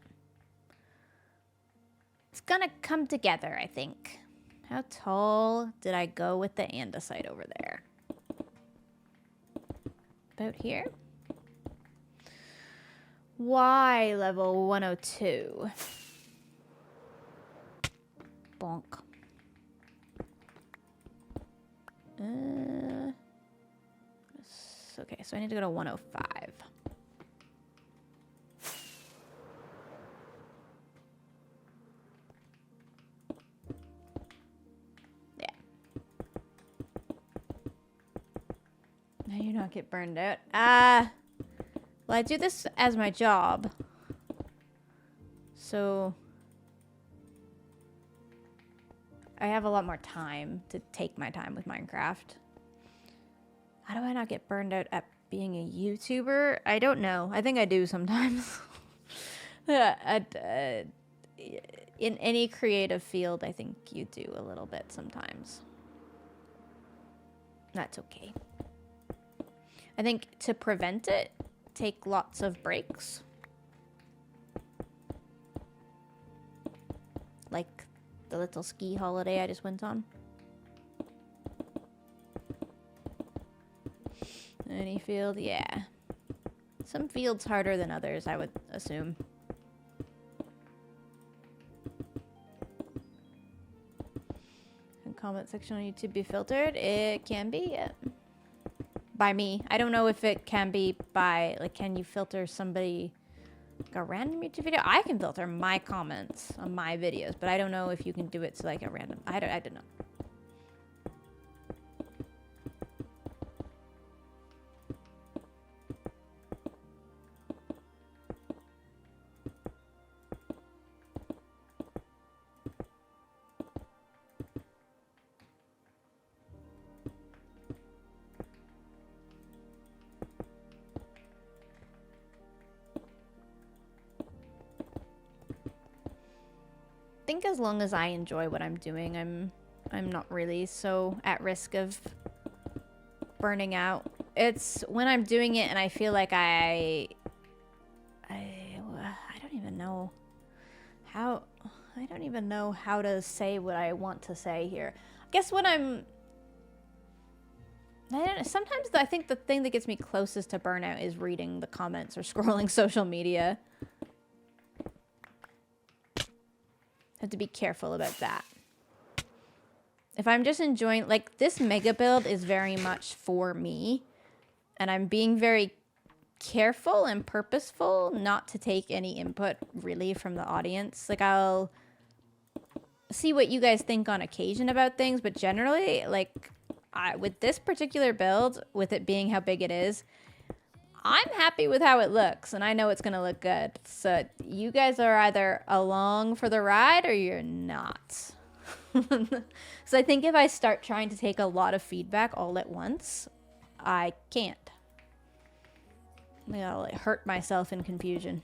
Speaker 1: It's gonna come together, I think. How tall did I go with the andesite over there? About here? Y level 102. Bonk. Okay, so I need to go to 105. Yeah. Now you not get burned out. Well, I do this as my job. So I have a lot more time to take my time with Minecraft. How do I not get burned out at being a YouTuber? I don't know. I think I do sometimes. In any creative field, I think you do a little bit sometimes. That's okay. I think to prevent it, take lots of breaks. Like the little ski holiday I just went on. Any field, yeah. Some fields harder than others, I would assume. Can comment section on YouTube be filtered? It can be, yeah. By me. I don't know if it can be by, like, can you filter somebody, like a random YouTube video? I can filter my comments on my videos, but I don't know if you can do it to like a random, I don't know. I think as long as I enjoy what I'm doing, I'm not really so at risk of burning out. It's when I'm doing it and I feel like I don't even know how to say what I want to say here. I guess when I don't know, sometimes I think the thing that gets me closest to burnout is reading the comments or scrolling social media. Have to be careful about that. If I'm just enjoying, like, this mega build is very much for me, and I'm being very careful and purposeful not to take any input really from the audience. Like, I'll see what you guys think on occasion about things, but generally, like, with this particular build, with it being how big it is, I'm happy with how it looks, and I know it's gonna look good. So you guys are either along for the ride or you're not. So I think if I start trying to take a lot of feedback all at once, I can't. Maybe I'll like, hurt myself in confusion.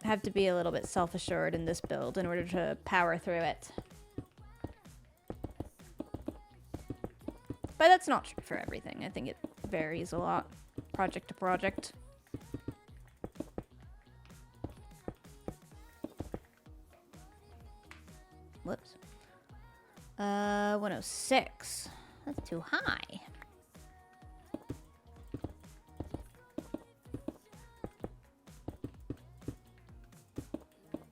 Speaker 1: I have to be a little bit self-assured in this build in order to power through it. But that's not true for everything. I think it varies a lot, project to project. Whoops. 106. That's too high.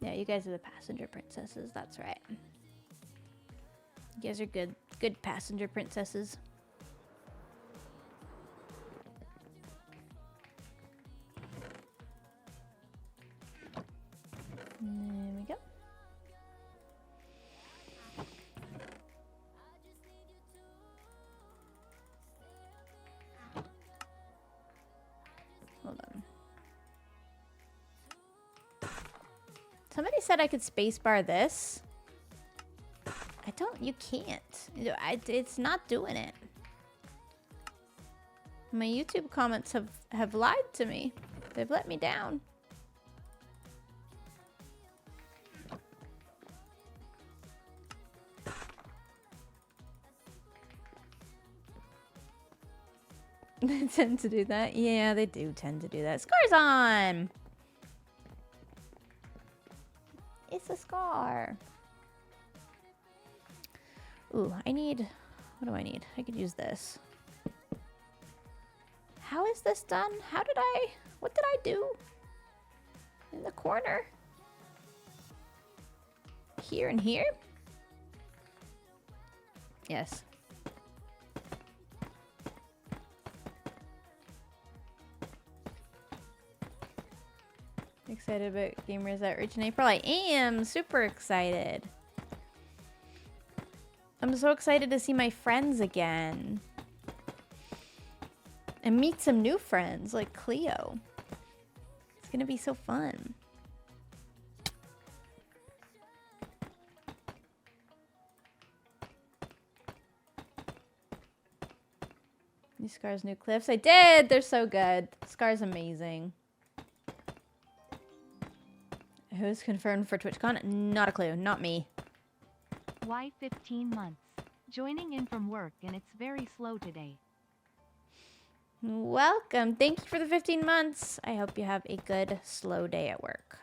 Speaker 1: Yeah, you guys are the passenger princesses. That's right. You guys are good passenger princesses. There we go. Hold on. Somebody said I could spacebar this. I don't, you can't. It's not doing it. My YouTube comments have lied to me. They've let me down. They tend to do that. Yeah, they do tend to do that. Scar's on! It's a scar. Ooh, I need... What do I need? I could use this. How is this done? How did I... What did I do? In the corner? Here and here? Yes. Excited about Gamers Outreach in April? I am super excited. I'm so excited to see my friends again. And meet some new friends like Cleo. It's gonna be so fun. New Scar's new cliffs. I did! They're so good. Scar's amazing. Who's confirmed for TwitchCon? Not a clue. Not me.
Speaker 2: Why 15 months? Joining in from work and it's very slow today.
Speaker 1: Welcome. Thank you for the 15 months. I hope you have a good, slow day at work.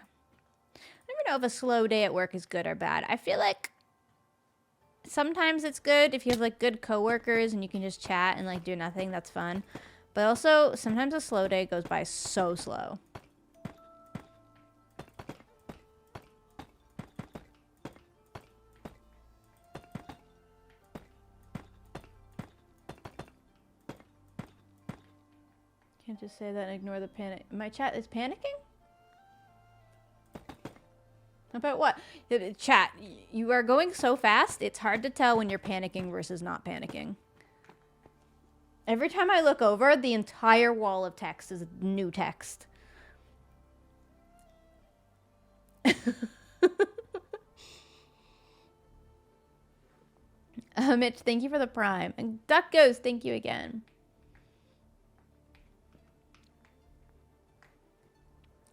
Speaker 1: I never know if a slow day at work is good or bad. I feel like sometimes it's good if you have like good coworkers and you can just chat and like do nothing. That's fun. But also sometimes a slow day goes by so slow. Can't just say that and ignore the panic. My chat is panicking? About what? Chat, you are going so fast, it's hard to tell when you're panicking versus not panicking. Every time I look over, the entire wall of text is new text. Mitch, thank you for the prime. And Duck Ghost, thank you again.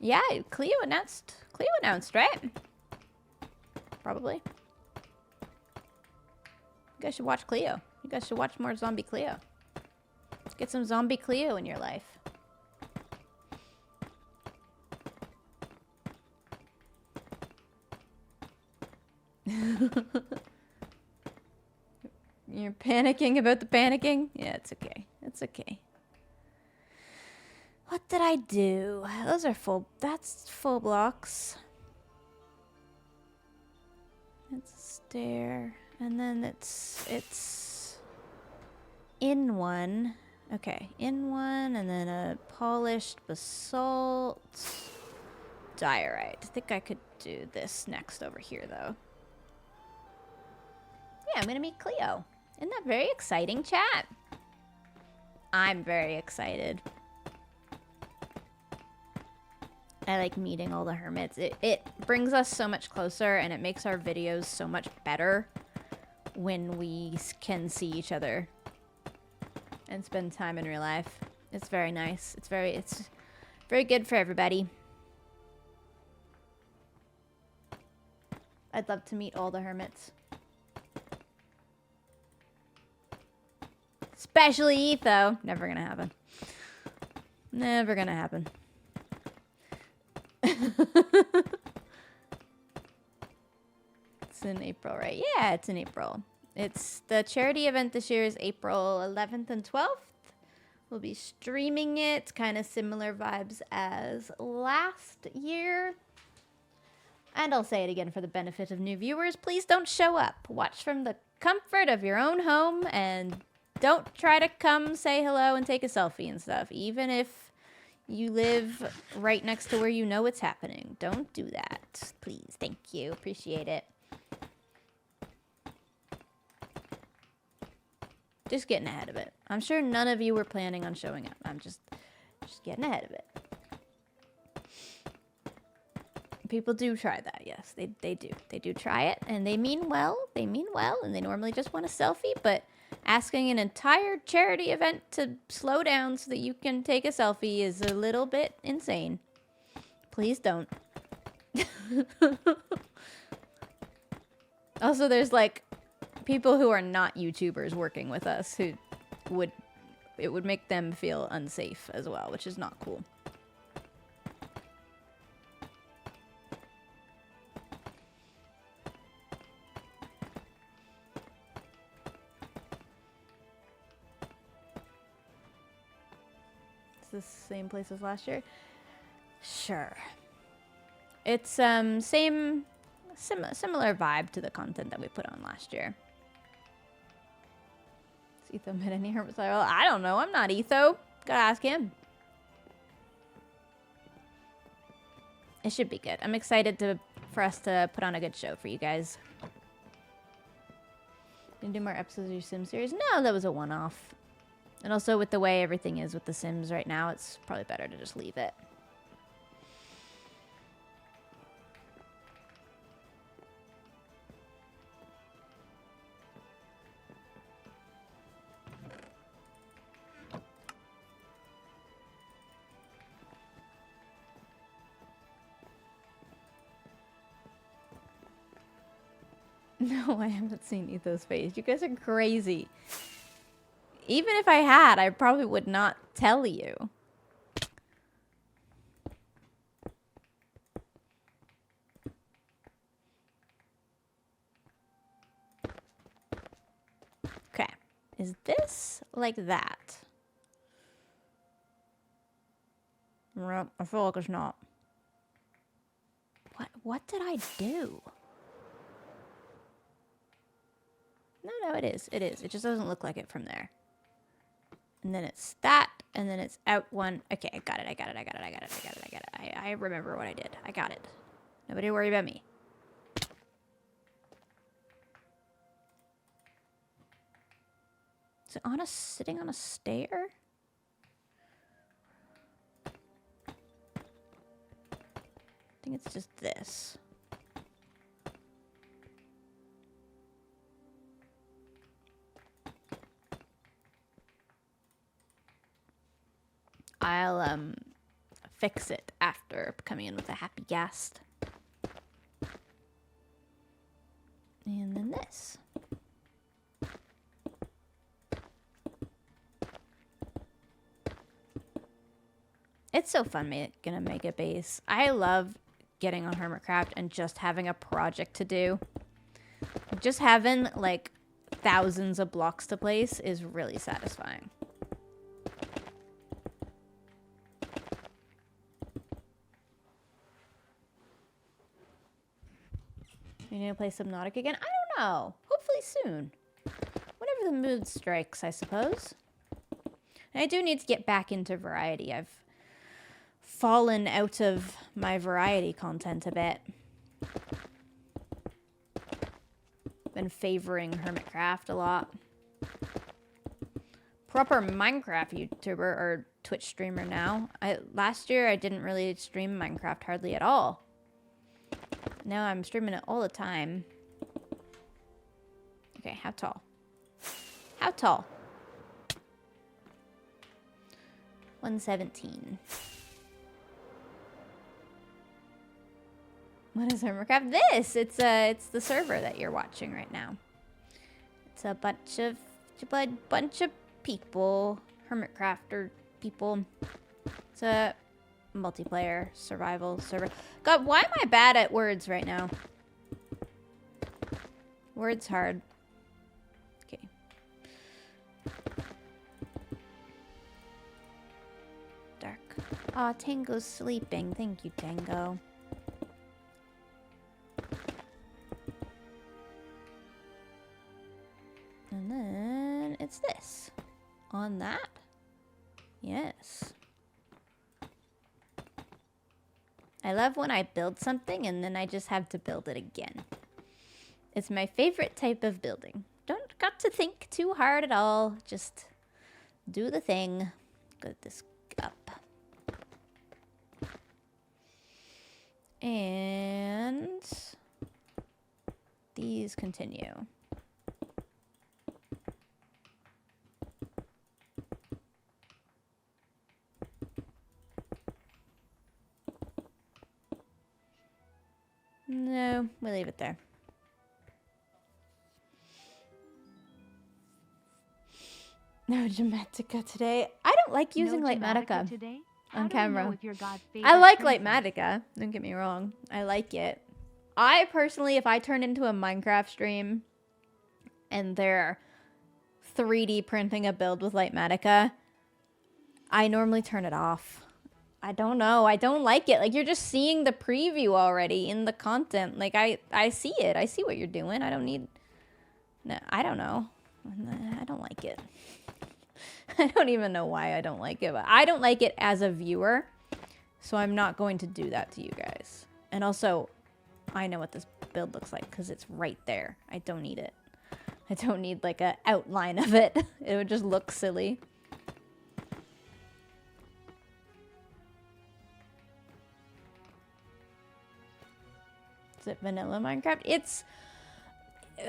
Speaker 1: Yeah, Cleo announced, right? Probably. You guys should watch Cleo. You guys should watch more Zombie Cleo. Get some Zombie Cleo in your life. You're panicking about the panicking? Yeah, it's okay. It's okay. What did I do? Those are full... That's full blocks. It's a stair. And then it's... in one. Okay, in one, and then a polished basalt. Diorite. I think I could do this next over here, though. Yeah, I'm gonna meet Cleo. Isn't that very exciting, chat? I'm very excited. I like meeting all the hermits. It brings us so much closer, and it makes our videos so much better when we can see each other and spend time in real life. It's very nice. It's very good for everybody. I'd love to meet all the hermits. Especially Etho. Never gonna happen. Never gonna happen. It's in April, right? Yeah, it's in April. It's the charity event this year is April 11th and 12th. We'll be streaming it. Kind of similar vibes as last year. And I'll say it again for the benefit of new viewers. Please don't show up. Watch from the comfort of your own home and don't try to come say hello and take a selfie and stuff. Even if you live right next to where you know it's happening. Don't do that. Please. Thank you. Appreciate it. Just getting ahead of it. I'm sure none of you were planning on showing up. I'm just getting ahead of it. People do try that, yes. They do. They do try it, and they mean well. They mean well, and they normally just want a selfie, but asking an entire charity event to slow down so that you can take a selfie is a little bit insane. Please don't. Also, there's like people who are not YouTubers working with us who it would make them feel unsafe as well, which is not cool. The same place as last year? Sure. It's similar vibe to the content that we put on last year. Is Etho met any hermits? Well, I don't know. I'm not Etho. Gotta ask him. It should be good. I'm excited for us to put on a good show for you guys. Gonna do more episodes of your Sim series? No, that was a one-off. And also with the way everything is with The Sims right now, it's probably better to just leave it. No, I haven't seen Etho's face. You guys are crazy. Even if I had, I probably would not tell you. Okay. Is this like that? I feel like it's not. What did I do? No, it is. It is. It just doesn't look like it from there. And then it's that, and then it's out one. Okay, I got it. I remember what I did. I got it. Nobody worry about me. Is it sitting on a stair? I think it's just this. I'll fix it after coming in with a happy guest. And then this. It's so fun gonna make a base. I love getting on Hermitcraft and just having a project to do. Just having like thousands of blocks to place is really satisfying. You need to play Subnautica again? I don't know. Hopefully soon. Whenever the the mood strikes, I suppose. And I do need to get back into variety. I've fallen out of my variety content a bit. Been favoring Hermitcraft a lot. Proper Minecraft YouTuber or Twitch streamer now. Last year I didn't really stream Minecraft hardly at all. Now I'm streaming it all the time. Okay, how tall? How tall? 117. What is Hermitcraft? This! It's the server that you're watching right now. It's a bunch of people, Hermitcrafter people. It's a multiplayer survival server. God, why am I bad at words right now? Words hard. Okay. Dark. Aw, Tango's sleeping. Thank you, Tango. And then it's this. On that? Yes. I love when I build something and then I just have to build it again. It's my favorite type of building. Don't got to think too hard at all. Just do the thing. Get this up. And these continue. No, we'll leave it there. No Gematica today. I don't like using Lightmatica
Speaker 2: today?
Speaker 1: on
Speaker 2: How do we
Speaker 1: camera.
Speaker 2: know if you're God's
Speaker 1: I like
Speaker 2: favorite
Speaker 1: Lightmatica. Don't get me wrong. I like it. I personally, if I turn into a Minecraft stream and they're 3D printing a build with Lightmatica, I normally turn it off. I don't know. I don't like it. Like, you're just seeing the preview already in the content. Like, I see it. I see what you're doing. I don't need... No, I don't know. I don't like it. I don't even know why I don't like it. But I don't like it as a viewer. So I'm not going to do that to you guys. And also, I know what this build looks like because it's right there. I don't need it. I don't need, like, an outline of it. It would just look silly. Is it vanilla Minecraft? It's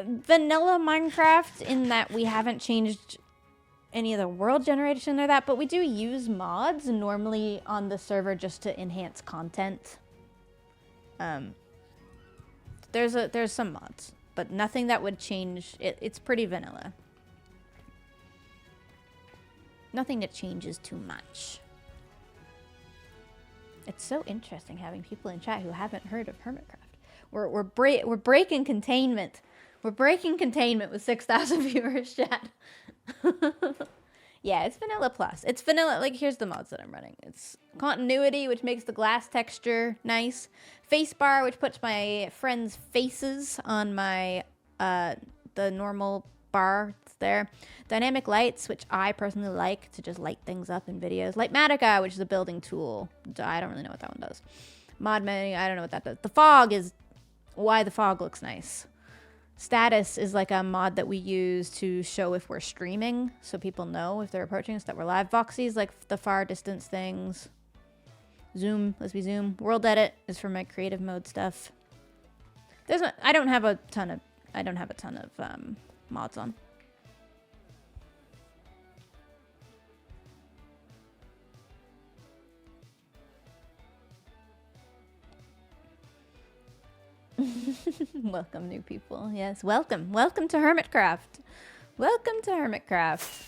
Speaker 1: vanilla Minecraft in that we haven't changed any of the world generation or that, but we do use mods normally on the server just to enhance content. There's some mods, but nothing that would change it. It's pretty vanilla. Nothing that changes too much. It's so interesting having people in chat who haven't heard of Hermitcraft. We're breaking containment. We're breaking containment with 6,000 viewers, chat. Yeah, it's vanilla plus. It's vanilla. Like, here's the mods that I'm running. It's continuity, which makes the glass texture nice. Face bar, which puts my friends' faces on my the normal bar that's there. Dynamic lights, which I personally like to just light things up in videos. Lightmatica, which is a building tool. I don't really know what that one does. Mod menu, I don't know what that does. The fog is why the fog looks nice. Status is like a mod that we use to show if we're streaming, so people know if they're approaching us that we're live. Voxy's like the far distance things. Zoom, lets me zoom. World edit is for my creative mode stuff. I don't have a ton of mods on. Welcome, new people. Yes, welcome. Welcome to Hermitcraft. Welcome to Hermitcraft.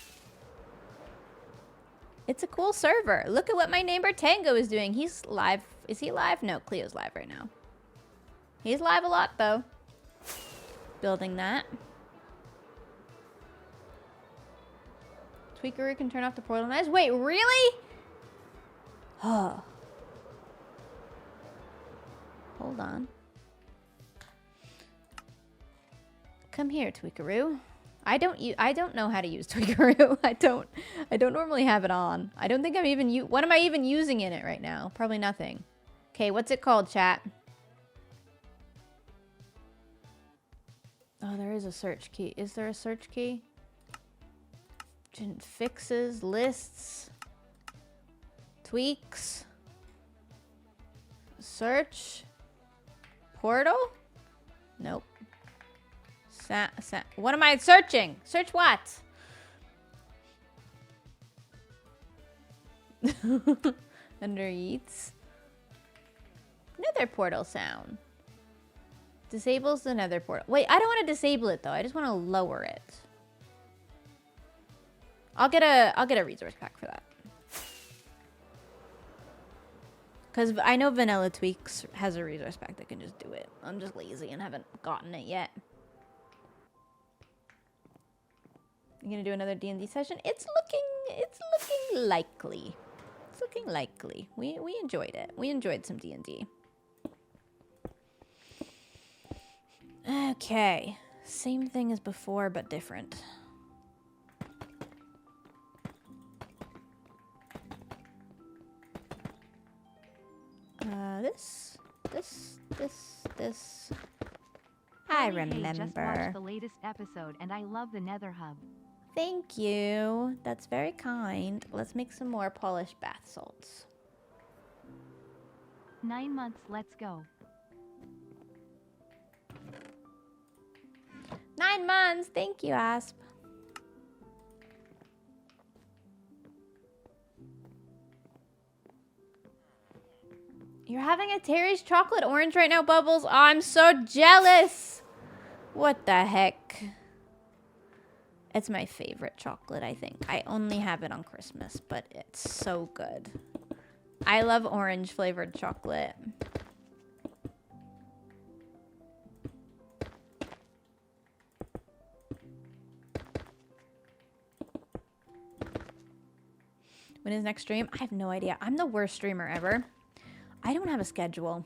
Speaker 1: It's a cool server. Look at what my neighbor Tango is doing. He's live. Is he live? No, Cleo's live right now. He's live a lot, though. Building that. Tweakeroo can turn off the portal knives. Wait, really? Oh. Hold on. Come here, Tweakeroo. I don't know how to use Twiggeroo. I don't normally have it on. I don't think I'm even what am I even using in it right now? Probably nothing. Okay, what's it called, chat? Oh, there is a search key. Is there a search key? Fixes, lists, tweaks, search, portal? Nope. What am I searching? Search what? Under Eats. Nether portal sound. Disables the nether portal. Wait, I don't want to disable it though. I just want to lower it. I'll get a resource pack for that. Because I know Vanilla Tweaks has a resource pack that can just do it. I'm just lazy and haven't gotten it yet. You gonna do another D&D session? It's looking likely. It's looking likely. We enjoyed it. We enjoyed some D&D. Okay. Same thing as before, but different. This. I remember.
Speaker 2: Just watched the latest episode and I love the Nether hub.
Speaker 1: Thank you. That's very kind. Let's make some more polished bath salts.
Speaker 2: 9 months, let's go.
Speaker 1: 9 months. Thank you, Asp. You're having a Terry's chocolate orange right now, Bubbles? Oh, I'm so jealous. What the heck? It's my favorite chocolate, I think. I only have it on Christmas, but it's so good. I love orange flavored chocolate. When is next stream? I have no idea. I'm the worst streamer ever. I don't have a schedule.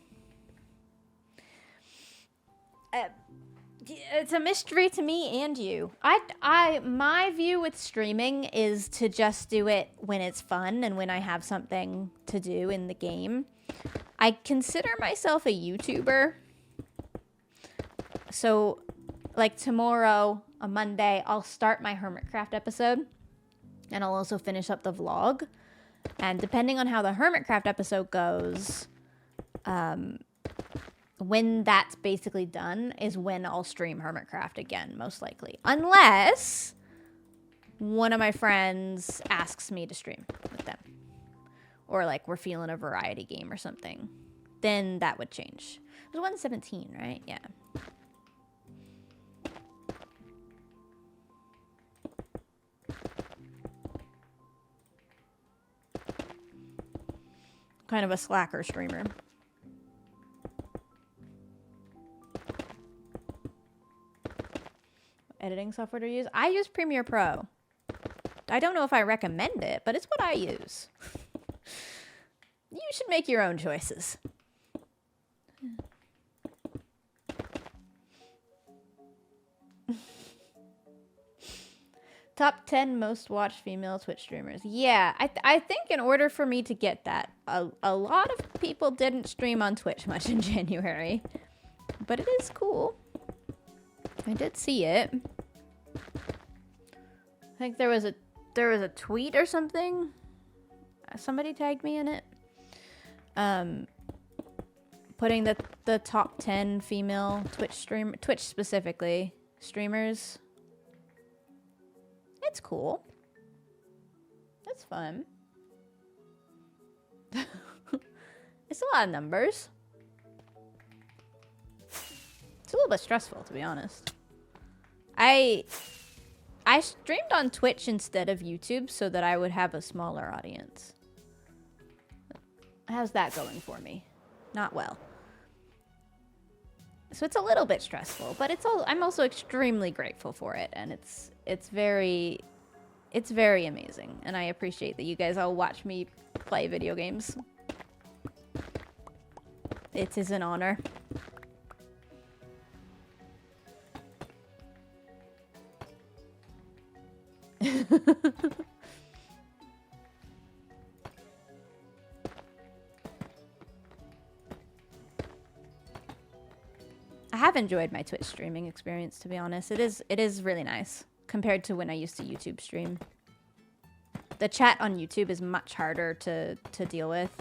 Speaker 1: It's a mystery to me and you. My view with streaming is to just do it when it's fun and when I have something to do in the game. I consider myself a YouTuber. So, like tomorrow, on Monday, I'll start my Hermitcraft episode. And I'll also finish up the vlog. And depending on how the Hermitcraft episode goes, when that's basically done is when I'll stream Hermitcraft again, most likely. Unless one of my friends asks me to stream with them. Or like we're feeling a variety game or something. Then that would change. It was 117, right? Yeah. Kind of a slacker streamer. Editing software to use? I use Premiere Pro. I don't know if I recommend it, but it's what I use. You should make your own choices. Top 10 most watched female Twitch streamers. Yeah, I think in order for me to get that, a lot of people didn't stream on Twitch much in January. But it is cool. I did see it. I think there was a tweet or something. Somebody tagged me in it. Putting the top 10 female Twitch specifically streamers. It's cool. It's fun. It's a lot of numbers. It's a little bit stressful, to be honest. I streamed on Twitch instead of YouTube so that I would have a smaller audience. How's that going for me? Not well. So it's a little bit stressful, but I'm also extremely grateful for it, and it's very amazing, and I appreciate that you guys all watch me play video games. It is an honor. have enjoyed my Twitch streaming experience, to be honest. It is really nice compared to when I used to YouTube stream. The chat on YouTube is much harder to deal with.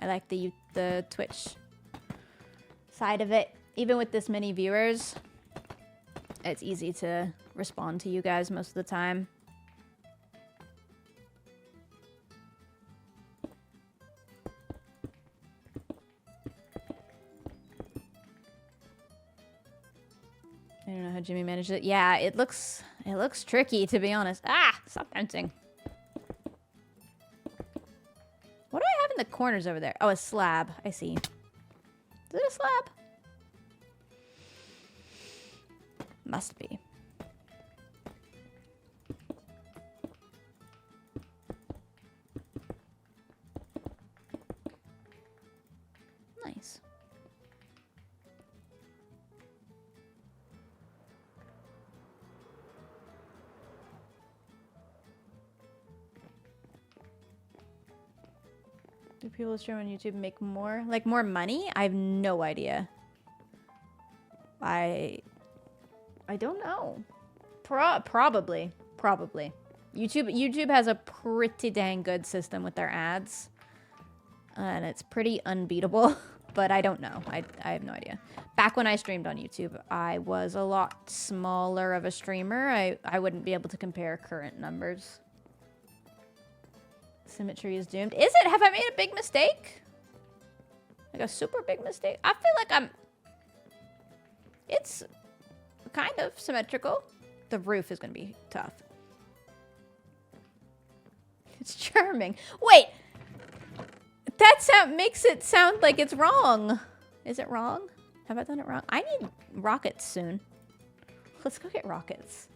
Speaker 1: I like the Twitch side of it. Even with this many viewers, it's easy to respond to you guys most of the time. I don't know how Jimmy managed it. Yeah, it looks tricky, to be honest. Ah, stop bouncing. What do I have in the corners over there? Oh, a slab. I see. Is it a slab? Must be. Nice. Do people stream on YouTube make more? Like more money? I have no idea. I don't know. Probably. YouTube has a pretty dang good system with their ads. And it's pretty unbeatable. But I don't know. I have no idea. Back when I streamed on YouTube, I was a lot smaller of a streamer. I wouldn't be able to compare current numbers. Symmetry is doomed. Is it? Have I made a big mistake? Like a super big mistake? I feel like it's kind of symmetrical. The roof is going to be tough. It's charming. Wait! That makes it sound like it's wrong. Is it wrong? Have I done it wrong? I need rockets soon. Let's go get rockets.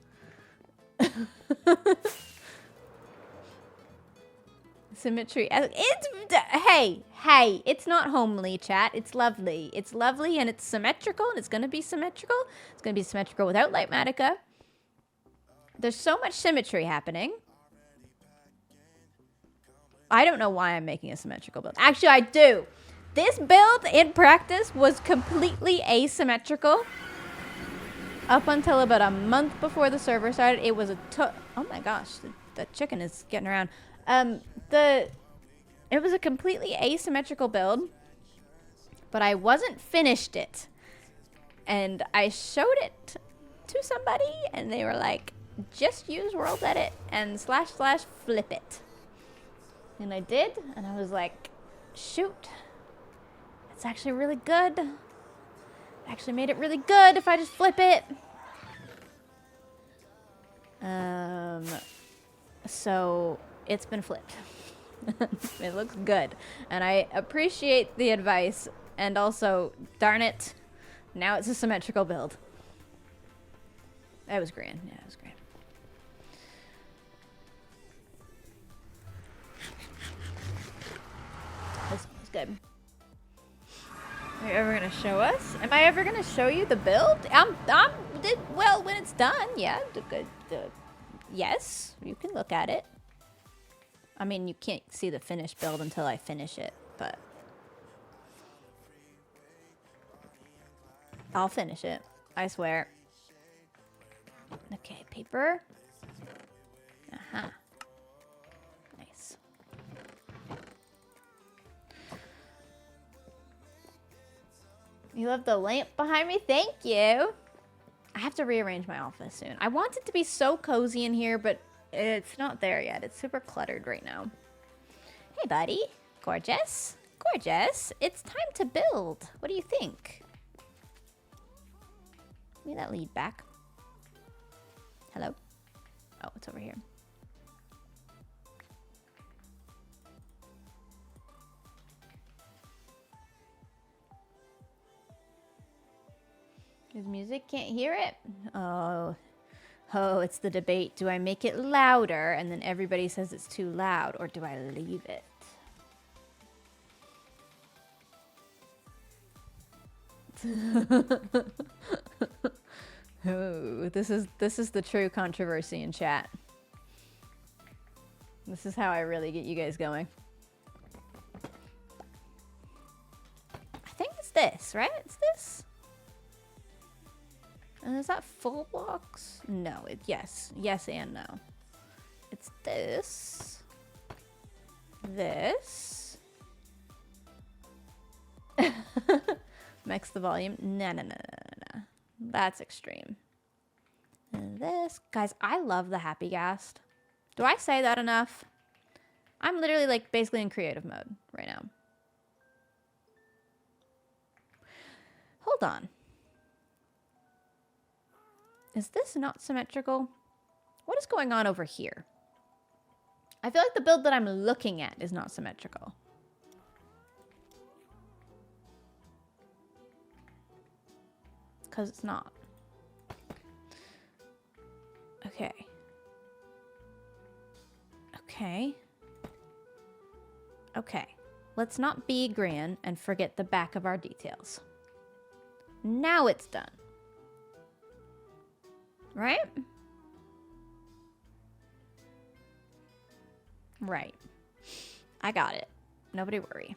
Speaker 1: Symmetry. Hey, it's not homely, chat. It's lovely. It's lovely and it's symmetrical and it's going to be symmetrical. It's going to be symmetrical without Lightmatica. There's so much symmetry happening. I don't know why I'm making a symmetrical build. Actually, I do. This build in practice was completely asymmetrical. Up until about a month before the server started, it was oh my gosh, the chicken is getting around. It was a completely asymmetrical build, but I wasn't finished it. And I showed it to somebody and they were like, just use world edit and / flip it. And I did, and I was like, shoot, it's actually really good. I actually made it really good if I just flip it. So it's been flipped. It looks good. And I appreciate the advice. And also, darn it, now it's a symmetrical build. That was grand. Yeah, it was grand. This was good. Are you ever gonna show us? Am I ever gonna show you the build? Well, when it's done, yeah. Yes, you can look at it. I mean, you can't see the finished build until I finish it, but I'll finish it. I swear. Okay, paper. Uh-huh. Nice. You love the lamp behind me? Thank you. I have to rearrange my office soon. I want it to be so cozy in here, but it's not there yet. It's super cluttered right now. Hey, buddy. Gorgeous. Gorgeous. It's time to build. What do you think? Give me that lead back. Hello? Oh, it's over here. His music can't hear it? Oh, it's the debate. Do I make it louder and then everybody says it's too loud, or do I leave it? Oh, this is the true controversy in chat. This is how I really get you guys going. I think it's this, right? It's this. Is that full blocks? No, yes. Yes and no. It's this. This. Max the volume. No. That's extreme. And this. Guys, I love the happy ghast. Do I say that enough? I'm literally like basically in creative mode right now. Hold on. Is this not symmetrical? What is going on over here? I feel like the build that I'm looking at is not symmetrical. Because it's not. Okay. Okay. Okay. Let's not be grand and forget the back of our details. Now it's done. Right? Right. I got it. Nobody worry.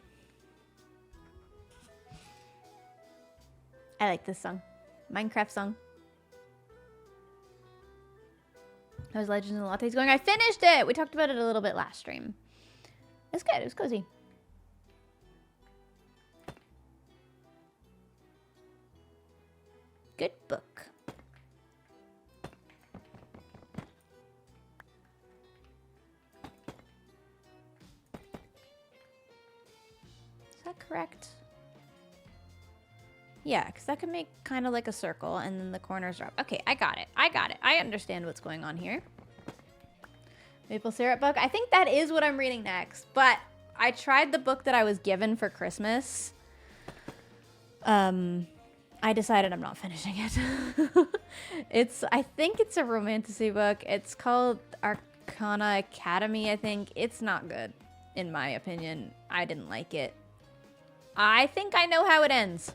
Speaker 1: I like this song. Minecraft song. How's Legends and Lattes going? I finished it! We talked about it a little bit last stream. It's good. It was cozy. Good book. Is that correct? Yeah, because that could make kind of like a circle and then the corners drop. Okay, I got it. I got it. I understand what's going on here. Maple syrup book. I think that is what I'm reading next. But I tried the book that I was given for Christmas. I decided I'm not finishing it. I think it's a romantasy book. It's called Arcana Academy, I think. It's not good, in my opinion. I didn't like it. I think I know how it ends.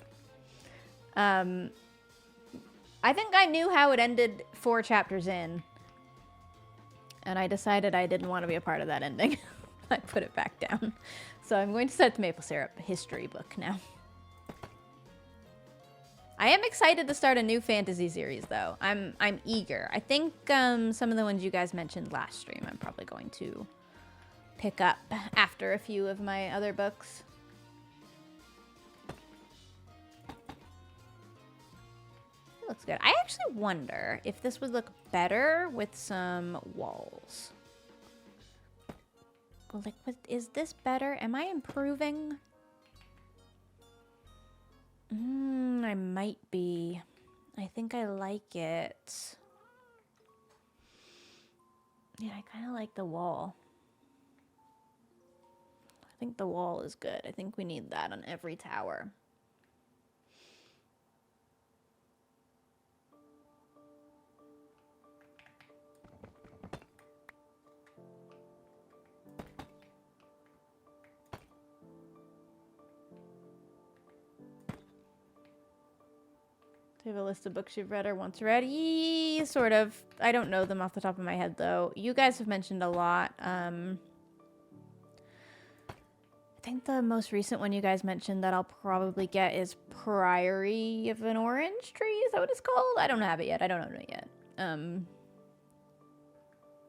Speaker 1: I think I knew how it ended 4 chapters in. And I decided I didn't want to be a part of that ending. I put it back down. So I'm going to start the maple syrup history book now. I am excited to start a new fantasy series, though. I'm eager. I think some of the ones you guys mentioned last stream I'm probably going to pick up after a few of my other books. It looks good. I actually wonder if this would look better with some walls. Like, is this better? Am I improving? I might be. I think I like it. Yeah, I kind of like the wall. I think the wall is good. I think we need that on every tower. Do you have a list of books you've read or once read? Sort of. I don't know them off the top of my head, though. You guys have mentioned a lot. I think the most recent one you guys mentioned that I'll probably get is Priory of an Orange Tree. Is that what it's called? I don't have it yet. I don't own it yet.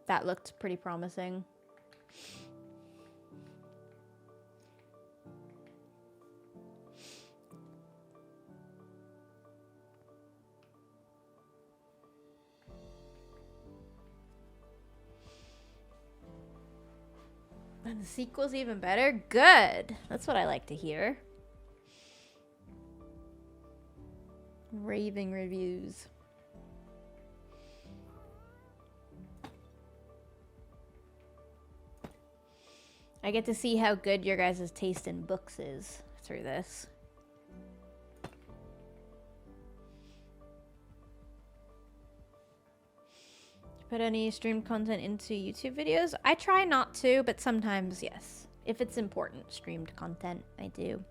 Speaker 1: That looked pretty promising. And the sequel's even better? Good! That's what I like to hear. Raving reviews. I get to see how good your guys' taste in books is through this. Put any streamed content into YouTube videos? I try not to, but sometimes, yes. If it's important streamed content, I do.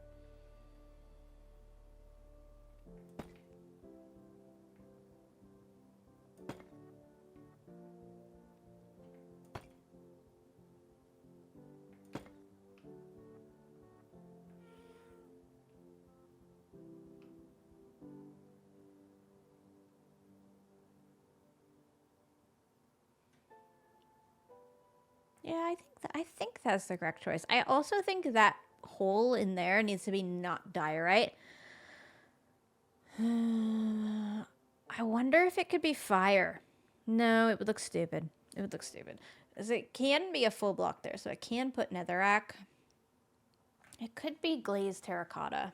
Speaker 1: Yeah, I think that's the correct choice. I also think that hole in there needs to be not diorite. I wonder if it could be fire. No, it would look stupid. It would look stupid. As it can be a full block there, so I can put netherrack. It could be glazed terracotta.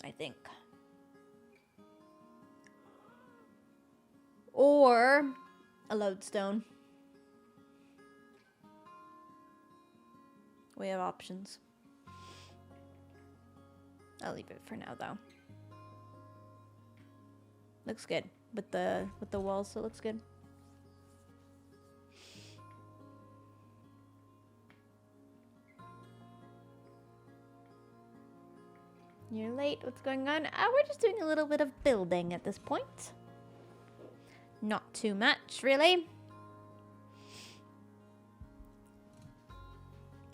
Speaker 1: I think. Or a lodestone. We have options. I'll leave it for now though. Looks good. With the walls, so it looks good. You're late. What's going on? We're just doing a little bit of building at this point. Not too much, really.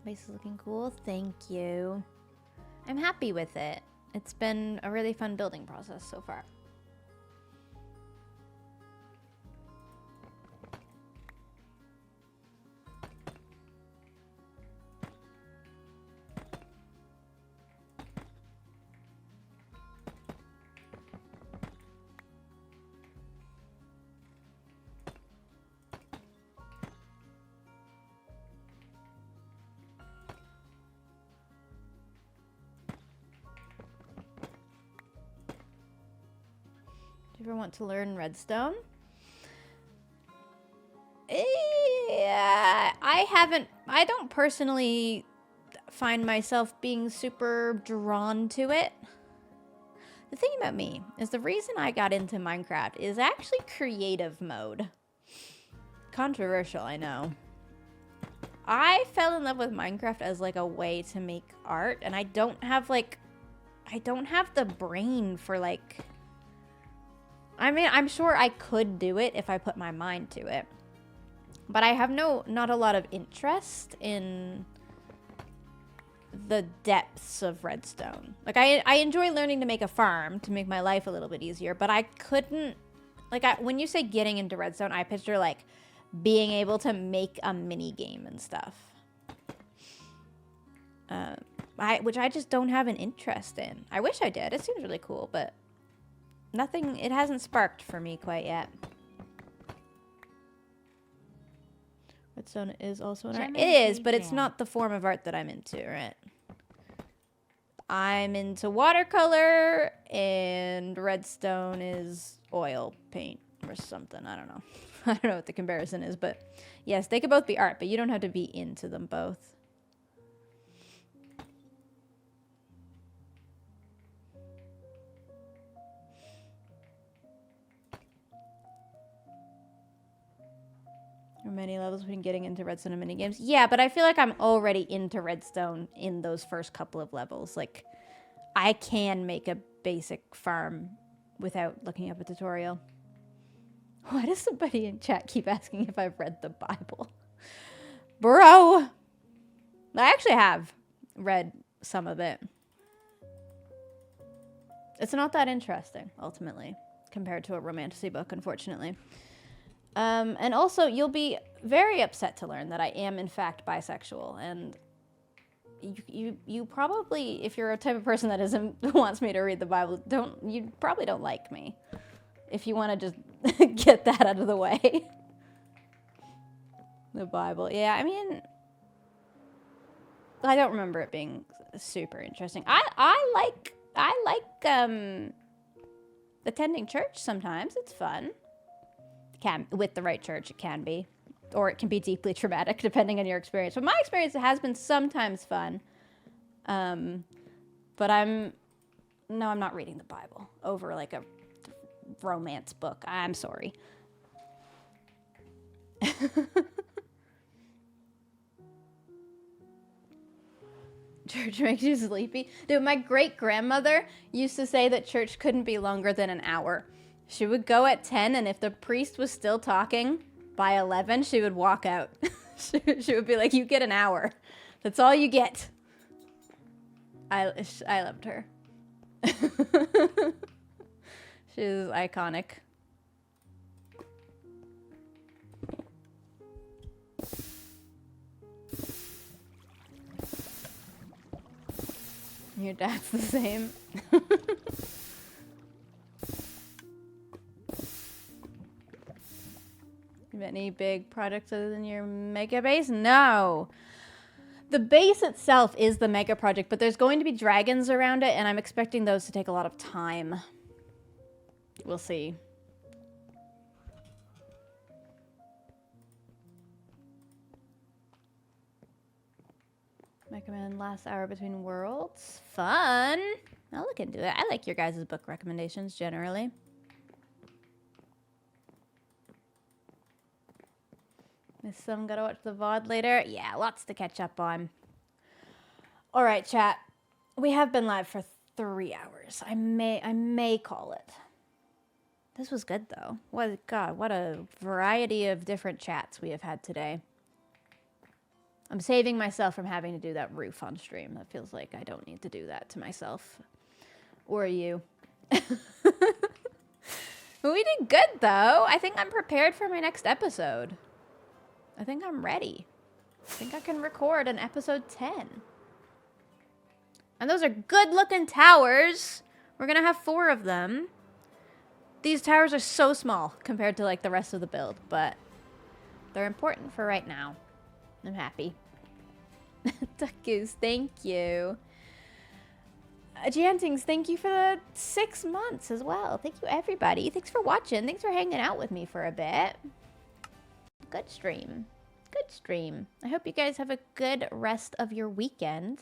Speaker 1: Base is looking cool. Thank you. I'm happy with it. It's been a really fun building process so far. Do you ever want to learn redstone? Yeah, I don't personally find myself being super drawn to it. The thing about me is the reason I got into Minecraft is actually creative mode. Controversial, I know. I fell in love with Minecraft as like a way to make art, and I don't have the brain for like, I mean, I'm sure I could do it if I put my mind to it. But I have not a lot of interest in the depths of redstone. Like, I enjoy learning to make a farm to make my life a little bit easier, but I couldn't, like, when you say getting into redstone, I picture, like, being able to make a mini game and stuff. Which I just don't have an interest in. I wish I did. It seems really cool, but nothing, it hasn't sparked for me quite yet. Redstone is also an art. It is, but it's not the form of art that I'm into, right? I'm into watercolor, and redstone is oil paint or something. I don't know. I don't know what the comparison is, but yes, they could both be art, but you don't have to be into them both. There are many levels between getting into redstone and minigames. Yeah, but I feel like I'm already into redstone in those first couple of levels. Like, I can make a basic farm without looking up a tutorial. Why does somebody in chat keep asking if I've read the Bible? Bro! I actually have read some of it. It's not that interesting, ultimately, compared to a romantasy book, unfortunately. And also, you'll be very upset to learn that I am, in fact, bisexual. And you probably, if you're a type of person that wants me to read the Bible, you probably don't like me. If you want to just get that out of the way. The Bible. Yeah, I mean, I don't remember it being super interesting. I like attending church sometimes. It's fun. With the right church, it can be. Or it can be deeply traumatic, depending on your experience. But my experience has been sometimes fun. But I'm not reading the Bible over like a romance book. I'm sorry. Church makes you sleepy. Dude, my great-grandmother used to say that church couldn't be longer than an hour. She would go at 10, and if the priest was still talking by 11, she would walk out. She would be like, you get an hour. That's all you get. I loved her. She's iconic. Your dad's the same. You have any big projects other than your mega base? No. The base itself is the mega project, but there's going to be dragons around it, and I'm expecting those to take a lot of time. We'll see. Recommend last hour between worlds. Fun. I'll look into it. I like your guys' book recommendations generally. Miss some gotta watch the VOD later. Yeah, lots to catch up on. All right, chat. We have been live for 3 hours. I may call it. This was good though. What a variety of different chats we have had today. I'm saving myself from having to do that roof on stream. That feels like I don't need to do that to myself. Or you. But we did good though. I think I'm prepared for my next episode. I think I'm ready. I think I can record an episode 10. And those are good looking towers. We're gonna have 4 of them. These towers are so small compared to like the rest of the build, but they're important for right now. I'm happy. Duckus, thank you. Jantings, thank you for the 6 months as well. Thank you, everybody. Thanks for watching. Thanks for hanging out with me for a bit. Good stream. Good stream. I hope you guys have a good rest of your weekend.